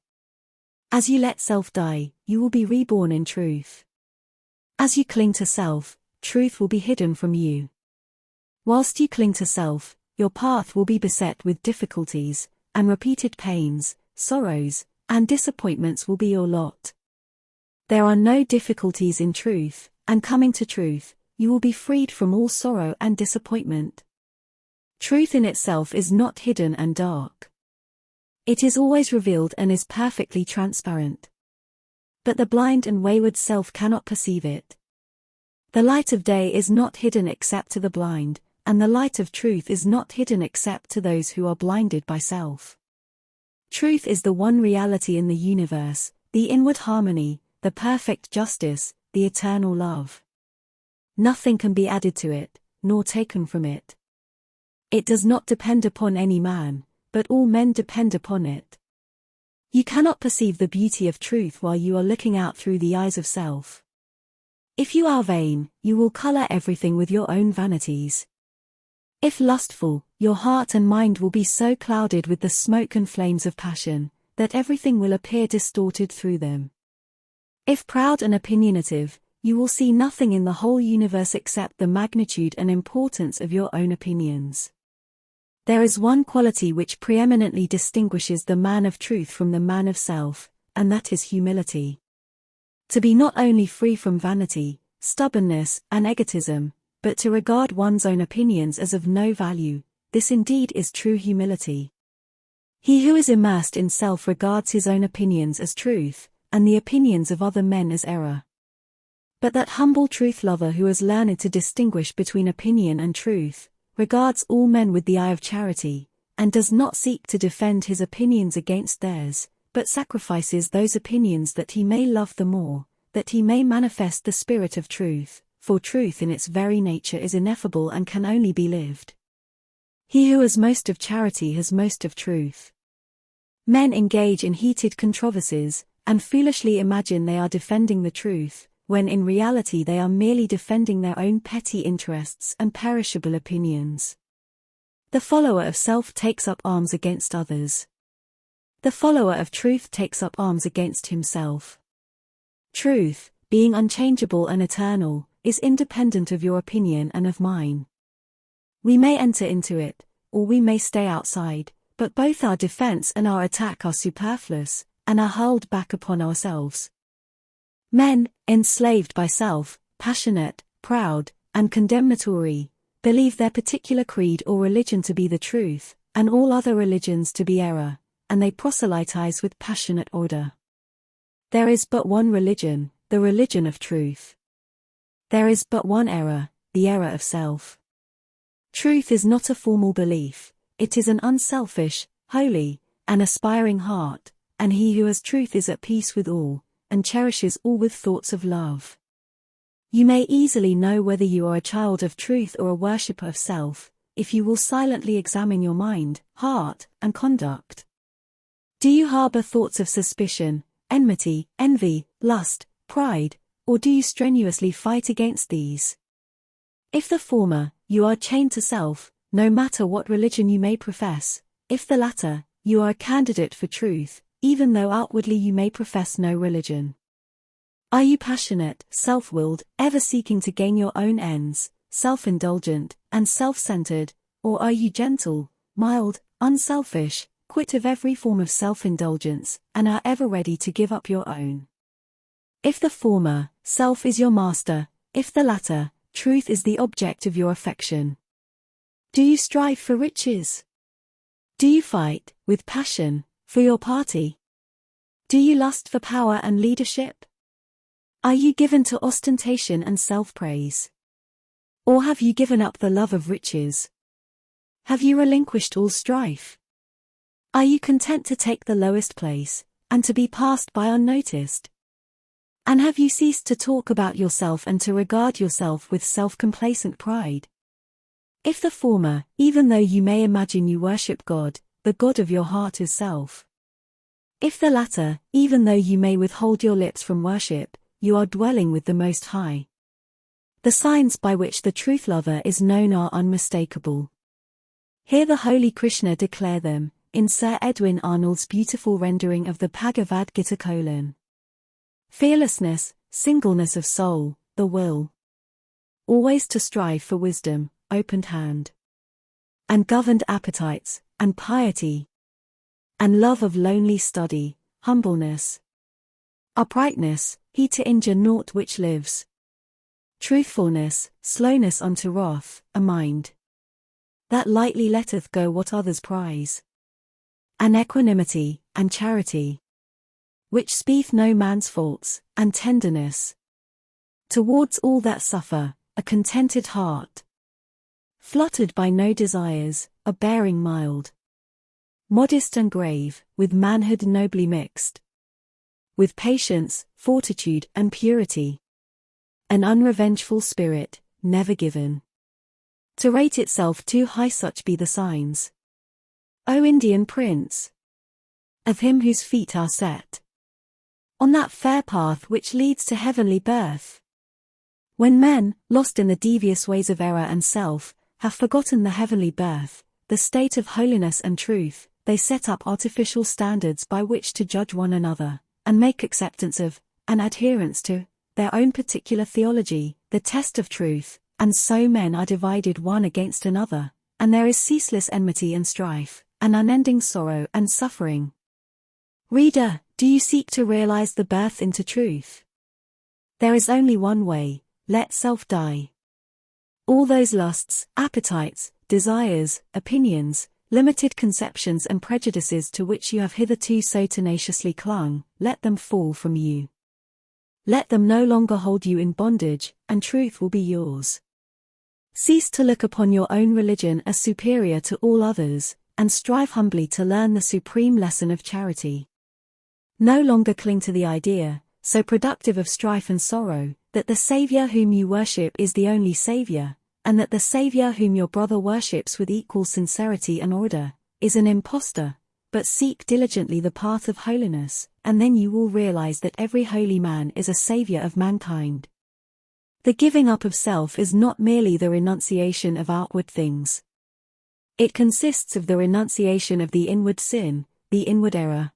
As you let self die, you will be reborn in truth. As you cling to self, truth will be hidden from you. Whilst you cling to self, your path will be beset with difficulties, and repeated pains, sorrows, and disappointments will be your lot. There are no difficulties in truth, and coming to truth, you will be freed from all sorrow and disappointment. Truth in itself is not hidden and dark. It is always revealed and is perfectly transparent. But the blind and wayward self cannot perceive it. The light of day is not hidden except to the blind, and the light of truth is not hidden except to those who are blinded by self. Truth is the one reality in the universe, the inward harmony, the perfect justice, the eternal love. Nothing can be added to it, nor taken from it. It does not depend upon any man, but all men depend upon it. You cannot perceive the beauty of truth while you are looking out through the eyes of self. If you are vain, you will color everything with your own vanities. If lustful, your heart and mind will be so clouded with the smoke and flames of passion, that everything will appear distorted through them. If proud and opinionative, you will see nothing in the whole universe except the magnitude and importance of your own opinions. There is one quality which preeminently distinguishes the man of truth from the man of self, and that is humility. To be not only free from vanity, stubbornness, and egotism, but to regard one's own opinions as of no value, this indeed is true humility. He who is immersed in self regards his own opinions as truth, and the opinions of other men as error. But that humble truth-lover who has learned to distinguish between opinion and truth, regards all men with the eye of charity, and does not seek to defend his opinions against theirs, but sacrifices those opinions that he may love the more, that he may manifest the spirit of truth, for truth in its very nature is ineffable and can only be lived. He who has most of charity has most of truth. Men engage in heated controversies, and foolishly imagine they are defending the truth, when in reality they are merely defending their own petty interests and perishable opinions. The follower of self takes up arms against others. The follower of truth takes up arms against himself. Truth, being unchangeable and eternal, is independent of your opinion and of mine. We may enter into it, or we may stay outside, but both our defense and our attack are superfluous, and are hurled back upon ourselves. Men, enslaved by self, passionate, proud, and condemnatory, believe their particular creed or religion to be the truth, and all other religions to be error, and they proselytize with passionate ardor. There is but one religion, the religion of truth. There is but one error, the error of self. Truth is not a formal belief, it is an unselfish, holy, and aspiring heart, and he who has truth is at peace with all, and cherishes all with thoughts of love. You may easily know whether you are a child of truth or a worshipper of self, if you will silently examine your mind, heart, and conduct. Do you harbor thoughts of suspicion, enmity, envy, lust, pride, or do you strenuously fight against these? If the former, you are chained to self, no matter what religion you may profess; if the latter, you are a candidate for truth, even though outwardly you may profess no religion. Are you passionate, self-willed, ever seeking to gain your own ends, self-indulgent, and self-centered, or are you gentle, mild, unselfish, quit of every form of self-indulgence, and are ever ready to give up your own? If the former, self is your master; if the latter, truth is the object of your affection. Do you strive for riches? Do you fight, with passion, for your party? Do you lust for power and leadership? Are you given to ostentation and self-praise? Or have you given up the love of riches? Have you relinquished all strife? Are you content to take the lowest place, and to be passed by unnoticed? And have you ceased to talk about yourself and to regard yourself with self-complacent pride? If the former, even though you may imagine you worship God, the God of your heart is self. If the latter, even though you may withhold your lips from worship, you are dwelling with the Most High. The signs by which the truth lover is known are unmistakable. Hear the Holy Krishna declare them, in Sir Edwin Arnold's beautiful rendering of the Bhagavad Gita: fearlessness, singleness of soul, the will. Always to strive for wisdom, opened hand. And governed appetites, and piety. And love of lonely study, humbleness. Uprightness, he to injure naught which lives. Truthfulness, slowness unto wrath, a mind that lightly letteth go what others prize. And equanimity, and charity, which speeth no man's faults, and tenderness towards all that suffer, a contented heart, fluttered by no desires, a bearing mild, modest and grave, with manhood nobly mixed, with patience, fortitude, and purity, an unrevengeful spirit, never given to rate itself too high. Such be the signs, O Indian prince, of him whose feet are set on that fair path which leads to heavenly birth. When men, lost in the devious ways of error and self, have forgotten the heavenly birth, the state of holiness and truth, they set up artificial standards by which to judge one another, and make acceptance of, and adherence to, their own particular theology, the test of truth, and so men are divided one against another, and there is ceaseless enmity and strife, and unending sorrow and suffering. Reader, do you seek to realize the birth into truth? There is only one way: let self die. All those lusts, appetites, desires, opinions, limited conceptions and prejudices to which you have hitherto so tenaciously clung, let them fall from you. Let them no longer hold you in bondage, and truth will be yours. Cease to look upon your own religion as superior to all others, and strive humbly to learn the supreme lesson of charity. No longer cling to the idea, so productive of strife and sorrow, that the Savior whom you worship is the only Savior, and that the Savior whom your brother worships with equal sincerity and order, is an impostor, but seek diligently the path of holiness, and then you will realize that every holy man is a Savior of mankind. The giving up of self is not merely the renunciation of outward things. It consists of the renunciation of the inward sin, the inward error.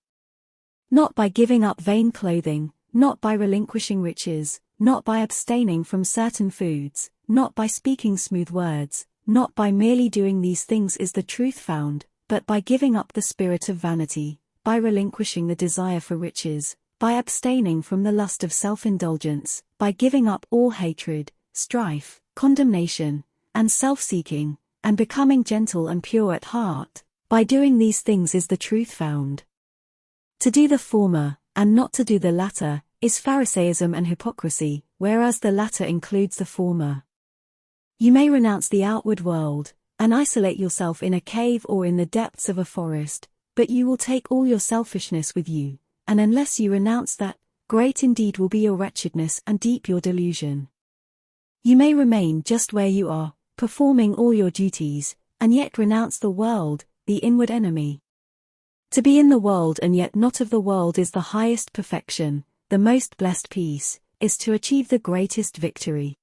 Not by giving up vain clothing, not by relinquishing riches, not by abstaining from certain foods, not by speaking smooth words, not by merely doing these things is the truth found, but by giving up the spirit of vanity, by relinquishing the desire for riches, by abstaining from the lust of self-indulgence, by giving up all hatred, strife, condemnation, and self-seeking, and becoming gentle and pure at heart. By doing these things is the truth found. To do the former, and not to do the latter, is Pharisaism and hypocrisy, whereas the latter includes the former. You may renounce the outward world, and isolate yourself in a cave or in the depths of a forest, but you will take all your selfishness with you, and unless you renounce that, great indeed will be your wretchedness and deep your delusion. You may remain just where you are, performing all your duties, and yet renounce the world, the inward enemy. To be in the world and yet not of the world is the highest perfection, the most blessed peace, is to achieve the greatest victory.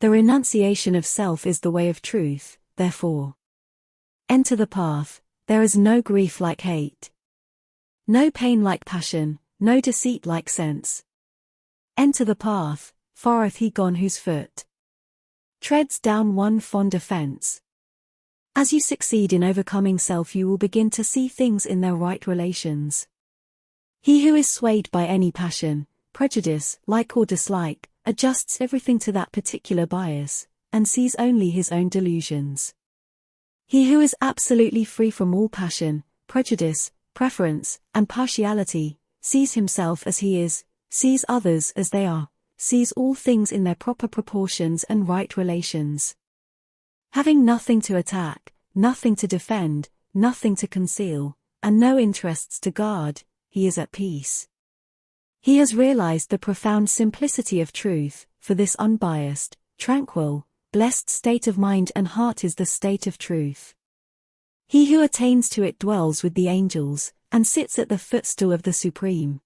The renunciation of self is the way of truth, therefore. Enter the path, there is no grief like hate. No pain like passion, no deceit like sense. Enter the path, far hath he gone whose foot treads down one fond offense. As you succeed in overcoming self you will begin to see things in their right relations. He who is swayed by any passion, prejudice, like or dislike, adjusts everything to that particular bias, and sees only his own delusions. He who is absolutely free from all passion, prejudice, preference, and partiality, sees himself as he is, sees others as they are, sees all things in their proper proportions and right relations. Having nothing to attack, nothing to defend, nothing to conceal, and no interests to guard, he is at peace. He has realized the profound simplicity of truth, for this unbiased, tranquil, blessed state of mind and heart is the state of truth. He who attains to it dwells with the angels, and sits at the footstool of the Supreme.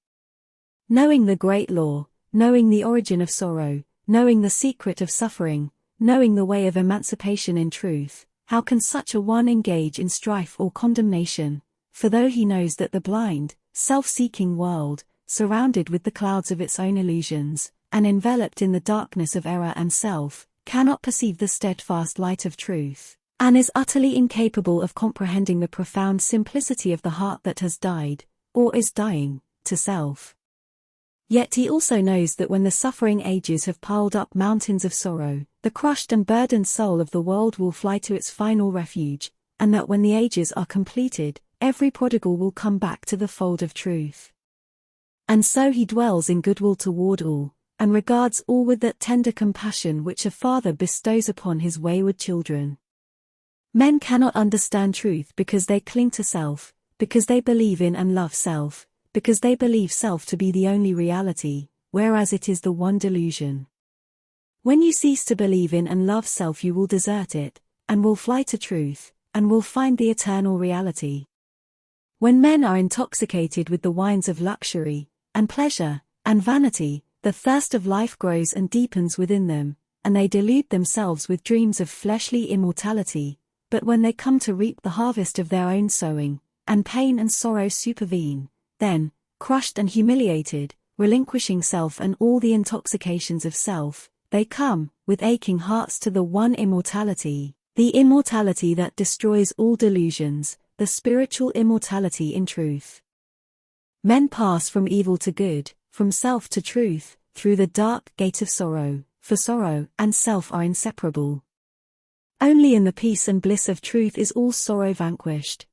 Knowing the great law, knowing the origin of sorrow, knowing the secret of suffering, knowing the way of emancipation in truth, how can such a one engage in strife or condemnation? For though he knows that the blind, self-seeking world, surrounded with the clouds of its own illusions, and enveloped in the darkness of error and self, cannot perceive the steadfast light of truth, and is utterly incapable of comprehending the profound simplicity of the heart that has died, or is dying, to self. Yet he also knows that when the suffering ages have piled up mountains of sorrow, the crushed and burdened soul of the world will fly to its final refuge, and that when the ages are completed, every prodigal will come back to the fold of truth. And so he dwells in goodwill toward all, and regards all with that tender compassion which a father bestows upon his wayward children. Men cannot understand truth because they cling to self, because they believe in and love self, because they believe self to be the only reality, whereas it is the one delusion. When you cease to believe in and love self you will desert it, and will fly to truth, and will find the eternal reality. When men are intoxicated with the wines of luxury, and pleasure, and vanity, the thirst of life grows and deepens within them, and they delude themselves with dreams of fleshly immortality, but when they come to reap the harvest of their own sowing, and pain and sorrow supervene, then, crushed and humiliated, relinquishing self and all the intoxications of self, they come, with aching hearts to the one immortality, the immortality that destroys all delusions, the spiritual immortality in truth. Men pass from evil to good, from self to truth, through the dark gate of sorrow, for sorrow and self are inseparable. Only in the peace and bliss of truth is all sorrow vanquished.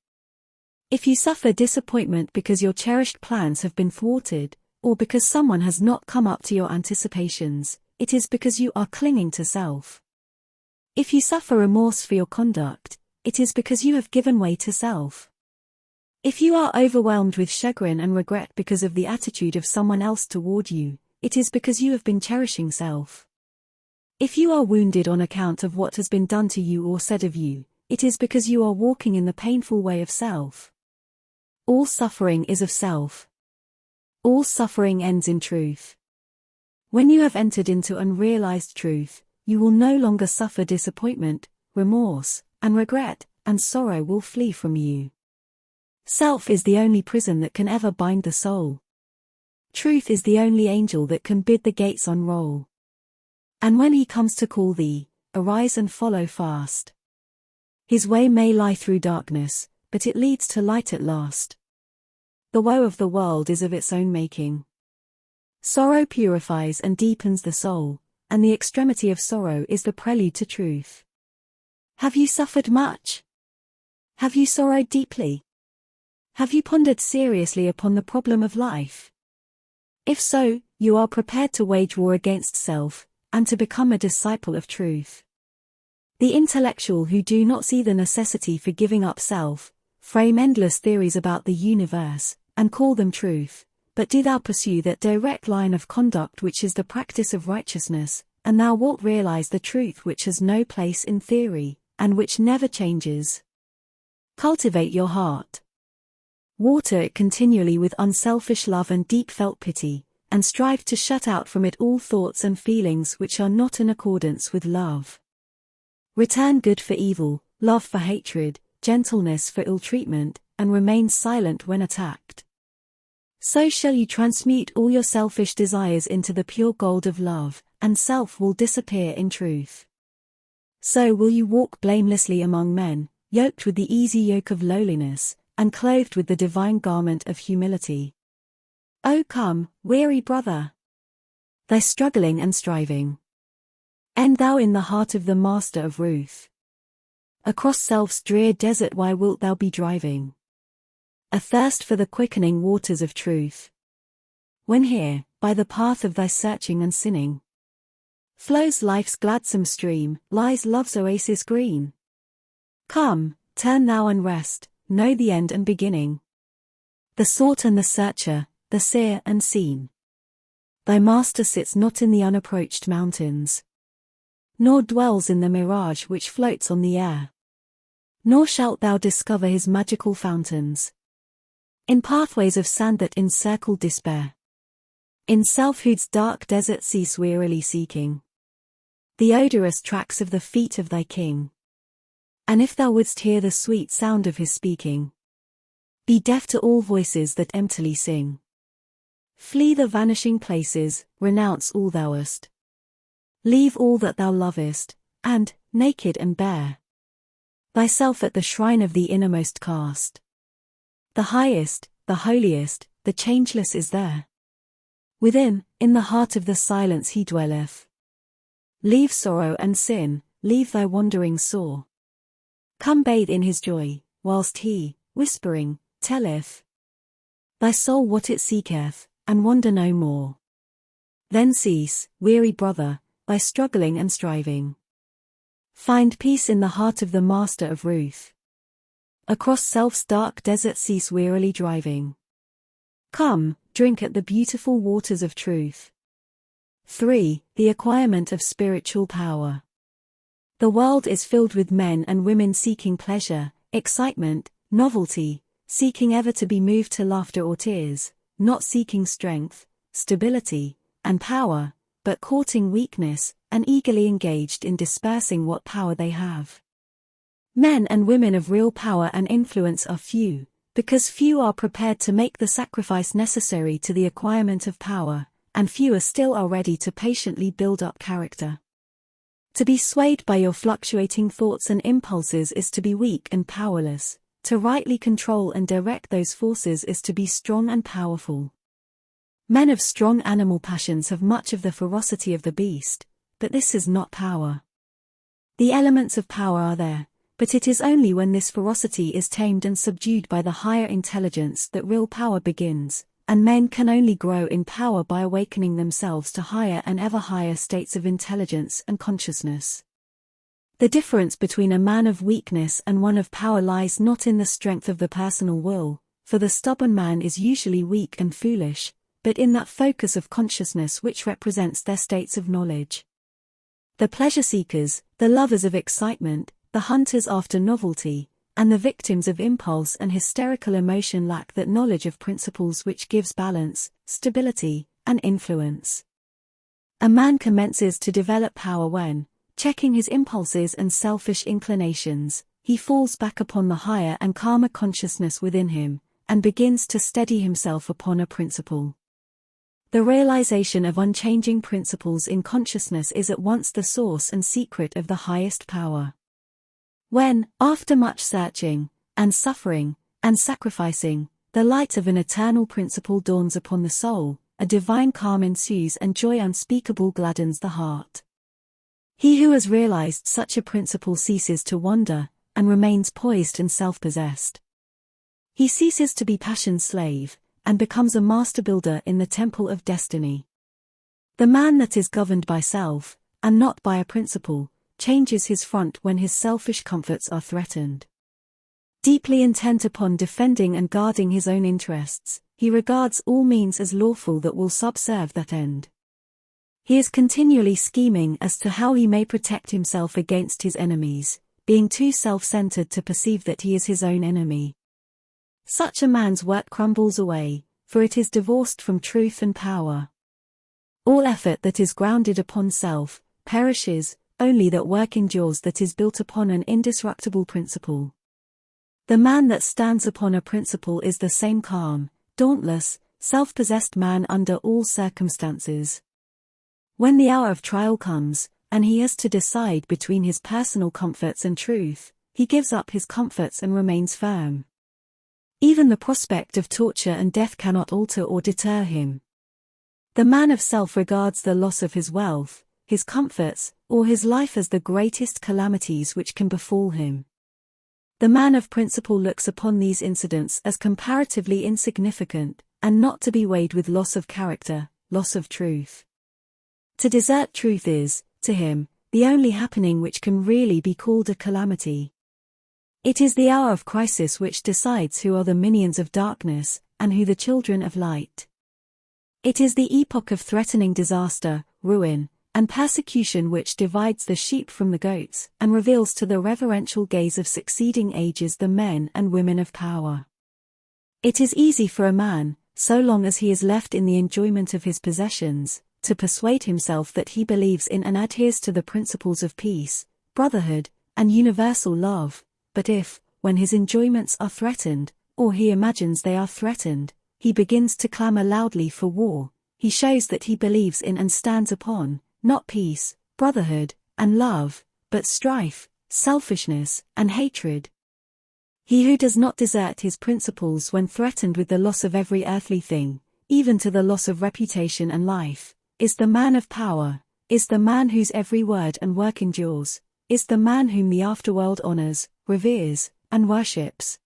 If you suffer disappointment because your cherished plans have been thwarted, or because someone has not come up to your anticipations, it is because you are clinging to self. If you suffer remorse for your conduct, it is because you have given way to self. If you are overwhelmed with chagrin and regret because of the attitude of someone else toward you, it is because you have been cherishing self. If you are wounded on account of what has been done to you or said of you, it is because you are walking in the painful way of self. All suffering is of self. All suffering ends in truth. When you have entered into unrealized truth, you will no longer suffer disappointment, remorse, and regret, and sorrow will flee from you. Self is the only prison that can ever bind the soul. Truth is the only angel that can bid the gates unroll. And when he comes to call thee, arise and follow fast. His way may lie through darkness, but it leads to light at last. The woe of the world is of its own making. Sorrow purifies and deepens the soul, and the extremity of sorrow is the prelude to truth. Have you suffered much? Have you sorrowed deeply? Have you pondered seriously upon the problem of life? If so, you are prepared to wage war against self, and to become a disciple of truth. The intellectual who do not see the necessity for giving up self, frame endless theories about the universe, and call them truth, but do thou pursue that direct line of conduct which is the practice of righteousness, and thou wilt realize the truth which has no place in theory, and which never changes. Cultivate your heart. Water it continually with unselfish love and deep-felt pity, and strive to shut out from it all thoughts and feelings which are not in accordance with love. Return good for evil, love for hatred, gentleness for ill-treatment, and remain silent when attacked. So shall you transmute all your selfish desires into the pure gold of love, and self will disappear in truth. So will you walk blamelessly among men, yoked with the easy yoke of lowliness, and clothed with the divine garment of humility. O come, weary brother! Thy struggling and striving. End thou in the heart of the Master of Ruth. Across self's drear desert why wilt thou be driving? Athirst for the quickening waters of truth. When here, by the path of thy searching and sinning, flows life's gladsome stream, lies love's oasis green. Come, turn thou and rest, know the end and beginning. The sought and the searcher, the seer and seen. Thy master sits not in the unapproached mountains, nor dwells in the mirage which floats on the air. Nor shalt thou discover his magical fountains in pathways of sand that encircle despair. In selfhood's dark desert cease wearily seeking the odorous tracks of the feet of thy king. And if thou wouldst hear the sweet sound of his speaking, be deaf to all voices that emptily sing. Flee the vanishing places, renounce all thou wast. Leave all that thou lovest, and, naked and bare, thyself at the shrine of the innermost cast. The highest, the holiest, the changeless is there. Within, in the heart of the silence he dwelleth. Leave sorrow and sin, leave thy wandering sore. Come bathe in his joy, whilst he, whispering, telleth thy soul what it seeketh, and wander no more. Then cease, weary brother, thy struggling and striving. Find peace in the heart of the Master of Ruth. Across self's dark desert cease wearily driving. Come, drink at the beautiful waters of truth. 3. The acquirement of spiritual power. The world is filled with men and women seeking pleasure, excitement, novelty, seeking ever to be moved to laughter or tears, not seeking strength, stability, and power, but courting weakness, and eagerly engaged in dispersing what power they have. Men and women of real power and influence are few, because few are prepared to make the sacrifice necessary to the acquirement of power, and fewer still are ready to patiently build up character. To be swayed by your fluctuating thoughts and impulses is to be weak and powerless. To rightly control and direct those forces is to be strong and powerful. Men of strong animal passions have much of the ferocity of the beast, but this is not power. The elements of power are there, but it is only when this ferocity is tamed and subdued by the higher intelligence that real power begins, and men can only grow in power by awakening themselves to higher and ever higher states of intelligence and consciousness. The difference between a man of weakness and one of power lies not in the strength of the personal will, for the stubborn man is usually weak and foolish, but in that focus of consciousness which represents their states of knowledge. The pleasure seekers, the lovers of excitement, the hunters after novelty, and the victims of impulse and hysterical emotion lack that knowledge of principles which gives balance, stability, and influence. A man commences to develop power when, checking his impulses and selfish inclinations, he falls back upon the higher and calmer consciousness within him, and begins to steady himself upon a principle. The realization of unchanging principles in consciousness is at once the source and secret of the highest power. When, after much searching, and suffering, and sacrificing, the light of an eternal principle dawns upon the soul, a divine calm ensues and joy unspeakable gladdens the heart. He who has realized such a principle ceases to wander, and remains poised and self-possessed. He ceases to be passion's slave, and becomes a master builder in the temple of destiny. The man that is governed by self, and not by a principle, changes his front when his selfish comforts are threatened. Deeply intent upon defending and guarding his own interests, he regards all means as lawful that will subserve that end. He is continually scheming as to how he may protect himself against his enemies, being too self-centered to perceive that he is his own enemy. Such a man's work crumbles away, for it is divorced from truth and power. All effort that is grounded upon self, perishes, only that work endures that is built upon an indestructible principle. The man that stands upon a principle is the same calm, dauntless, self-possessed man under all circumstances. When the hour of trial comes, and he has to decide between his personal comforts and truth, he gives up his comforts and remains firm. Even the prospect of torture and death cannot alter or deter him. The man of self regards the loss of his wealth, his comforts, or his life as the greatest calamities which can befall him. The man of principle looks upon these incidents as comparatively insignificant, and not to be weighed with loss of character, loss of truth. To desert truth is, to him, the only happening which can really be called a calamity. It is the hour of crisis which decides who are the minions of darkness, and who the children of light. It is the epoch of threatening disaster, ruin, and persecution which divides the sheep from the goats, and reveals to the reverential gaze of succeeding ages the men and women of power. It is easy for a man, so long as he is left in the enjoyment of his possessions, to persuade himself that he believes in and adheres to the principles of peace, brotherhood, and universal love. But if, when his enjoyments are threatened, or he imagines they are threatened, he begins to clamor loudly for war, he shows that he believes in and stands upon, not peace, brotherhood, and love, but strife, selfishness, and hatred. He who does not desert his principles when threatened with the loss of every earthly thing, even to the loss of reputation and life, is the man of power, is the man whose every word and work endures, is the man whom the afterworld honors, reveres, and worships.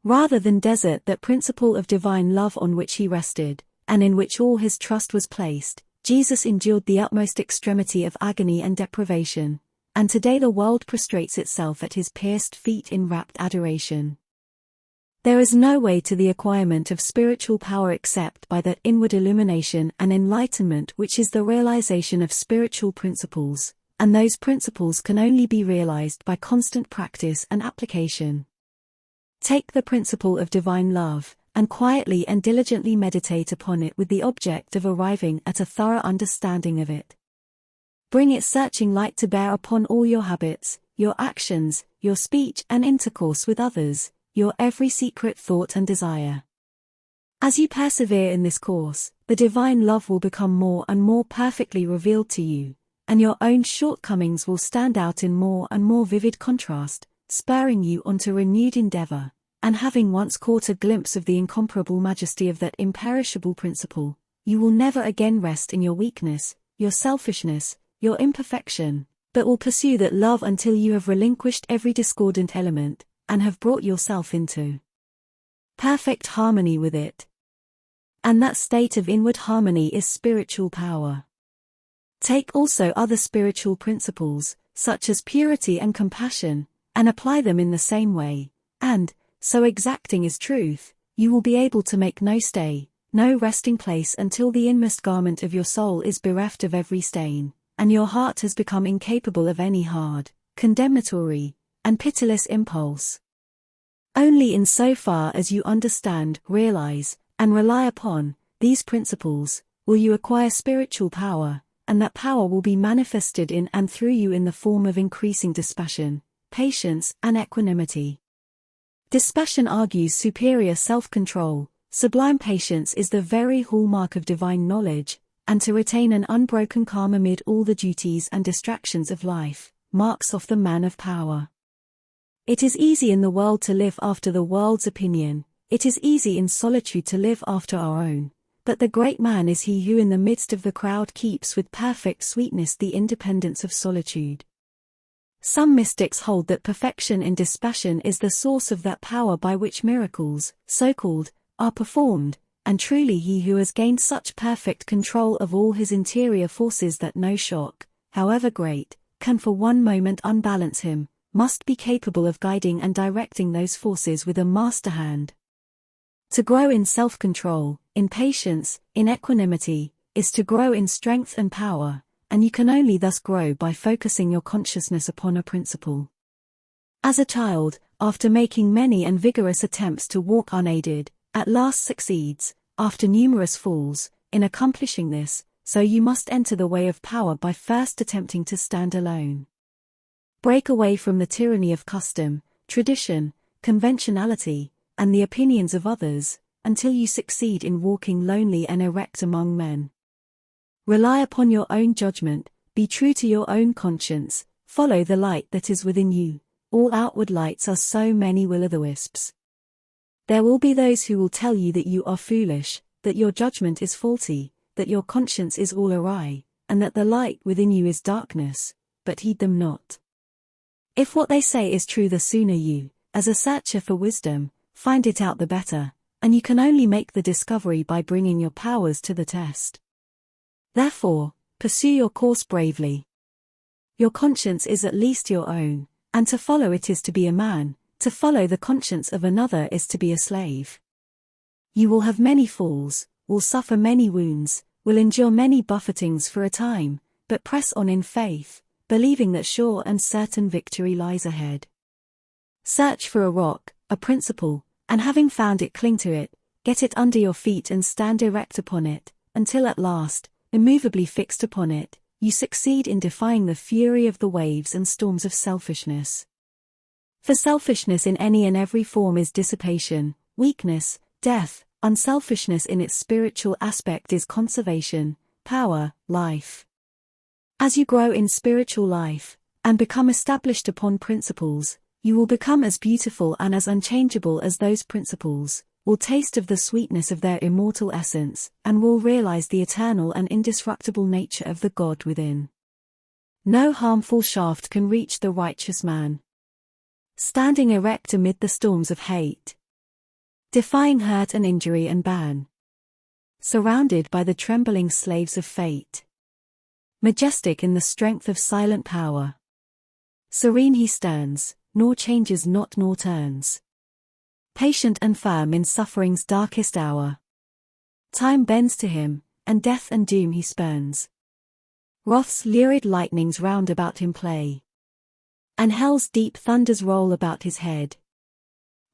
Rather than desert that principle of divine love on which he rested, and in which all his trust was placed, Jesus endured the utmost extremity of agony and deprivation, and today the world prostrates itself at his pierced feet in rapt adoration. There is no way to the acquirement of spiritual power except by that inward illumination and enlightenment which is the realization of spiritual principles, and those principles can only be realized by constant practice and application. Take the principle of divine love, and quietly and diligently meditate upon it with the object of arriving at a thorough understanding of it. Bring its searching light to bear upon all your habits, your actions, your speech and intercourse with others, your every secret thought and desire. As you persevere in this course, the divine love will become more and more perfectly revealed to you, and your own shortcomings will stand out in more and more vivid contrast, spurring you on to renewed endeavor, and having once caught a glimpse of the incomparable majesty of that imperishable principle, you will never again rest in your weakness, your selfishness, your imperfection, but will pursue that love until you have relinquished every discordant element, and have brought yourself into perfect harmony with it. And that state of inward harmony is spiritual power. Take also other spiritual principles, such as purity and compassion, and apply them in the same way, and, so exacting is truth, you will be able to make no stay, no resting place until the inmost garment of your soul is bereft of every stain, and your heart has become incapable of any hard, condemnatory, and pitiless impulse. Only in so far as you understand, realize, and rely upon these principles, will you acquire spiritual power, and that power will be manifested in and through you in the form of increasing dispassion, patience, and equanimity. Dispassion argues superior self-control, sublime patience is the very hallmark of divine knowledge, and to retain an unbroken calm amid all the duties and distractions of life, marks off the man of power. It is easy in the world to live after the world's opinion, it is easy in solitude to live after our own, but the great man is he who in the midst of the crowd keeps with perfect sweetness the independence of solitude. Some mystics hold that perfection in dispassion is the source of that power by which miracles, so-called, are performed, and truly he who has gained such perfect control of all his interior forces that no shock, however great, can for one moment unbalance him, must be capable of guiding and directing those forces with a master hand. To grow in self-control, in patience, in equanimity, is to grow in strength and power, and you can only thus grow by focusing your consciousness upon a principle. As a child, after making many and vigorous attempts to walk unaided, at last succeeds, after numerous falls, in accomplishing this, so you must enter the way of power by first attempting to stand alone. Break away from the tyranny of custom, tradition, conventionality, and the opinions of others, until you succeed in walking lonely and erect among men. Rely upon your own judgment, be true to your own conscience, follow the light that is within you. All outward lights are so many will-o'-the-wisps. There will be those who will tell you that you are foolish, that your judgment is faulty, that your conscience is all awry, and that the light within you is darkness, but heed them not. If what they say is true, the sooner you, as a searcher for wisdom, find it out the better, and you can only make the discovery by bringing your powers to the test. Therefore, pursue your course bravely. Your conscience is at least your own, and to follow it is to be a man, to follow the conscience of another is to be a slave. You will have many falls, will suffer many wounds, will endure many buffetings for a time, but press on in faith, believing that sure and certain victory lies ahead. Search for a rock, a principle, and having found it, cling to it, get it under your feet and stand erect upon it, until at last, immovably fixed upon it, you succeed in defying the fury of the waves and storms of selfishness. For selfishness in any and every form is dissipation, weakness, death. Unselfishness in its spiritual aspect is conservation, power, life. As you grow in spiritual life, and become established upon principles, you will become as beautiful and as unchangeable as those principles, will taste of the sweetness of their immortal essence, and will realize the eternal and indestructible nature of the God within. No harmful shaft can reach the righteous man. Standing erect amid the storms of hate, defying hurt and injury and ban, surrounded by the trembling slaves of fate, majestic in the strength of silent power, serene he stands, nor changes not nor turns, patient and firm in suffering's darkest hour. Time bends to him, and death and doom he spurns. Wrath's lurid lightnings round about him play, and hell's deep thunders roll about his head.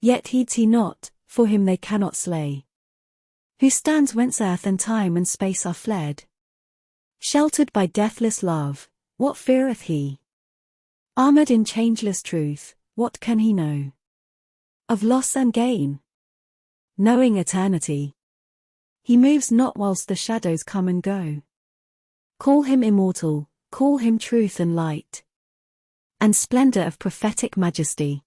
Yet heeds he not, for him they cannot slay, who stands whence earth and time and space are fled. Sheltered by deathless love, what feareth he? Armored in changeless truth, what can he know of loss and gain? Knowing eternity, he moves not whilst the shadows come and go. Call him immortal, call him truth and light, and splendor of prophetic majesty,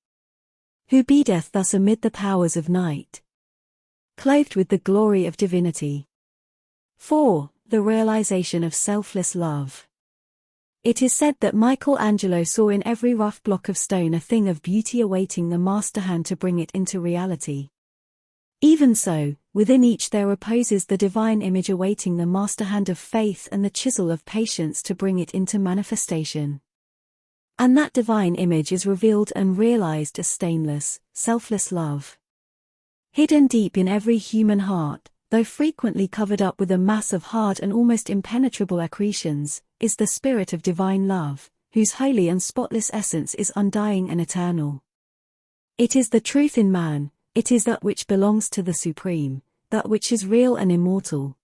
who beadeth thus amid the powers of night, clothed with the glory of divinity. 4. The realization of selfless love. It is said that Michelangelo saw in every rough block of stone a thing of beauty awaiting the master hand to bring it into reality. Even so, Within each there reposes the divine image awaiting the master hand of faith and the chisel of patience to bring it into manifestation. And that divine image is revealed and realized as stainless, selfless love. Hidden deep in every human heart, though frequently covered up with a mass of hard and almost impenetrable accretions, is the spirit of divine love, whose holy and spotless essence is undying and eternal. It is the truth in man, it is that which belongs to the Supreme, that which is real and immortal.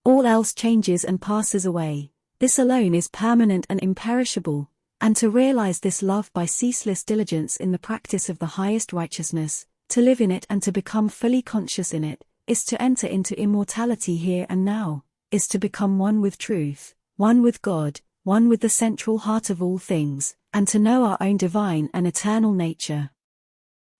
All else changes and passes away, this alone is permanent and imperishable, and to realize this love by ceaseless diligence in the practice of the highest righteousness, to live in it and to become fully conscious in it, is to enter into immortality here and now, is to become one with truth, one with God, one with the central heart of all things, and to know our own divine and eternal nature.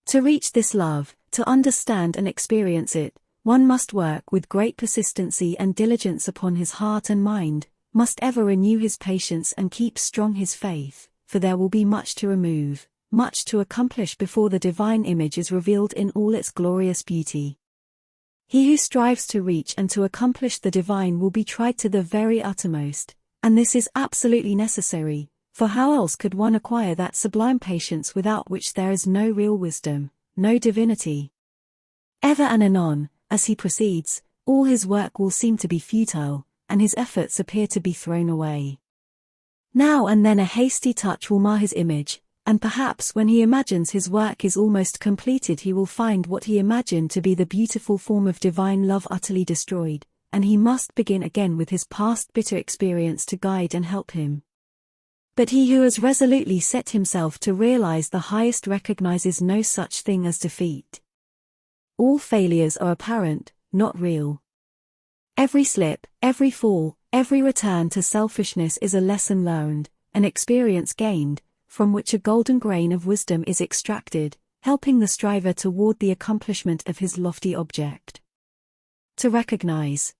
To reach this love, to understand and experience it, one must work with great persistency and diligence upon his heart and mind, must ever renew his patience and keep strong his faith, for there will be much to remove, much to accomplish before the divine image is revealed in all its glorious beauty. He who strives to reach and to accomplish the divine will be tried to the very uttermost, and this is absolutely necessary, for how else could one acquire that sublime patience without which there is no real wisdom, no divinity? Ever and anon, as he proceeds, all his work will seem to be futile, and his efforts appear to be thrown away. Now and then a hasty touch will mar his image, and perhaps when he imagines his work is almost completed he will find what he imagined to be the beautiful form of divine love utterly destroyed, and he must begin again with his past bitter experience to guide and help him. But he who has resolutely set himself to realize the highest recognizes no such thing as defeat. All failures are apparent, not real. Every slip, every fall, every return to selfishness is a lesson learned, an experience gained, from which a golden grain of wisdom is extracted, helping the striver toward the accomplishment of his lofty object. To recognize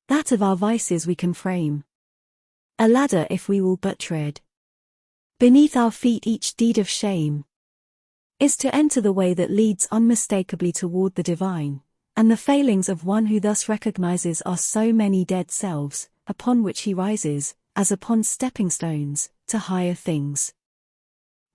that of our vices we can frame a ladder if we will but tread beneath our feet each deed of shame, is to enter the way that leads unmistakably toward the divine, and the failings of one who thus recognizes are so many dead selves, upon which he rises, as upon stepping stones, to higher things.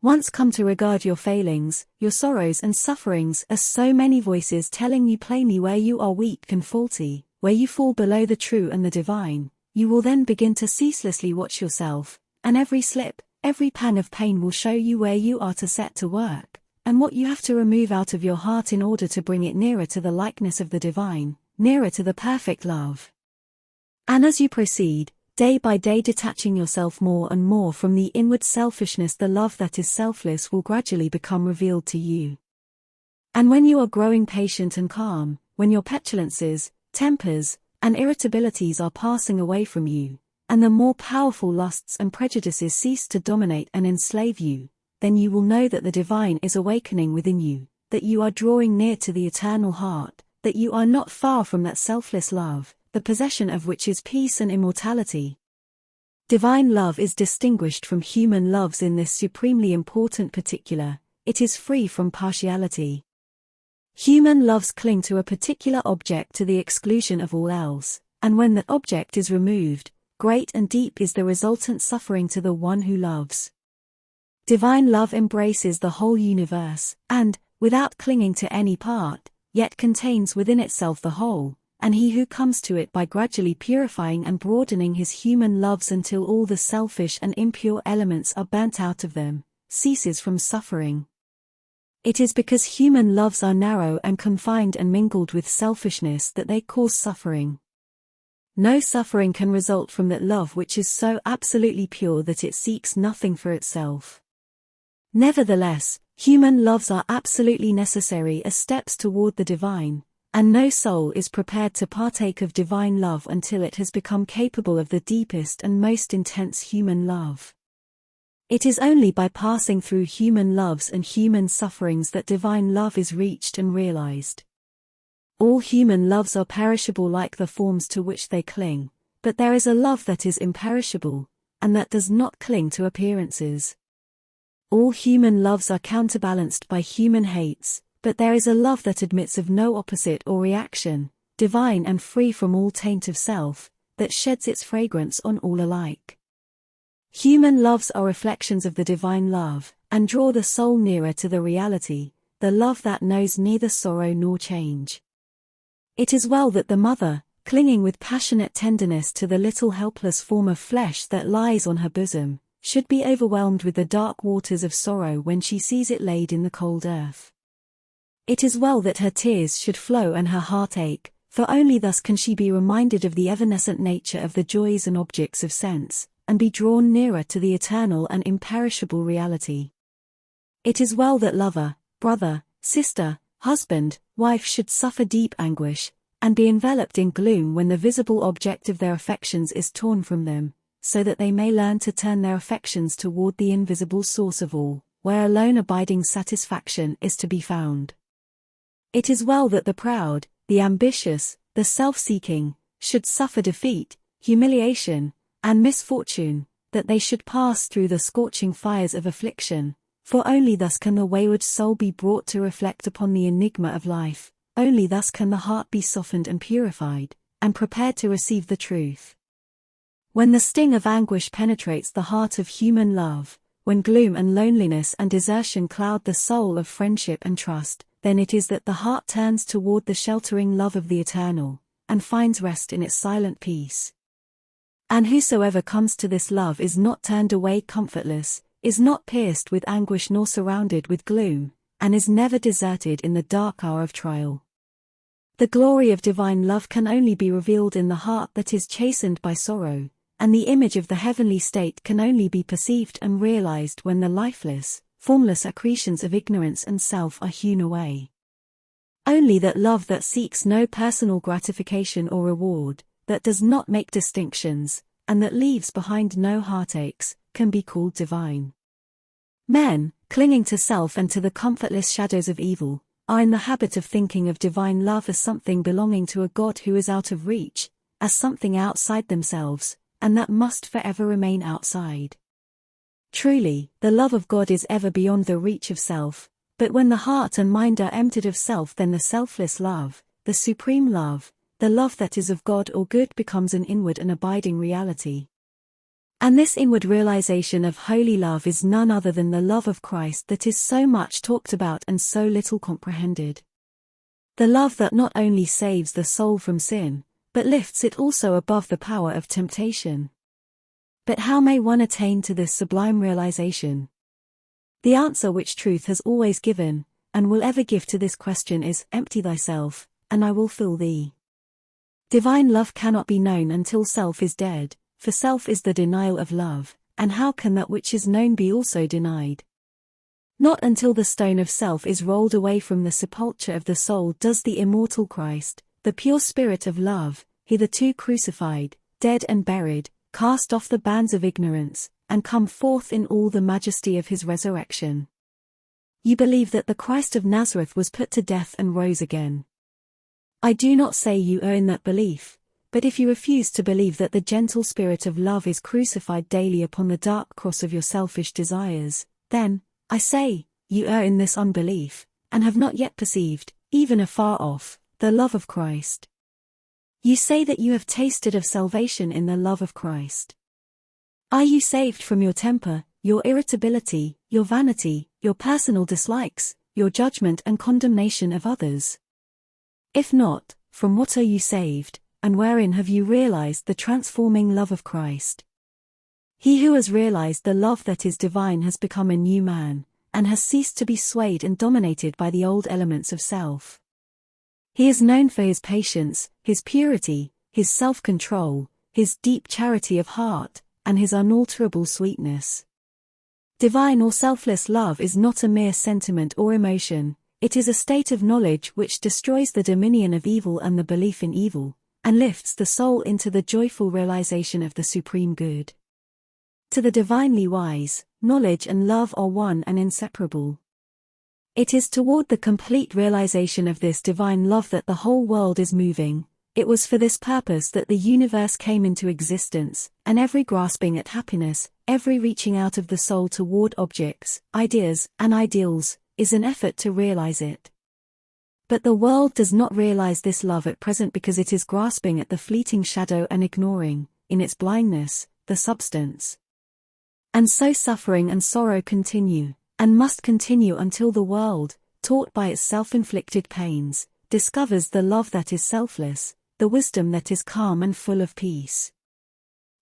Once come to regard your failings, your sorrows and sufferings as so many voices telling you plainly where you are weak and faulty, where you fall below the true and the divine, you will then begin to ceaselessly watch yourself, and every slip, every pang of pain will show you where you are to set to work, and what you have to remove out of your heart in order to bring it nearer to the likeness of the divine, nearer to the perfect love. And as you proceed, day by day detaching yourself more and more from the inward selfishness, the love that is selfless will gradually become revealed to you. And when you are growing patient and calm, when your petulances, tempers, and irritabilities are passing away from you, and the more powerful lusts and prejudices cease to dominate and enslave you, then you will know that the divine is awakening within you, that you are drawing near to the eternal heart, that you are not far from that selfless love, the possession of which is peace and immortality. Divine love is distinguished from human loves in this supremely important particular: it is free from partiality. Human loves cling to a particular object to the exclusion of all else, and when that object is removed, great and deep is the resultant suffering to the one who loves. Divine love embraces the whole universe, and, without clinging to any part, yet contains within itself the whole, and he who comes to it by gradually purifying and broadening his human loves until all the selfish and impure elements are burnt out of them, ceases from suffering. It is because human loves are narrow and confined and mingled with selfishness that they cause suffering. No suffering can result from that love which is so absolutely pure that it seeks nothing for itself. Nevertheless, human loves are absolutely necessary as steps toward the divine, and no soul is prepared to partake of divine love until it has become capable of the deepest and most intense human love. It is only by passing through human loves and human sufferings that divine love is reached and realized. All human loves are perishable like the forms to which they cling, but there is a love that is imperishable, and that does not cling to appearances. All human loves are counterbalanced by human hates, but there is a love that admits of no opposite or reaction, divine and free from all taint of self, that sheds its fragrance on all alike. Human loves are reflections of the divine love, and draw the soul nearer to the reality, the love that knows neither sorrow nor change. It is well that the mother, clinging with passionate tenderness to the little helpless form of flesh that lies on her bosom, should be overwhelmed with the dark waters of sorrow when she sees it laid in the cold earth. It is well that her tears should flow and her heart ache, for only thus can she be reminded of the evanescent nature of the joys and objects of sense, and be drawn nearer to the eternal and imperishable reality. It is well that lover, brother, sister, husband, wife should suffer deep anguish, and be enveloped in gloom when the visible object of their affections is torn from them, so that they may learn to turn their affections toward the invisible source of all, where alone abiding satisfaction is to be found. It is well that the proud, the ambitious, the self-seeking, should suffer defeat, humiliation, and misfortune, that they should pass through the scorching fires of affliction, for only thus can the wayward soul be brought to reflect upon the enigma of life, only thus can the heart be softened and purified, and prepared to receive the truth. When the sting of anguish penetrates the heart of human love, when gloom and loneliness and desertion cloud the soul of friendship and trust, then it is that the heart turns toward the sheltering love of the eternal, and finds rest in its silent peace. And whosoever comes to this love is not turned away comfortless, is not pierced with anguish nor surrounded with gloom, and is never deserted in the dark hour of trial. The glory of divine love can only be revealed in the heart that is chastened by sorrow, and the image of the heavenly state can only be perceived and realized when the lifeless, formless accretions of ignorance and self are hewn away. Only that love that seeks no personal gratification or reward, that does not make distinctions, and that leaves behind no heartaches, can be called divine. Men, clinging to self and to the comfortless shadows of evil, are in the habit of thinking of divine love as something belonging to a God who is out of reach, as something outside themselves, and that must forever remain outside. Truly, the love of God is ever beyond the reach of self, but when the heart and mind are emptied of self, then the selfless love, the supreme love, the love that is of God or good becomes an inward and abiding reality. And this inward realization of holy love is none other than the love of Christ that is so much talked about and so little comprehended. The love that not only saves the soul from sin, but lifts it also above the power of temptation. But how may one attain to this sublime realization? The answer which truth has always given, and will ever give to this question is, empty thyself, and I will fill thee. Divine love cannot be known until self is dead, for self is the denial of love, and how can that which is known be also denied? Not until the stone of self is rolled away from the sepulchre of the soul does the immortal Christ, the pure spirit of love, hitherto crucified, dead and buried, cast off the bands of ignorance, and come forth in all the majesty of his resurrection. You believe that the Christ of Nazareth was put to death and rose again. I do not say you err in that belief, but if you refuse to believe that the gentle spirit of love is crucified daily upon the dark cross of your selfish desires, then, I say, you err in this unbelief, and have not yet perceived, even afar off, the love of Christ. You say that you have tasted of salvation in the love of Christ. Are you saved from your temper, your irritability, your vanity, your personal dislikes, your judgment and condemnation of others? If not, from what are you saved, and wherein have you realized the transforming love of Christ? He who has realized the love that is divine has become a new man, and has ceased to be swayed and dominated by the old elements of self. He is known for his patience, his purity, his self-control, his deep charity of heart, and his unalterable sweetness. Divine or selfless love is not a mere sentiment or emotion, it is a state of knowledge which destroys the dominion of evil and the belief in evil, and lifts the soul into the joyful realization of the supreme good. To the divinely wise, knowledge and love are one and inseparable. It is toward the complete realization of this divine love that the whole world is moving. It was for this purpose that the universe came into existence, and every grasping at happiness, every reaching out of the soul toward objects, ideas, and ideals, is an effort to realize it. But the world does not realize this love at present because it is grasping at the fleeting shadow and ignoring, in its blindness, the substance. And so suffering and sorrow continue, and must continue until the world, taught by its self-inflicted pains, discovers the love that is selfless, the wisdom that is calm and full of peace.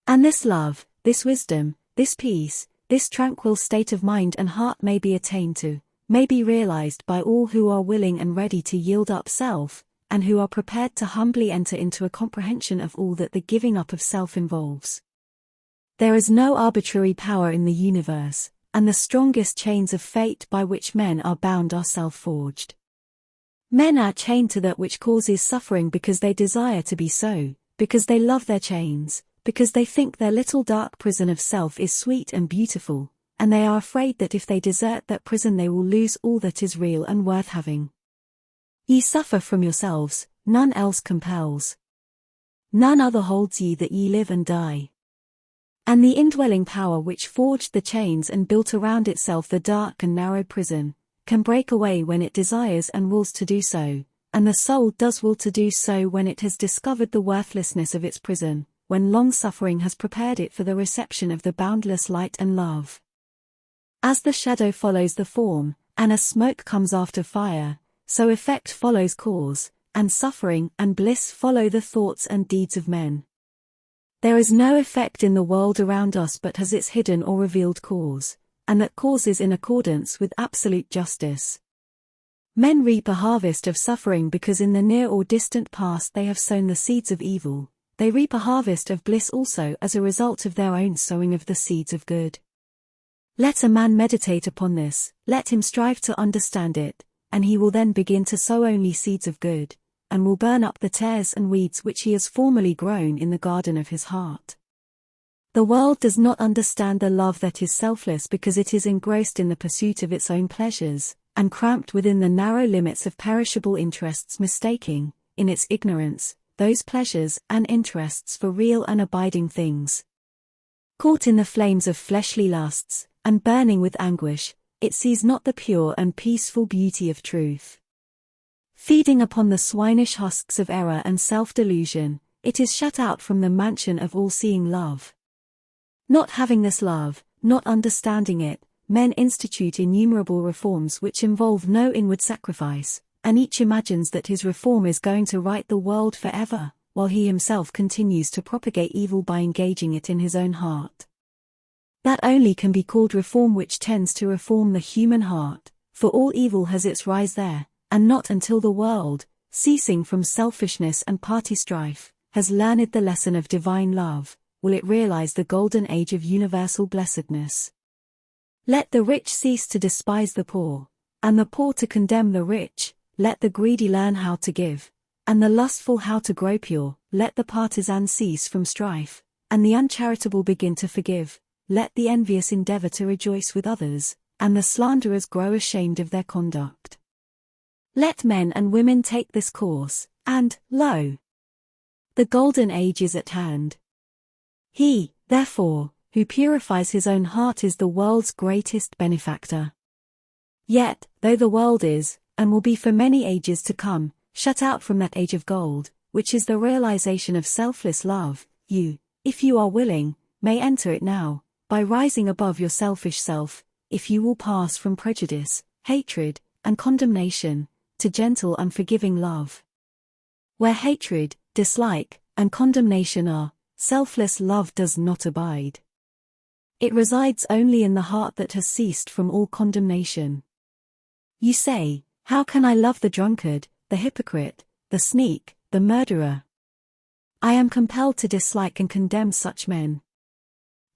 And this love, this wisdom, this peace, this tranquil state of mind and heart may be attained to, may be realized by all who are willing and ready to yield up self, and who are prepared to humbly enter into a comprehension of all that the giving up of self involves. There is no arbitrary power in the universe, and the strongest chains of fate by which men are bound are self-forged. Men are chained to that which causes suffering because they desire to be so, because they love their chains, because they think their little dark prison of self is sweet and beautiful, and they are afraid that if they desert that prison they will lose all that is real and worth having. Ye suffer from yourselves, none else compels. None other holds ye that ye live and die. And the indwelling power which forged the chains and built around itself the dark and narrow prison, can break away when it desires and wills to do so, and the soul does will to do so when it has discovered the worthlessness of its prison, when long suffering has prepared it for the reception of the boundless light and love. As the shadow follows the form, and as smoke comes after fire, so effect follows cause, and suffering and bliss follow the thoughts and deeds of men. There is no effect in the world around us but has its hidden or revealed cause, and that cause is in accordance with absolute justice. Men reap a harvest of suffering because in the near or distant past they have sown the seeds of evil. They reap a harvest of bliss also as a result of their own sowing of the seeds of good. Let a man meditate upon this, let him strive to understand it, and he will then begin to sow only seeds of good, and will burn up the tares and weeds which he has formerly grown in the garden of his heart. The world does not understand the love that is selfless because it is engrossed in the pursuit of its own pleasures, and cramped within the narrow limits of perishable interests, mistaking, in its ignorance, those pleasures and interests for real and abiding things. Caught in the flames of fleshly lusts, and burning with anguish, it sees not the pure and peaceful beauty of truth. Feeding upon the swinish husks of error and self-delusion, it is shut out from the mansion of all-seeing love. Not having this love, not understanding it, men institute innumerable reforms which involve no inward sacrifice, and each imagines that his reform is going to right the world forever, while he himself continues to propagate evil by engaging it in his own heart. That only can be called reform which tends to reform the human heart, for all evil has its rise there, and not until the world, ceasing from selfishness and party strife, has learned the lesson of divine love, will it realize the golden age of universal blessedness. Let the rich cease to despise the poor, and the poor to condemn the rich, let the greedy learn how to give, and the lustful how to grow pure, let the partisan cease from strife, and the uncharitable begin to forgive. Let the envious endeavor to rejoice with others, and the slanderers grow ashamed of their conduct. Let men and women take this course, and, lo! The golden age is at hand. He, therefore, who purifies his own heart is the world's greatest benefactor. Yet, though the world is, and will be for many ages to come, shut out from that age of gold, which is the realization of selfless love, you, if you are willing, may enter it now, by rising above your selfish self, if you will pass from prejudice, hatred, and condemnation, to gentle unforgiving love. Where hatred, dislike, and condemnation are, selfless love does not abide. It resides only in the heart that has ceased from all condemnation. You say, how can I love the drunkard, the hypocrite, the sneak, the murderer? I am compelled to dislike and condemn such men.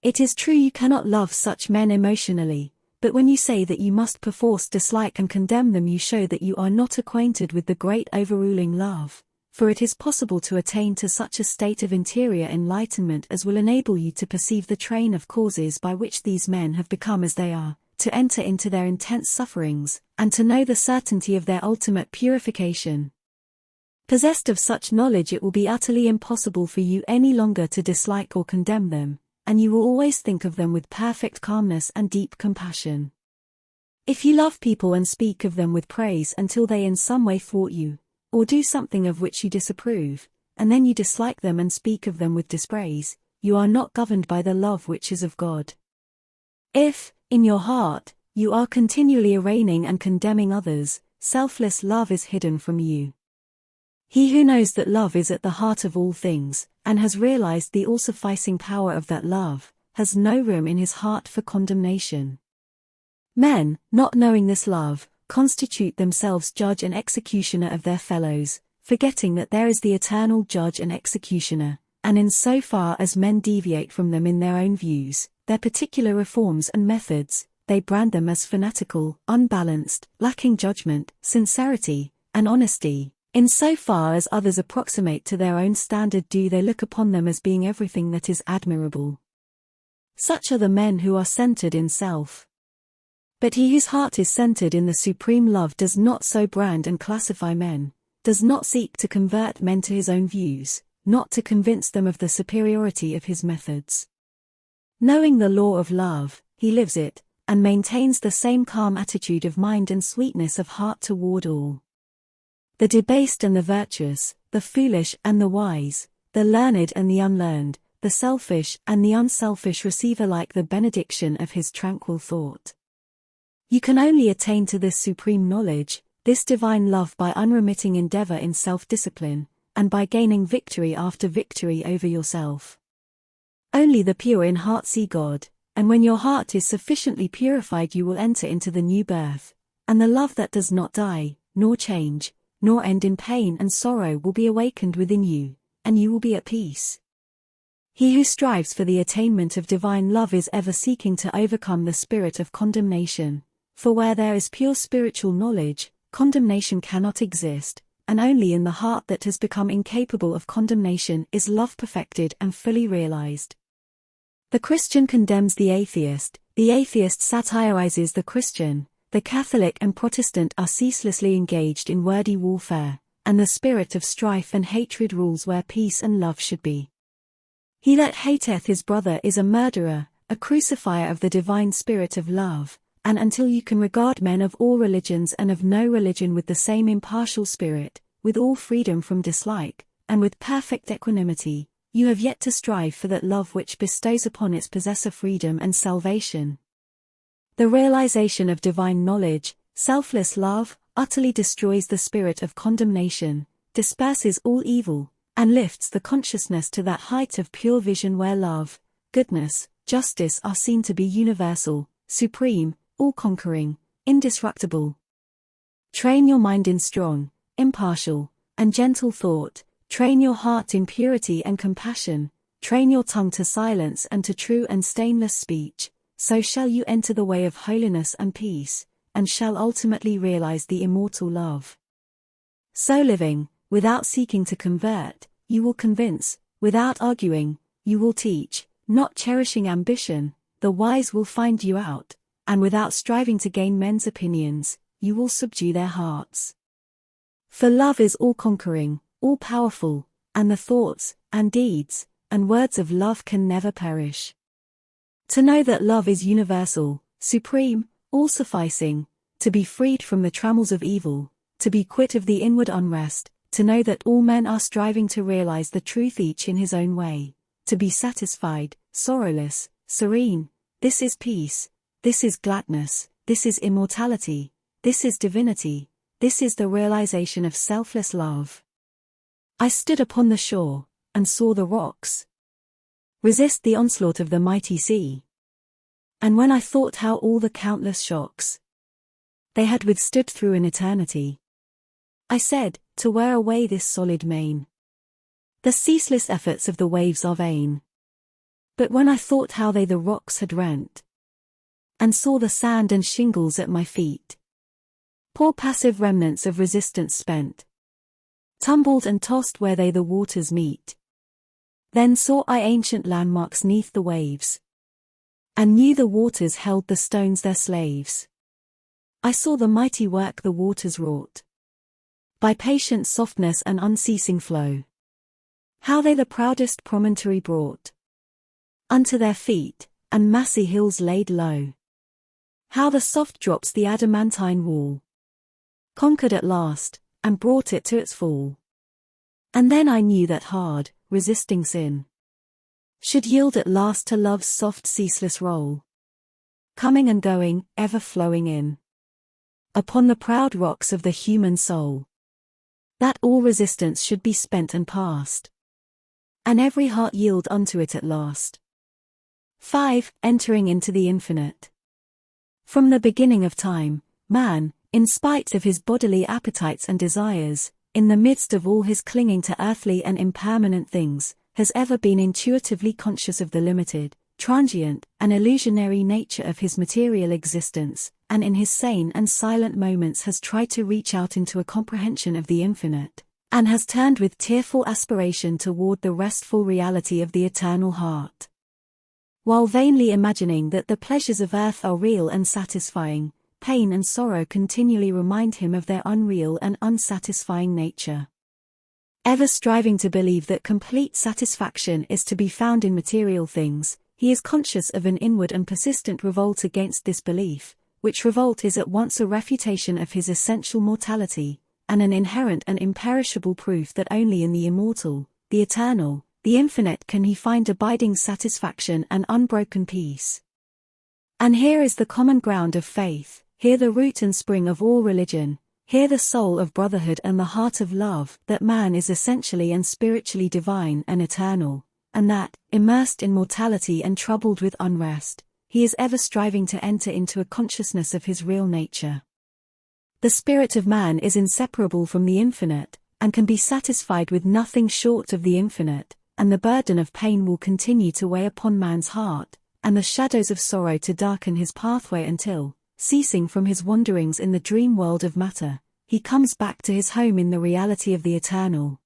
It is true you cannot love such men emotionally, but when you say that you must perforce dislike and condemn them you show that you are not acquainted with the great overruling love, for it is possible to attain to such a state of interior enlightenment as will enable you to perceive the train of causes by which these men have become as they are, to enter into their intense sufferings, and to know the certainty of their ultimate purification. Possessed of such knowledge it will be utterly impossible for you any longer to dislike or condemn them, and you will always think of them with perfect calmness and deep compassion. If you love people and speak of them with praise until they in some way thwart you, or do something of which you disapprove, and then you dislike them and speak of them with dispraise, you are not governed by the love which is of God. If, in your heart, you are continually arraigning and condemning others, selfless love is hidden from you. He who knows that love is at the heart of all things, and has realized the all-sufficing power of that love, has no room in his heart for condemnation. Men, not knowing this love, constitute themselves judge and executioner of their fellows, forgetting that there is the eternal judge and executioner, and in so far as men deviate from them in their own views, their particular reforms and methods, they brand them as fanatical, unbalanced, lacking judgment, sincerity, and honesty. In so far as others approximate to their own standard, do they look upon them as being everything that is admirable. Such are the men who are centered in self. But he whose heart is centered in the supreme love does not so brand and classify men, does not seek to convert men to his own views, not to convince them of the superiority of his methods. Knowing the law of love, he lives it, and maintains the same calm attitude of mind and sweetness of heart toward all. The debased and the virtuous, the foolish and the wise, the learned and the unlearned, the selfish and the unselfish receive alike the benediction of his tranquil thought. You can only attain to this supreme knowledge, this divine love, by unremitting endeavor in self-discipline, and by gaining victory after victory over yourself. Only the pure in heart see God, and when your heart is sufficiently purified you will enter into the new birth, and the love that does not die, nor change, nor end in pain and sorrow will be awakened within you, and you will be at peace. He who strives for the attainment of divine love is ever seeking to overcome the spirit of condemnation, for where there is pure spiritual knowledge, condemnation cannot exist, and only in the heart that has become incapable of condemnation is love perfected and fully realized. The Christian condemns the atheist satirizes the Christian. The Catholic and Protestant are ceaselessly engaged in wordy warfare, and the spirit of strife and hatred rules where peace and love should be. He that hateth his brother is a murderer, a crucifier of the divine spirit of love, and until you can regard men of all religions and of no religion with the same impartial spirit, with all freedom from dislike, and with perfect equanimity, you have yet to strive for that love which bestows upon its possessor freedom and salvation. The realization of divine knowledge, selfless love, utterly destroys the spirit of condemnation, disperses all evil, and lifts the consciousness to that height of pure vision where love, goodness, justice are seen to be universal, supreme, all-conquering, indestructible. Train your mind in strong, impartial, and gentle thought, train your heart in purity and compassion, train your tongue to silence and to true and stainless speech. So shall you enter the way of holiness and peace, and shall ultimately realize the immortal love. So living, without seeking to convert, you will convince, without arguing, you will teach, not cherishing ambition, the wise will find you out, and without striving to gain men's opinions, you will subdue their hearts. For love is all-conquering, all-powerful, and the thoughts, and deeds, and words of love can never perish. To know that love is universal, supreme, all-sufficing, to be freed from the trammels of evil, to be quit of the inward unrest, to know that all men are striving to realize the truth each in his own way, to be satisfied, sorrowless, serene, this is peace, this is gladness, this is immortality, this is divinity, this is the realization of selfless love. I stood upon the shore, and saw the rocks resist the onslaught of the mighty sea. And when I thought how all the countless shocks they had withstood through an eternity, I said, to wear away this solid main, the ceaseless efforts of the waves are vain. But when I thought how they the rocks had rent, and saw the sand and shingles at my feet, poor passive remnants of resistance spent, tumbled and tossed where they the waters meet, then saw I ancient landmarks neath the waves, and knew the waters held the stones their slaves. I saw the mighty work the waters wrought, by patient softness and unceasing flow, how they the proudest promontory brought unto their feet, and massy hills laid low. How the soft drops the adamantine wall. Conquered at last, and brought it to its fall. And then I knew that hard, resisting sin should yield at last to love's soft ceaseless roll. Coming and going, ever flowing in upon the proud rocks of the human soul. That all resistance should be spent and past, and every heart yield unto it at last. 5. Entering into the infinite. From the beginning of time, man, in spite of his bodily appetites and desires, in the midst of all his clinging to earthly and impermanent things, has ever been intuitively conscious of the limited, transient, and illusionary nature of his material existence, and in his sane and silent moments has tried to reach out into a comprehension of the infinite, and has turned with tearful aspiration toward the restful reality of the eternal heart. While vainly imagining that the pleasures of earth are real and satisfying, pain and sorrow continually remind him of their unreal and unsatisfying nature. Ever striving to believe that complete satisfaction is to be found in material things, he is conscious of an inward and persistent revolt against this belief, which revolt is at once a refutation of his essential mortality, and an inherent and imperishable proof that only in the immortal, the eternal, the infinite can he find abiding satisfaction and unbroken peace. And here is the common ground of faith, here the root and spring of all religion, here the soul of brotherhood and the heart of love, that man is essentially and spiritually divine and eternal, and that, immersed in mortality and troubled with unrest, he is ever striving to enter into a consciousness of his real nature. The spirit of man is inseparable from the infinite, and can be satisfied with nothing short of the infinite, and the burden of pain will continue to weigh upon man's heart, and the shadows of sorrow to darken his pathway until, ceasing from his wanderings in the dream world of matter, he comes back to his home in the reality of the eternal.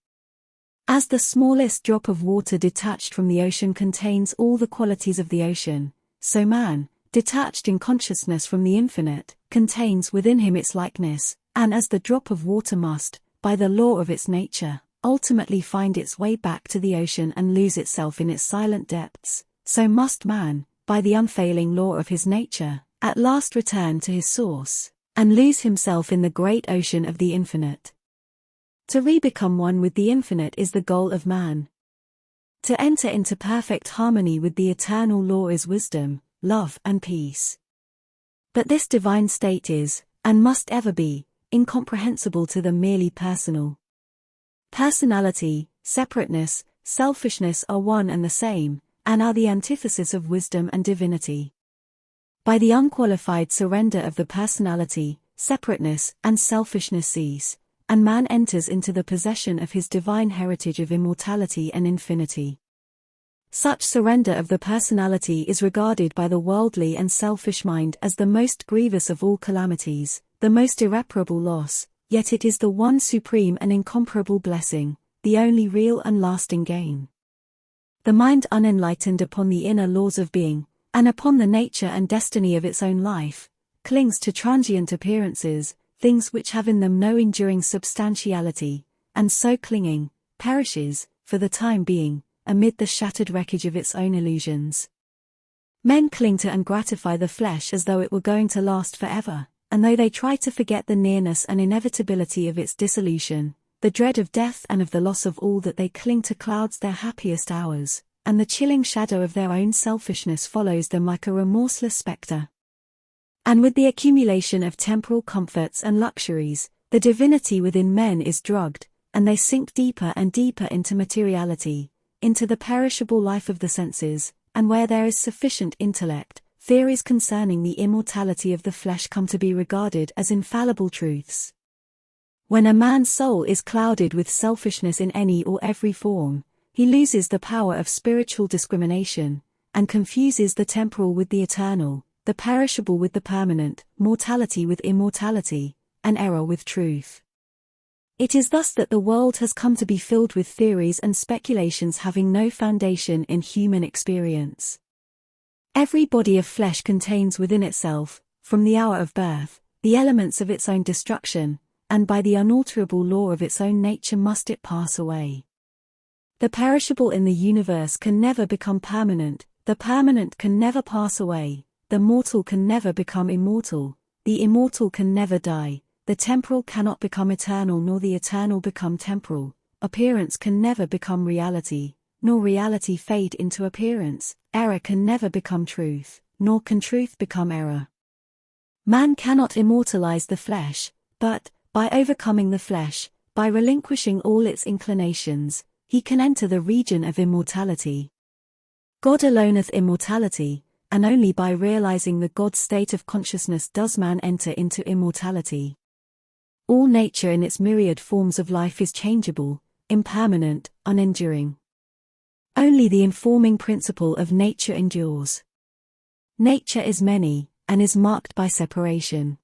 As the smallest drop of water detached from the ocean contains all the qualities of the ocean, so man, detached in consciousness from the infinite, contains within him its likeness, and as the drop of water must, by the law of its nature, ultimately find its way back to the ocean and lose itself in its silent depths, so must man, by the unfailing law of his nature, at last return to his source, and lose himself in the great ocean of the infinite. To re-become one with the infinite is the goal of man. To enter into perfect harmony with the eternal law is wisdom, love and peace. But this divine state is, and must ever be, incomprehensible to the merely personal. Personality, separateness, selfishness are one and the same, and are the antithesis of wisdom and divinity. By the unqualified surrender of the personality, separateness and selfishness cease, and man enters into the possession of his divine heritage of immortality and infinity. Such surrender of the personality is regarded by the worldly and selfish mind as the most grievous of all calamities, the most irreparable loss, yet it is the one supreme and incomparable blessing, the only real and lasting gain. The mind unenlightened upon the inner laws of being, and upon the nature and destiny of its own life, clings to transient appearances, things which have in them no enduring substantiality, and so clinging, perishes, for the time being, amid the shattered wreckage of its own illusions. Men cling to and gratify the flesh as though it were going to last forever, and though they try to forget the nearness and inevitability of its dissolution, the dread of death and of the loss of all that they cling to clouds their happiest hours, and the chilling shadow of their own selfishness follows them like a remorseless spectre. And with the accumulation of temporal comforts and luxuries, the divinity within men is drugged, and they sink deeper and deeper into materiality, into the perishable life of the senses, and where there is sufficient intellect, theories concerning the immortality of the flesh come to be regarded as infallible truths. When a man's soul is clouded with selfishness in any or every form, he loses the power of spiritual discrimination, and confuses the temporal with the eternal, the perishable with the permanent, mortality with immortality, and error with truth. It is thus that the world has come to be filled with theories and speculations having no foundation in human experience. Every body of flesh contains within itself, from the hour of birth, the elements of its own destruction, and by the unalterable law of its own nature must it pass away. The perishable in the universe can never become permanent, the permanent can never pass away, the mortal can never become immortal, the immortal can never die, the temporal cannot become eternal nor the eternal become temporal, appearance can never become reality, nor reality fade into appearance, error can never become truth, nor can truth become error. Man cannot immortalize the flesh, but, by overcoming the flesh, by relinquishing all its inclinations, he can enter the region of immortality. God aloneth immortality, and only by realizing the God state of consciousness does man enter into immortality. All nature in its myriad forms of life is changeable, impermanent, unenduring. Only the informing principle of nature endures. Nature is many, and is marked by separation.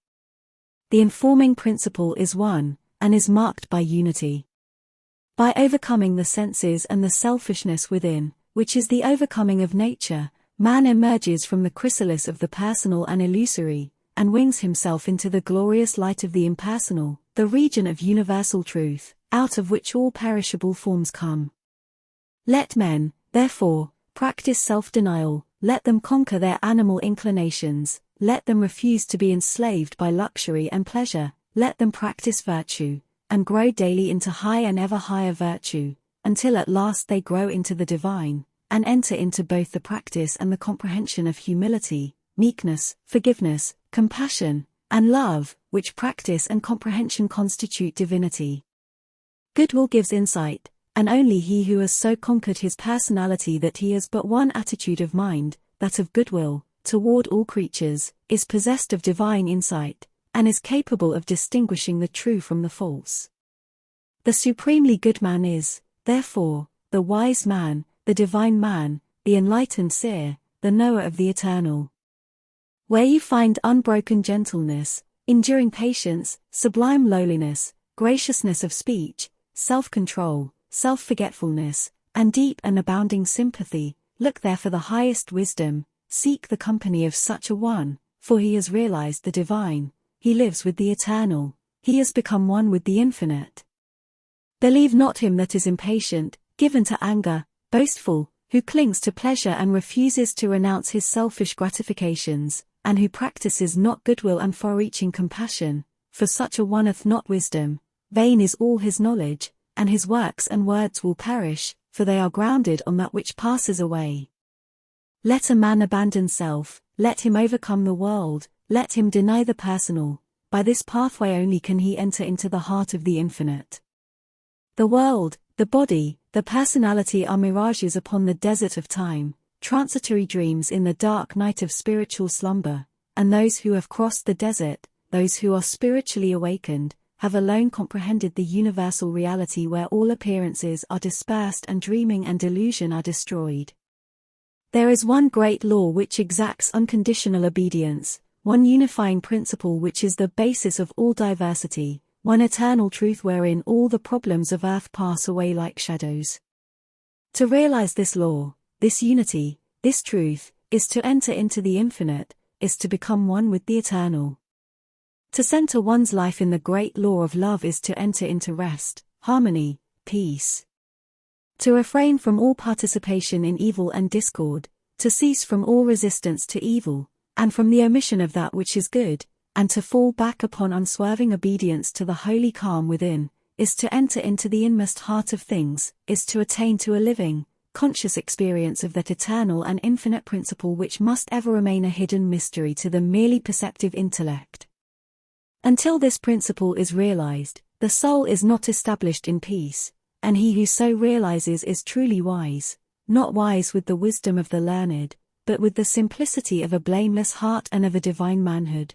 The informing principle is one, and is marked by unity. By overcoming the senses and the selfishness within, which is the overcoming of nature, man emerges from the chrysalis of the personal and illusory, and wings himself into the glorious light of the impersonal, the region of universal truth, out of which all perishable forms come. Let men, therefore, practice self-denial, let them conquer their animal inclinations, let them refuse to be enslaved by luxury and pleasure, let them practice virtue, and grow daily into high and ever higher virtue, until at last they grow into the divine, and enter into both the practice and the comprehension of humility, meekness, forgiveness, compassion, and love, which practice and comprehension constitute divinity. Goodwill gives insight, and only he who has so conquered his personality that he has but one attitude of mind, that of goodwill, toward all creatures, is possessed of divine insight, and is capable of distinguishing the true from the false. The supremely good man is, therefore, the wise man, the divine man, the enlightened seer, the knower of the eternal. Where you find unbroken gentleness, enduring patience, sublime lowliness, graciousness of speech, self-control, self-forgetfulness, and deep and abounding sympathy, look there for the highest wisdom, seek the company of such a one, for he has realized the divine, he lives with the eternal, he has become one with the infinite. Believe not him that is impatient, given to anger, boastful, who clings to pleasure and refuses to renounce his selfish gratifications, and who practices not goodwill and far-reaching compassion, for such a one hath not wisdom, vain is all his knowledge, and his works and words will perish, for they are grounded on that which passes away. Let a man abandon self, let him overcome the world, let him deny the personal, by this pathway only can he enter into the heart of the infinite. The world, the body, the personality are mirages upon the desert of time, transitory dreams in the dark night of spiritual slumber, and those who have crossed the desert, those who are spiritually awakened, have alone comprehended the universal reality where all appearances are dispersed and dreaming and delusion are destroyed. There is one great law which exacts unconditional obedience, one unifying principle which is the basis of all diversity, one eternal truth wherein all the problems of earth pass away like shadows. To realize this law, this unity, this truth, is to enter into the infinite, is to become one with the eternal. To center one's life in the great law of love is to enter into rest, harmony, peace. To refrain from all participation in evil and discord, to cease from all resistance to evil, and from the omission of that which is good, and to fall back upon unswerving obedience to the holy calm within, is to enter into the inmost heart of things, is to attain to a living, conscious experience of that eternal and infinite principle which must ever remain a hidden mystery to the merely perceptive intellect. Until this principle is realized, the soul is not established in peace, and he who so realizes is truly wise, not wise with the wisdom of the learned, but with the simplicity of a blameless heart and of a divine manhood.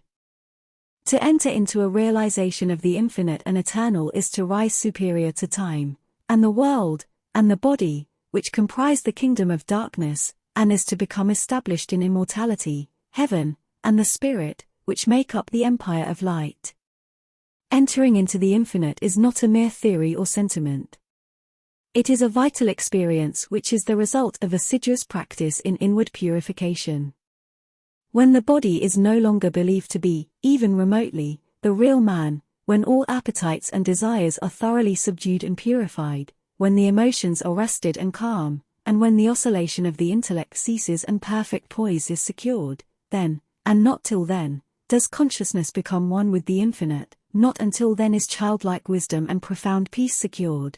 To enter into a realization of the infinite and eternal is to rise superior to time, and the world, and the body, which comprise the kingdom of darkness, and is to become established in immortality, heaven, and the spirit, which make up the empire of light. Entering into the infinite is not a mere theory or sentiment. It is a vital experience which is the result of assiduous practice in inward purification. When the body is no longer believed to be, even remotely, the real man, when all appetites and desires are thoroughly subdued and purified, when the emotions are rested and calm, and when the oscillation of the intellect ceases and perfect poise is secured, then, and not till then does consciousness become one with the infinite, not until then is childlike wisdom and profound peace secured.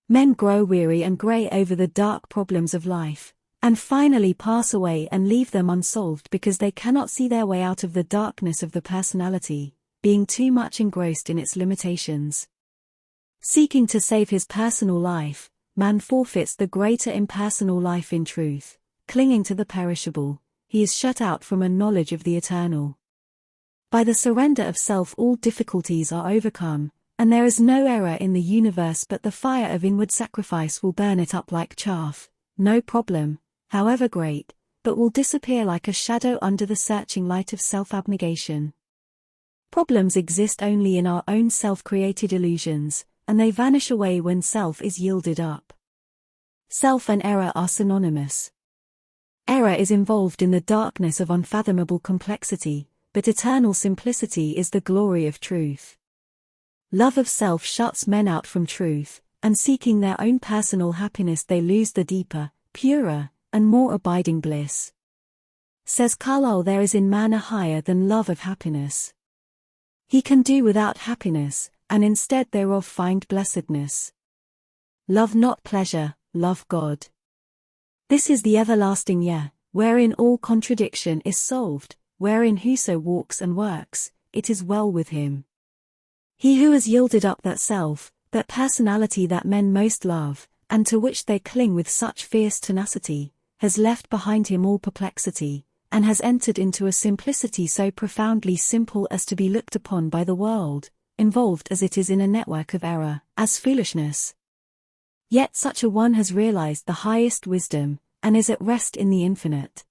Men grow weary and grey over the dark problems of life, and finally pass away and leave them unsolved because they cannot see their way out of the darkness of the personality, being too much engrossed in its limitations. Seeking to save his personal life, man forfeits the greater impersonal life in truth. Clinging to the perishable, he is shut out from a knowledge of the eternal. By the surrender of self all difficulties are overcome, and there is no error in the universe but the fire of inward sacrifice will burn it up like chaff. No problem, however great, but will disappear like a shadow under the searching light of self-abnegation. Problems exist only in our own self-created illusions, and they vanish away when self is yielded up. Self and error are synonymous. Error is involved in the darkness of unfathomable complexity, but eternal simplicity is the glory of truth. Love of self shuts men out from truth, and seeking their own personal happiness they lose the deeper, purer, and more abiding bliss. Says Carlyle, there is in man a higher than love of happiness. He can do without happiness, and instead thereof find blessedness. Love not pleasure, love God. This is the everlasting yeah, wherein all contradiction is solved, wherein whoso walks and works, it is well with him. He who has yielded up that self, that personality that men most love, and to which they cling with such fierce tenacity, has left behind him all perplexity, and has entered into a simplicity so profoundly simple as to be looked upon by the world, involved as it is in a network of error, as foolishness. Yet such a one has realized the highest wisdom, and is at rest in the infinite.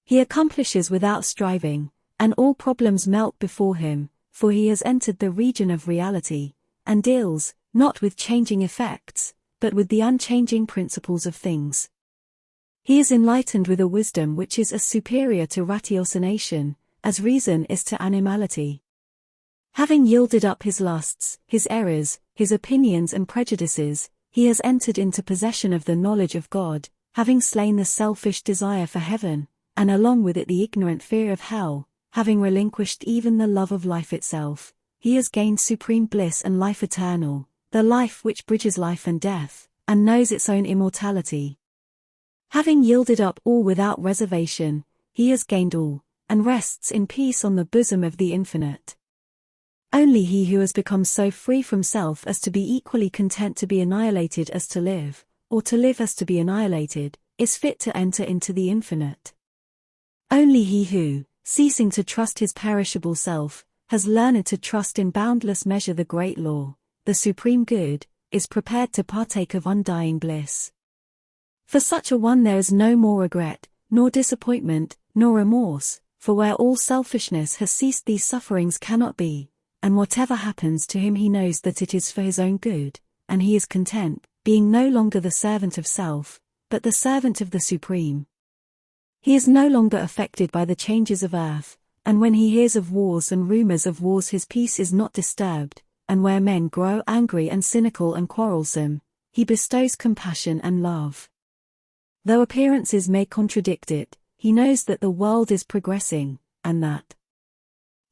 He accomplishes without striving, and all problems melt before him, for he has entered the region of reality, and deals, not with changing effects, but with the unchanging principles of things. He is enlightened with a wisdom which is as superior to ratiocination, as reason is to animality. Having yielded up his lusts, his errors, his opinions and prejudices, he has entered into possession of the knowledge of God, having slain the selfish desire for heaven, and along with it the ignorant fear of hell, having relinquished even the love of life itself, he has gained supreme bliss and life eternal, the life which bridges life and death, and knows its own immortality. Having yielded up all without reservation, he has gained all, and rests in peace on the bosom of the infinite. Only he who has become so free from self as to be equally content to be annihilated as to live, or to live as to be annihilated, is fit to enter into the infinite. Only he who, ceasing to trust his perishable self, has learned to trust in boundless measure the great law, the supreme good, is prepared to partake of undying bliss. For such a one there is no more regret, nor disappointment, nor remorse, for where all selfishness has ceased these sufferings cannot be, and whatever happens to him he knows that it is for his own good, and he is content, being no longer the servant of self, but the servant of the Supreme. He is no longer affected by the changes of earth, and when he hears of wars and rumors of wars his peace is not disturbed, and where men grow angry and cynical and quarrelsome, he bestows compassion and love. Though appearances may contradict it, he knows that the world is progressing, and that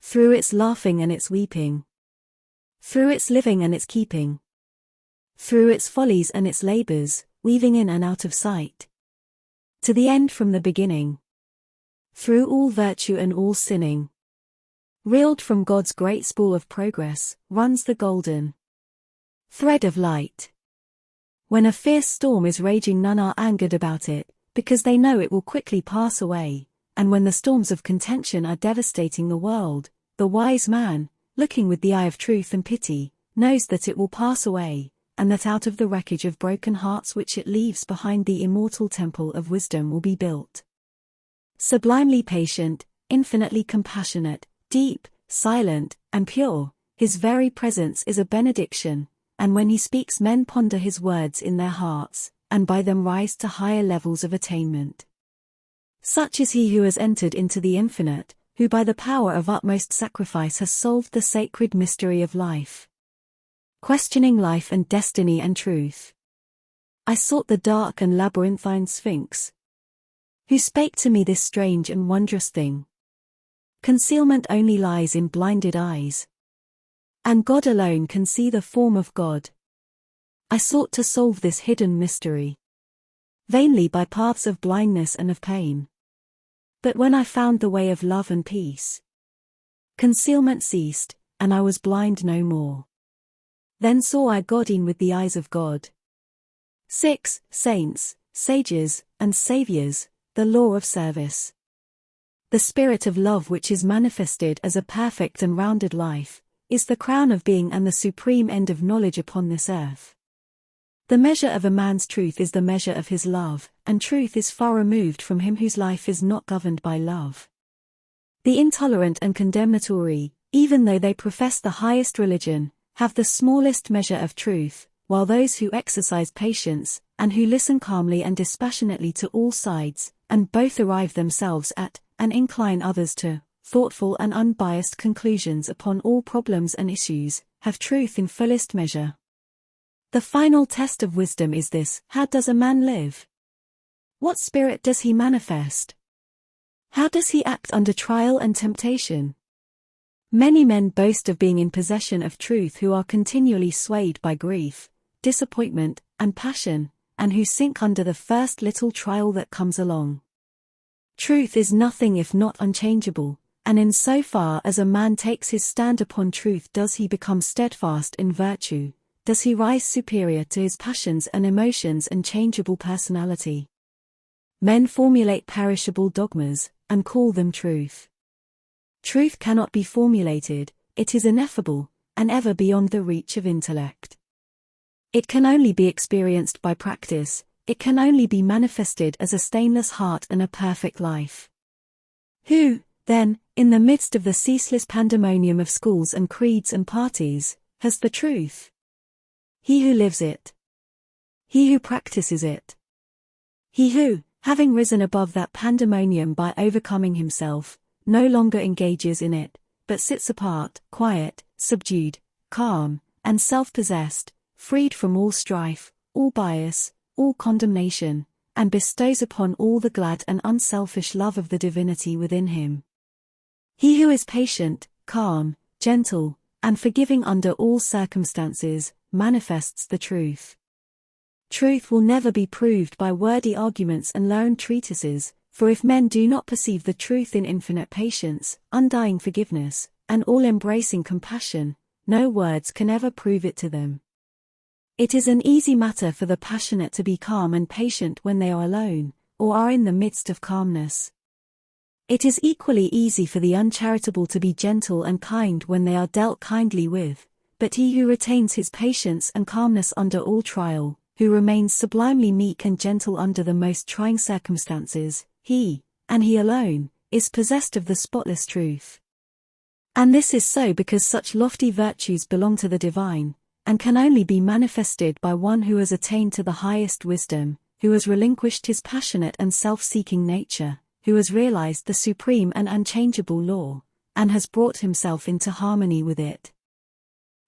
through its laughing and its weeping, through its living and its keeping, through its follies and its labors, weaving in and out of sight, to the end from the beginning, through all virtue and all sinning, reeled from God's great spool of progress, runs the golden thread of light. When a fierce storm is raging none are angered about it, because they know it will quickly pass away, and when the storms of contention are devastating the world, the wise man, looking with the eye of truth and pity, knows that it will pass away, and that out of the wreckage of broken hearts which it leaves behind the immortal temple of wisdom will be built. Sublimely patient, infinitely compassionate, deep, silent, and pure, his very presence is a benediction, and when he speaks men ponder his words in their hearts, and by them rise to higher levels of attainment. Such is he who has entered into the infinite, who by the power of utmost sacrifice has solved the sacred mystery of life. Questioning life and destiny and truth, I sought the dark and labyrinthine Sphinx, who spake to me this strange and wondrous thing. Concealment only lies in blinded eyes. And God alone can see the form of God. I sought to solve this hidden mystery. Vainly by paths of blindness and of pain. But when I found the way of love and peace, concealment ceased, and I was blind no more. Then saw I Godin with the eyes of God. 6. Saints, sages, and saviors, the law of service. The spirit of love which is manifested as a perfect and rounded life, is the crown of being and the supreme end of knowledge upon this earth. The measure of a man's truth is the measure of his love, and truth is far removed from him whose life is not governed by love. The intolerant and condemnatory, even though they profess the highest religion, have the smallest measure of truth, while those who exercise patience, and who listen calmly and dispassionately to all sides, and both arrive themselves at, and incline others to, thoughtful and unbiased conclusions upon all problems and issues, have truth in fullest measure. The final test of wisdom is this: how does a man live? What spirit does he manifest? How does he act under trial and temptation? Many men boast of being in possession of truth who are continually swayed by grief, disappointment, and passion, and who sink under the first little trial that comes along. Truth is nothing if not unchangeable, and in so far as a man takes his stand upon truth does he become steadfast in virtue, does he rise superior to his passions and emotions and changeable personality. Men formulate perishable dogmas, and call them truth. Truth cannot be formulated, it is ineffable, and ever beyond the reach of intellect. It can only be experienced by practice, it can only be manifested as a stainless heart and a perfect life. Who, then, in the midst of the ceaseless pandemonium of schools and creeds and parties, has the truth? He who lives it. He who practices it. He who, having risen above that pandemonium by overcoming himself, no longer engages in it, but sits apart, quiet, subdued, calm, and self-possessed, freed from all strife, all bias, all condemnation, and bestows upon all the glad and unselfish love of the divinity within him. He who is patient, calm, gentle, and forgiving under all circumstances, manifests the truth. Truth will never be proved by wordy arguments and learned treatises, for if men do not perceive the truth in infinite patience, undying forgiveness, and all-embracing compassion, no words can ever prove it to them. It is an easy matter for the passionate to be calm and patient when they are alone, or are in the midst of calmness. It is equally easy for the uncharitable to be gentle and kind when they are dealt kindly with, but he who retains his patience and calmness under all trial, who remains sublimely meek and gentle under the most trying circumstances, he, and he alone, is possessed of the spotless truth. And this is so because such lofty virtues belong to the divine, and can only be manifested by one who has attained to the highest wisdom, who has relinquished his passionate and self-seeking nature, who has realized the supreme and unchangeable law, and has brought himself into harmony with it.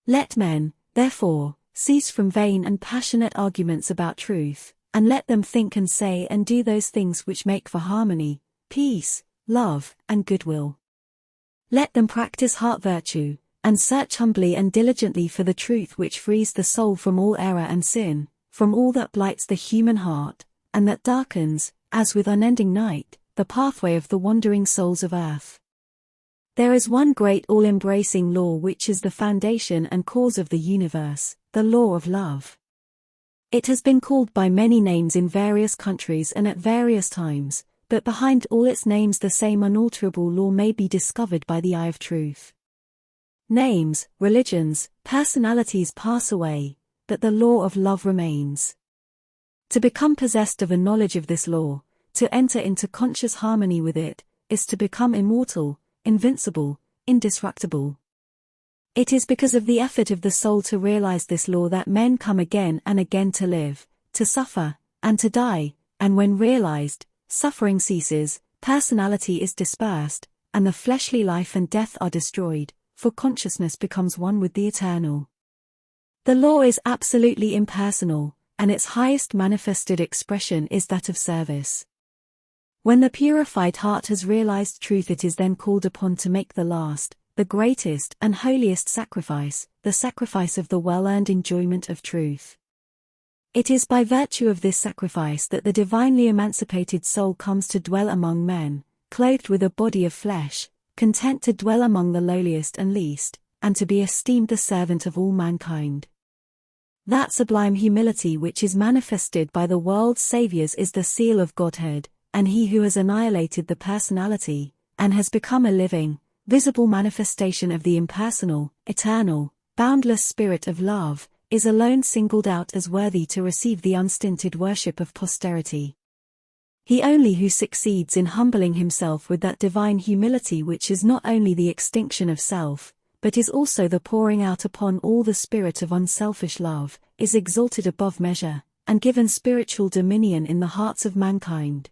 Let men, therefore, cease from vain and passionate arguments about truth, and let them think and say and do those things which make for harmony, peace, love, and goodwill. Let them practice heart virtue, and search humbly and diligently for the truth which frees the soul from all error and sin, from all that blights the human heart, and that darkens, as with unending night, the pathway of the wandering souls of earth. There is one great all-embracing law which is the foundation and cause of the universe, the law of love. It has been called by many names in various countries and at various times, but behind all its names the same unalterable law may be discovered by the eye of truth. Names, religions, personalities pass away, but the law of love remains. To become possessed of a knowledge of this law, to enter into conscious harmony with it, is to become immortal, invincible, indestructible. It is because of the effort of the soul to realize this law that men come again and again to live, to suffer, and to die, and when realized, suffering ceases, personality is dispersed, and the fleshly life and death are destroyed, for consciousness becomes one with the eternal. The law is absolutely impersonal, and its highest manifested expression is that of service. When the purified heart has realized truth, it is then called upon to make the last, the greatest and holiest sacrifice, the sacrifice of the well-earned enjoyment of truth. It is by virtue of this sacrifice that the divinely emancipated soul comes to dwell among men, clothed with a body of flesh, content to dwell among the lowliest and least, and to be esteemed the servant of all mankind. That sublime humility which is manifested by the world's saviors is the seal of Godhead, and he who has annihilated the personality, and has become a living, visible manifestation of the impersonal, eternal, boundless spirit of love, is alone singled out as worthy to receive the unstinted worship of posterity. He only who succeeds in humbling himself with that divine humility which is not only the extinction of self, but is also the pouring out upon all the spirit of unselfish love, is exalted above measure, and given spiritual dominion in the hearts of mankind.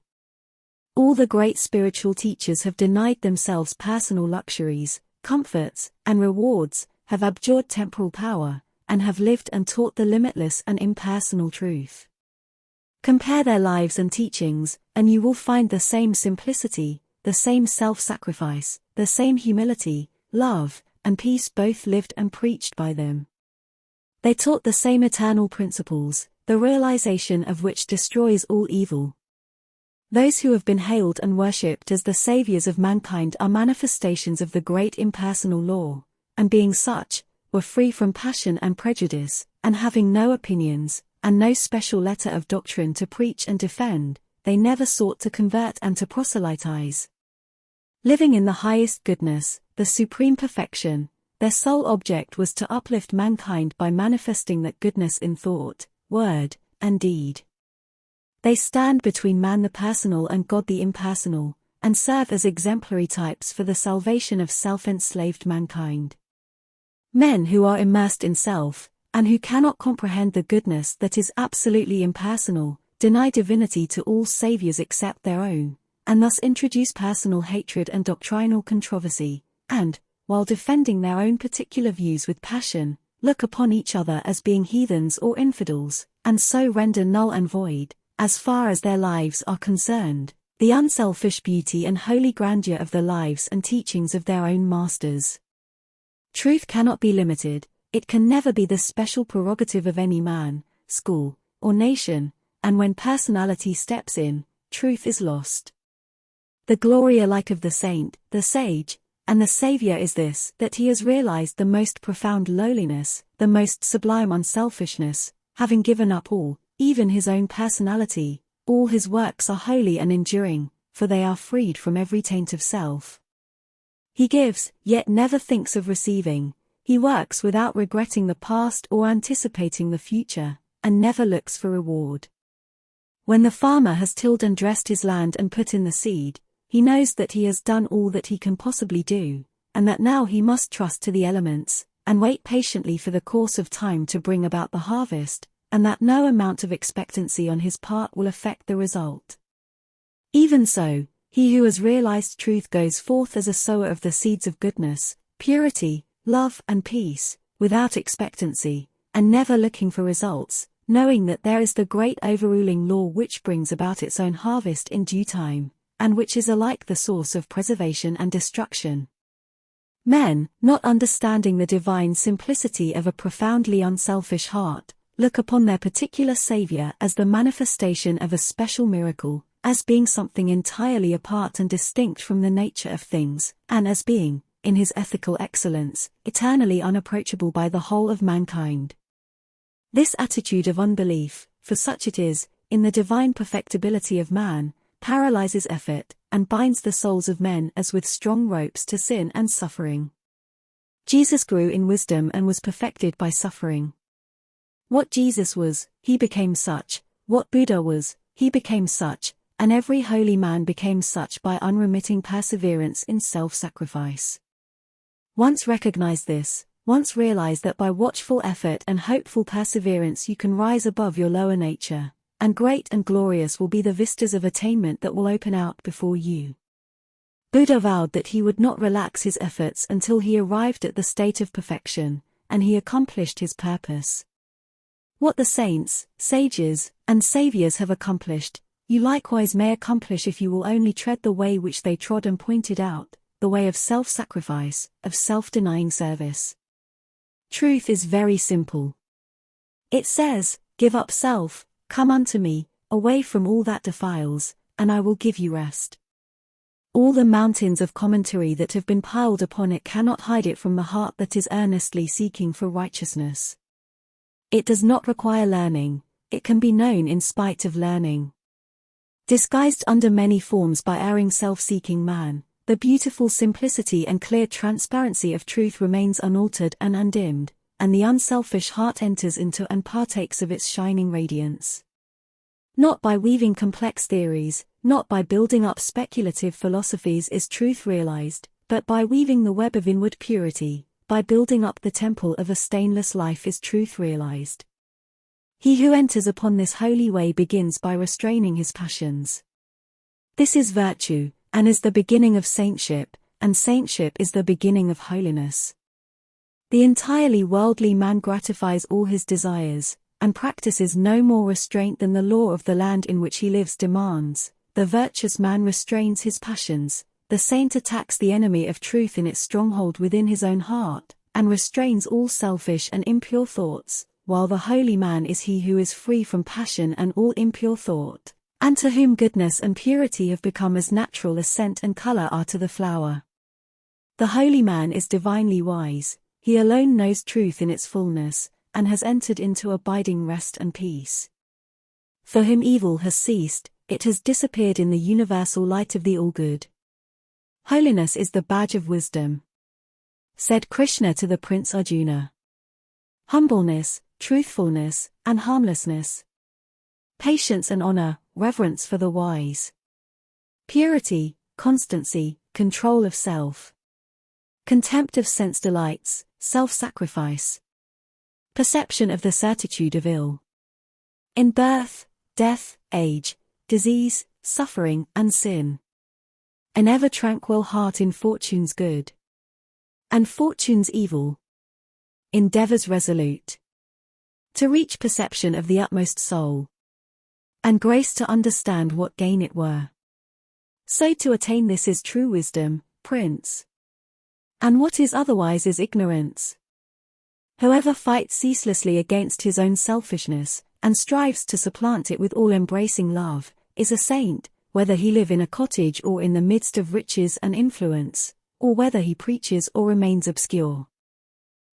All the great spiritual teachers have denied themselves personal luxuries, comforts, and rewards, have abjured temporal power, and have lived and taught the limitless and impersonal truth. Compare their lives and teachings, and you will find the same simplicity, the same self-sacrifice, the same humility, love, and peace both lived and preached by them. They taught the same eternal principles, the realization of which destroys all evil. Those who have been hailed and worshipped as the saviors of mankind are manifestations of the great impersonal law, and being such, were free from passion and prejudice, and having no opinions, and no special letter of doctrine to preach and defend, they never sought to convert and to proselytize. Living in the highest goodness, the supreme perfection, their sole object was to uplift mankind by manifesting that goodness in thought, word, and deed. They stand between man the personal and God the impersonal, and serve as exemplary types for the salvation of self-enslaved mankind. Men who are immersed in self, and who cannot comprehend the goodness that is absolutely impersonal, deny divinity to all saviors except their own, and thus introduce personal hatred and doctrinal controversy, and, while defending their own particular views with passion, look upon each other as being heathens or infidels, and so render null and void, as far as their lives are concerned, the unselfish beauty and holy grandeur of the lives and teachings of their own masters. Truth cannot be limited, it can never be the special prerogative of any man, school, or nation, and when personality steps in, truth is lost. The glory alike of the saint, the sage, and the Savior is this, that he has realized the most profound lowliness, the most sublime unselfishness, having given up all, even his own personality, all his works are holy and enduring, for they are freed from every taint of self. He gives, yet never thinks of receiving, he works without regretting the past or anticipating the future, and never looks for reward. When the farmer has tilled and dressed his land and put in the seed, he knows that he has done all that he can possibly do, and that now he must trust to the elements, and wait patiently for the course of time to bring about the harvest, and that no amount of expectancy on his part will affect the result. Even so, he who has realized truth goes forth as a sower of the seeds of goodness, purity, love and peace, without expectancy, and never looking for results, knowing that there is the great overruling law which brings about its own harvest in due time, and which is alike the source of preservation and destruction. Men, not understanding the divine simplicity of a profoundly unselfish heart, look upon their particular Savior as the manifestation of a special miracle, as being something entirely apart and distinct from the nature of things, and as being, in his ethical excellence, eternally unapproachable by the whole of mankind. This attitude of unbelief, for such it is, in the divine perfectibility of man, paralyzes effort, and binds the souls of men as with strong ropes to sin and suffering. Jesus grew in wisdom and was perfected by suffering. What Jesus was, he became such, what Buddha was, he became such, and every holy man became such by unremitting perseverance in self-sacrifice. Once recognize this, once realize that by watchful effort and hopeful perseverance you can rise above your lower nature, and great and glorious will be the vistas of attainment that will open out before you. Buddha vowed that he would not relax his efforts until he arrived at the state of perfection, and he accomplished his purpose. What the saints, sages, and saviors have accomplished, you likewise may accomplish if you will only tread the way which they trod and pointed out, the way of self-sacrifice, of self-denying service. Truth is very simple. It says, "Give up self, come unto me, away from all that defiles, and I will give you rest." All the mountains of commentary that have been piled upon it cannot hide it from the heart that is earnestly seeking for righteousness. It does not require learning, it can be known in spite of learning. Disguised under many forms by erring self-seeking man, the beautiful simplicity and clear transparency of truth remains unaltered and undimmed, and the unselfish heart enters into and partakes of its shining radiance. Not by weaving complex theories, not by building up speculative philosophies is truth realized, but by weaving the web of inward purity, by building up the temple of a stainless life is truth realized. He who enters upon this holy way begins by restraining his passions. This is virtue, and is the beginning of saintship, and saintship is the beginning of holiness. The entirely worldly man gratifies all his desires, and practices no more restraint than the law of the land in which he lives demands. The virtuous man restrains his passions, the saint attacks the enemy of truth in its stronghold within his own heart, and restrains all selfish and impure thoughts, while the holy man is he who is free from passion and all impure thought, and to whom goodness and purity have become as natural as scent and color are to the flower. The holy man is divinely wise, he alone knows truth in its fullness, and has entered into abiding rest and peace. For him evil has ceased, it has disappeared in the universal light of the all-good. Holiness is the badge of wisdom. Said Krishna to the Prince Arjuna. Humbleness, truthfulness, and harmlessness. Patience and honor, reverence for the wise. Purity, constancy, control of self. Contempt of sense delights, self-sacrifice. Perception of the certitude of ill. In birth, death, age, disease, suffering, and sin. An ever tranquil heart in fortune's good. And fortune's evil. Endeavors resolute. To reach perception of the utmost soul. And grace to understand what gain it were. So to attain this is true wisdom, Prince. And what is otherwise is ignorance. Whoever fights ceaselessly against his own selfishness, and strives to supplant it with all-embracing love, is a saint, whether he live in a cottage or in the midst of riches and influence, or whether he preaches or remains obscure.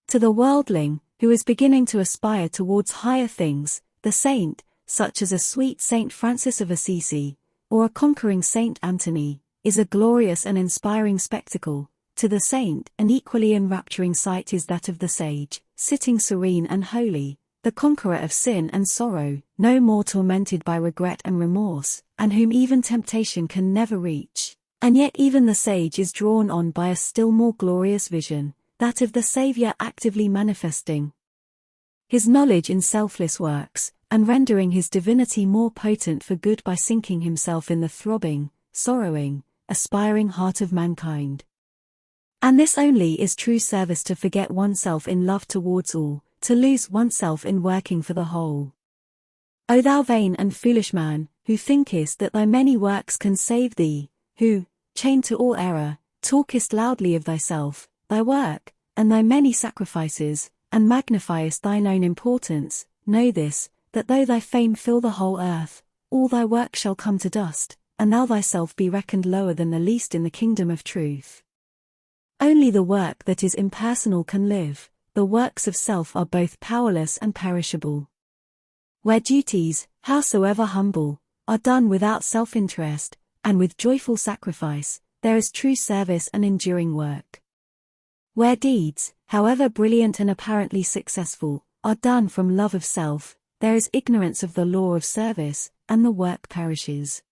To the worldling, who is beginning to aspire towards higher things, the saint, such as a sweet Saint Francis of Assisi, or a conquering Saint Anthony, is a glorious and inspiring spectacle. To the saint, an equally enrapturing sight is that of the sage, sitting serene and holy, the conqueror of sin and sorrow, no more tormented by regret and remorse, and whom even temptation can never reach. And yet even the sage is drawn on by a still more glorious vision, that of the Saviour actively manifesting his knowledge in selfless works, and rendering his divinity more potent for good by sinking himself in the throbbing, sorrowing, aspiring heart of mankind. And this only is true service, to forget oneself in love towards all, to lose oneself in working for the whole. O thou vain and foolish man, who thinkest that thy many works can save thee, who, chained to all error, talkest loudly of thyself, thy work, and thy many sacrifices, and magnifiest thine own importance, know this, that though thy fame fill the whole earth, all thy work shall come to dust, and thou thyself be reckoned lower than the least in the kingdom of truth. Only the work that is impersonal can live, the works of self are both powerless and perishable. Where duties, howsoever humble, are done without self-interest, and with joyful sacrifice, there is true service and enduring work. Where deeds, however brilliant and apparently successful, are done from love of self, there is ignorance of the law of service, and the work perishes.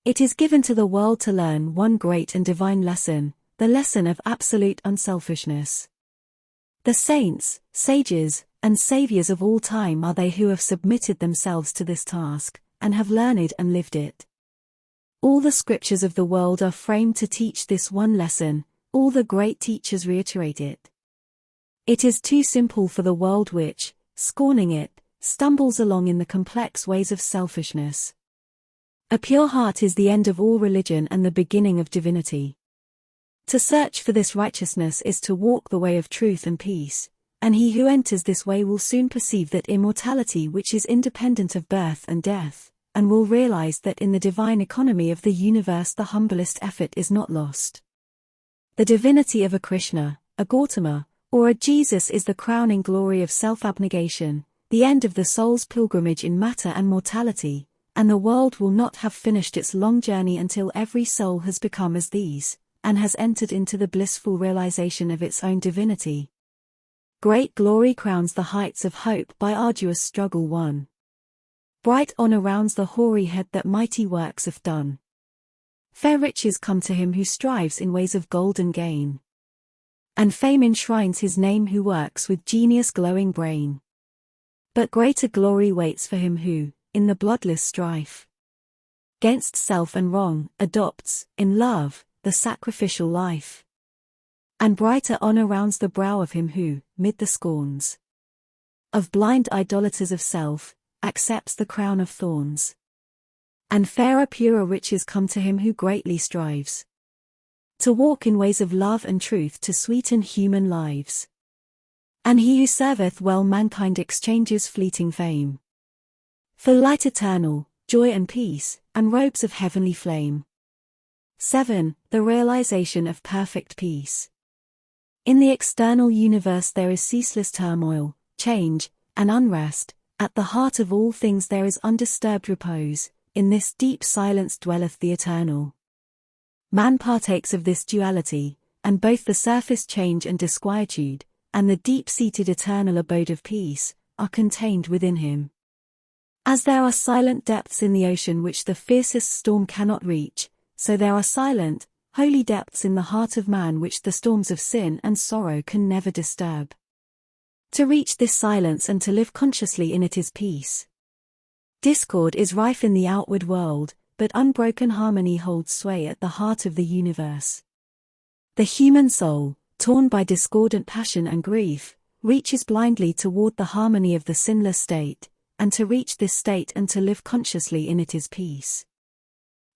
It is given to the world to learn one great and divine lesson, the lesson of absolute unselfishness. The saints, sages, and saviors of all time are they who have submitted themselves to this task, and have learned and lived it. All the scriptures of the world are framed to teach this one lesson, all the great teachers reiterate it. It is too simple for the world which, scorning it, stumbles along in the complex ways of selfishness. A pure heart is the end of all religion and the beginning of divinity. To search for this righteousness is to walk the way of truth and peace, and he who enters this way will soon perceive that immortality which is independent of birth and death, and will realize that in the divine economy of the universe the humblest effort is not lost. The divinity of a Krishna, a Gautama, or a Jesus is the crowning glory of self-abnegation, the end of the soul's pilgrimage in matter and mortality, and the world will not have finished its long journey until every soul has become as these, and has entered into the blissful realization of its own divinity. Great glory crowns the heights of hope by arduous struggle won. Bright honor rounds the hoary head that mighty works have done. Fair riches come to him who strives in ways of golden gain. And fame enshrines his name who works with genius glowing brain. But greater glory waits for him who, in the bloodless strife, 'gainst self and wrong, adopts, in love, the sacrificial life. And brighter honor rounds the brow of him who, mid the scorns of blind idolaters of self, accepts the crown of thorns. And fairer purer riches come to him who greatly strives to walk in ways of love and truth to sweeten human lives. And he who serveth well mankind exchanges fleeting fame for light eternal, joy and peace, and robes of heavenly flame. 7. The realization of perfect peace. In the external universe there is ceaseless turmoil, change, and unrest. At the heart of all things there is undisturbed repose. In this deep silence dwelleth the eternal. Man partakes of this duality, and both the surface change and disquietude, and the deep-seated eternal abode of peace, are contained within him. As there are silent depths in the ocean which the fiercest storm cannot reach, so there are silent, holy depths in the heart of man which the storms of sin and sorrow can never disturb. To reach this silence and to live consciously in it is peace. Discord is rife in the outward world, but unbroken harmony holds sway at the heart of the universe. The human soul, torn by discordant passion and grief, reaches blindly toward the harmony of the sinless state, and to reach this state and to live consciously in it is peace.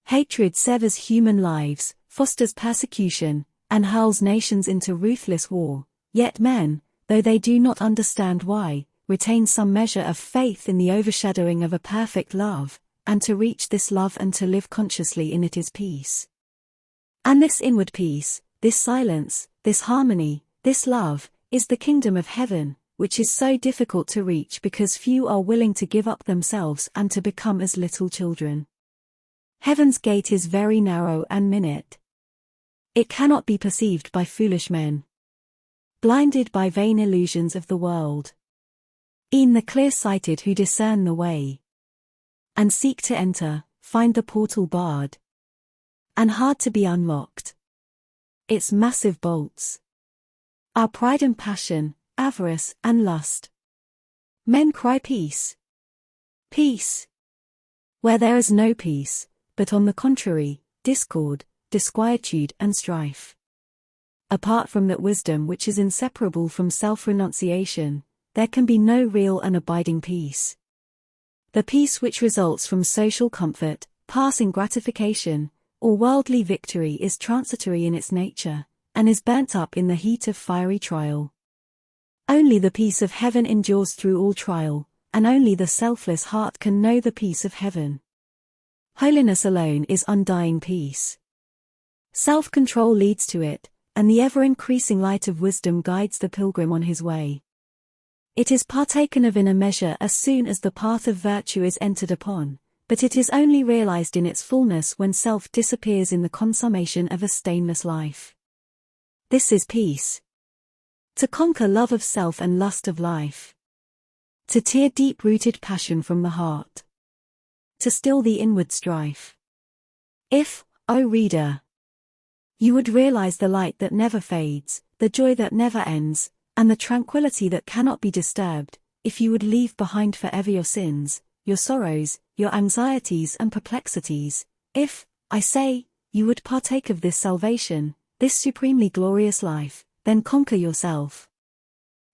Hatred severs human lives, fosters persecution, and hurls nations into ruthless war, yet men, though they do not understand why, retain some measure of faith in the overshadowing of a perfect love, and to reach this love and to live consciously in it is peace. And this inward peace, this silence, this harmony, this love, is the kingdom of heaven, which is so difficult to reach because few are willing to give up themselves and to become as little children. Heaven's gate is very narrow and minute. It cannot be perceived by foolish men, blinded by vain illusions of the world. E'en the clear-sighted who discern the way, and seek to enter, find the portal barred, and hard to be unlocked. Its massive bolts are pride and passion, avarice and lust. Men cry peace, peace, where there is no peace, but on the contrary, discord, disquietude and strife. Apart from that wisdom which is inseparable from self-renunciation, there can be no real and abiding peace. The peace which results from social comfort, passing gratification, or worldly victory is transitory in its nature, and is burnt up in the heat of fiery trial. Only the peace of heaven endures through all trial, and only the selfless heart can know the peace of heaven. Holiness alone is undying peace. Self-control leads to it, and the ever-increasing light of wisdom guides the pilgrim on his way. It is partaken of in a measure as soon as the path of virtue is entered upon, but it is only realized in its fullness when self disappears in the consummation of a stainless life. This is peace. To conquer love of self and lust of life. To tear deep-rooted passion from the heart. To still the inward strife. If, O reader, you would realize the light that never fades, the joy that never ends, and the tranquility that cannot be disturbed, if you would leave behind forever your sins, your sorrows, your anxieties and perplexities, if, I say, you would partake of this salvation, this supremely glorious life, then conquer yourself.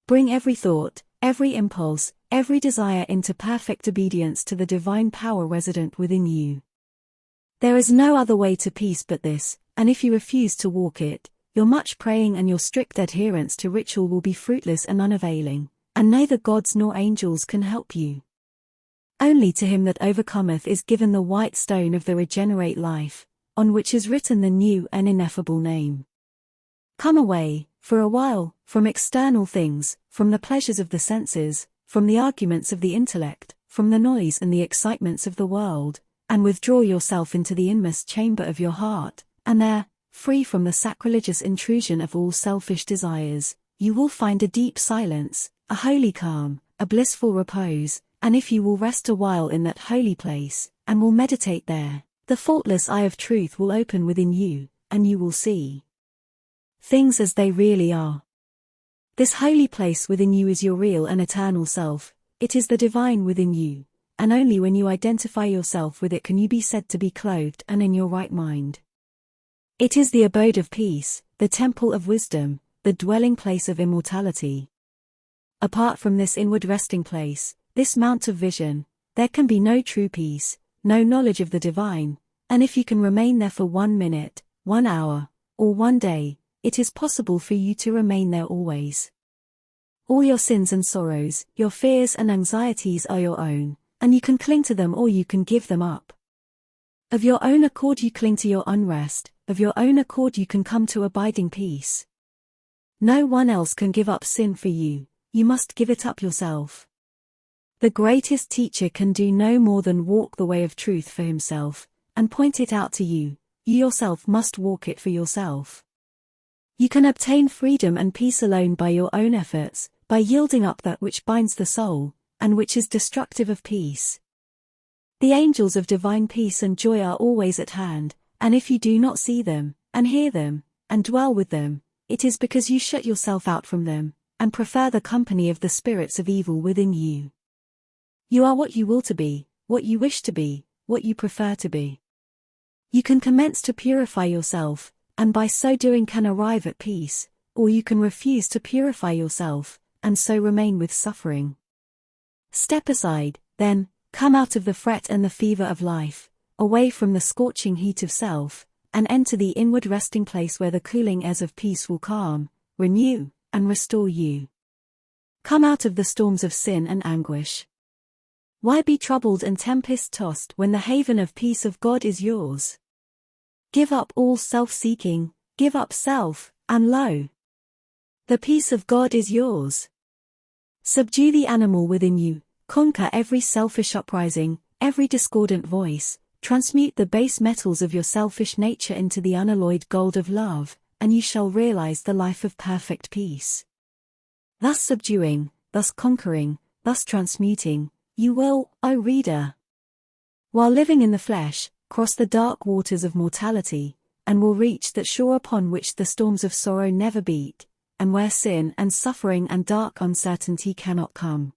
Bring every thought, every impulse, every desire into perfect obedience to the divine power resident within you. There is no other way to peace but this, and if you refuse to walk it, your much praying and your strict adherence to ritual will be fruitless and unavailing, and neither gods nor angels can help you. Only to him that overcometh is given the white stone of the regenerate life, on which is written the new and ineffable name. Come away, for a while, from external things, from the pleasures of the senses, from the arguments of the intellect, from the noise and the excitements of the world, and withdraw yourself into the inmost chamber of your heart, and there, free from the sacrilegious intrusion of all selfish desires, you will find a deep silence, a holy calm, a blissful repose, and if you will rest a while in that holy place, and will meditate there, the faultless eye of truth will open within you, and you will see things as they really are. This holy place within you is your real and eternal self, it is the divine within you, and only when you identify yourself with it can you be said to be clothed and in your right mind. It is the abode of peace, the temple of wisdom, the dwelling place of immortality. Apart from this inward resting place, this mount of vision, there can be no true peace, no knowledge of the divine, and if you can remain there for 1 minute, 1 hour, or 1 day, it is possible for you to remain there always. All your sins and sorrows, your fears and anxieties are your own, and you can cling to them or you can give them up. Of your own accord you cling to your unrest, of your own accord you can come to abiding peace. No one else can give up sin for you, you must give it up yourself. The greatest teacher can do no more than walk the way of truth for himself, and point it out to you, you yourself must walk it for yourself. You can obtain freedom and peace alone by your own efforts, by yielding up that which binds the soul, and which is destructive of peace. The angels of divine peace and joy are always at hand, and if you do not see them, and hear them, and dwell with them, it is because you shut yourself out from them, and prefer the company of the spirits of evil within you. You are what you will to be, what you wish to be, what you prefer to be. You can commence to purify yourself, and by so doing can arrive at peace, or you can refuse to purify yourself, and so remain with suffering. Step aside, then, come out of the fret and the fever of life, away from the scorching heat of self, and enter the inward resting place where the cooling airs of peace will calm, renew, and restore you. Come out of the storms of sin and anguish. Why be troubled and tempest-tossed when the haven of peace of God is yours? Give up all self-seeking, give up self, and lo, the peace of God is yours. Subdue the animal within you, conquer every selfish uprising, every discordant voice, transmute the base metals of your selfish nature into the unalloyed gold of love, and you shall realize the life of perfect peace. Thus subduing, thus conquering, thus transmuting, you will, O reader, while living in the flesh, cross the dark waters of mortality, and will reach that shore upon which the storms of sorrow never beat, and where sin and suffering and dark uncertainty cannot come.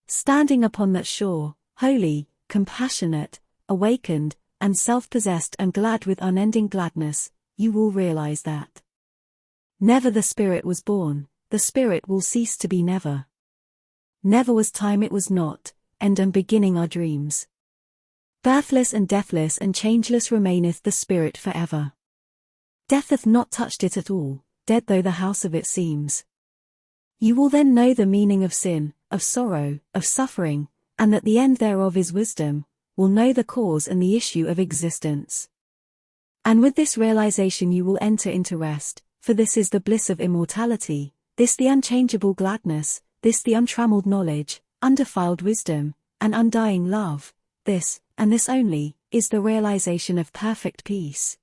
Standing upon that shore, holy, compassionate, awakened, and self-possessed and glad with unending gladness, you will realize that never the Spirit was born, the Spirit will cease to be never. Never was time it was not, end and beginning are dreams. Birthless and deathless and changeless remaineth the Spirit forever. Death hath not touched it at all, dead though the house of it seems. You will then know the meaning of sin, of sorrow, of suffering, and that the end thereof is wisdom, will know the cause and the issue of existence. And with this realization you will enter into rest, for this is the bliss of immortality, this the unchangeable gladness, this the untrammeled knowledge, undefiled wisdom, and undying love, this, and this only, is the realization of perfect peace.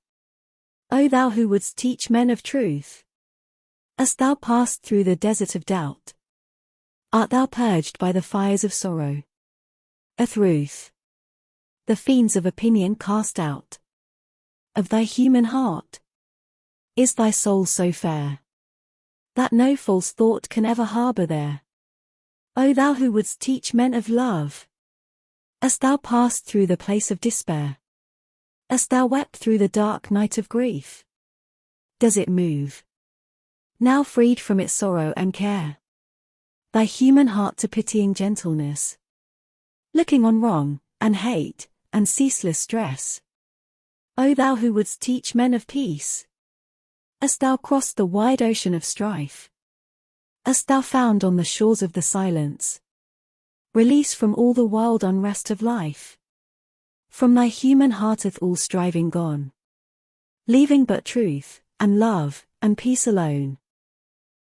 O thou who wouldst teach men of truth! Hast thou passed through the desert of doubt? Art thou purged by the fires of sorrow? Hath Ruth the fiends of opinion cast out of thy human heart? Is thy soul so fair that no false thought can ever harbor there? O thou who wouldst teach men of love! Hast thou passed through the place of despair? Hast thou wept through the dark night of grief? Does it move, now freed from its sorrow and care, thy human heart to pitying gentleness, looking on wrong, and hate, and ceaseless stress? O thou who wouldst teach men of peace, hast thou crossed the wide ocean of strife? Hast thou found on the shores of the silence release from all the wild unrest of life? From thy human heart hath all striving gone, leaving but truth, and love, and peace alone.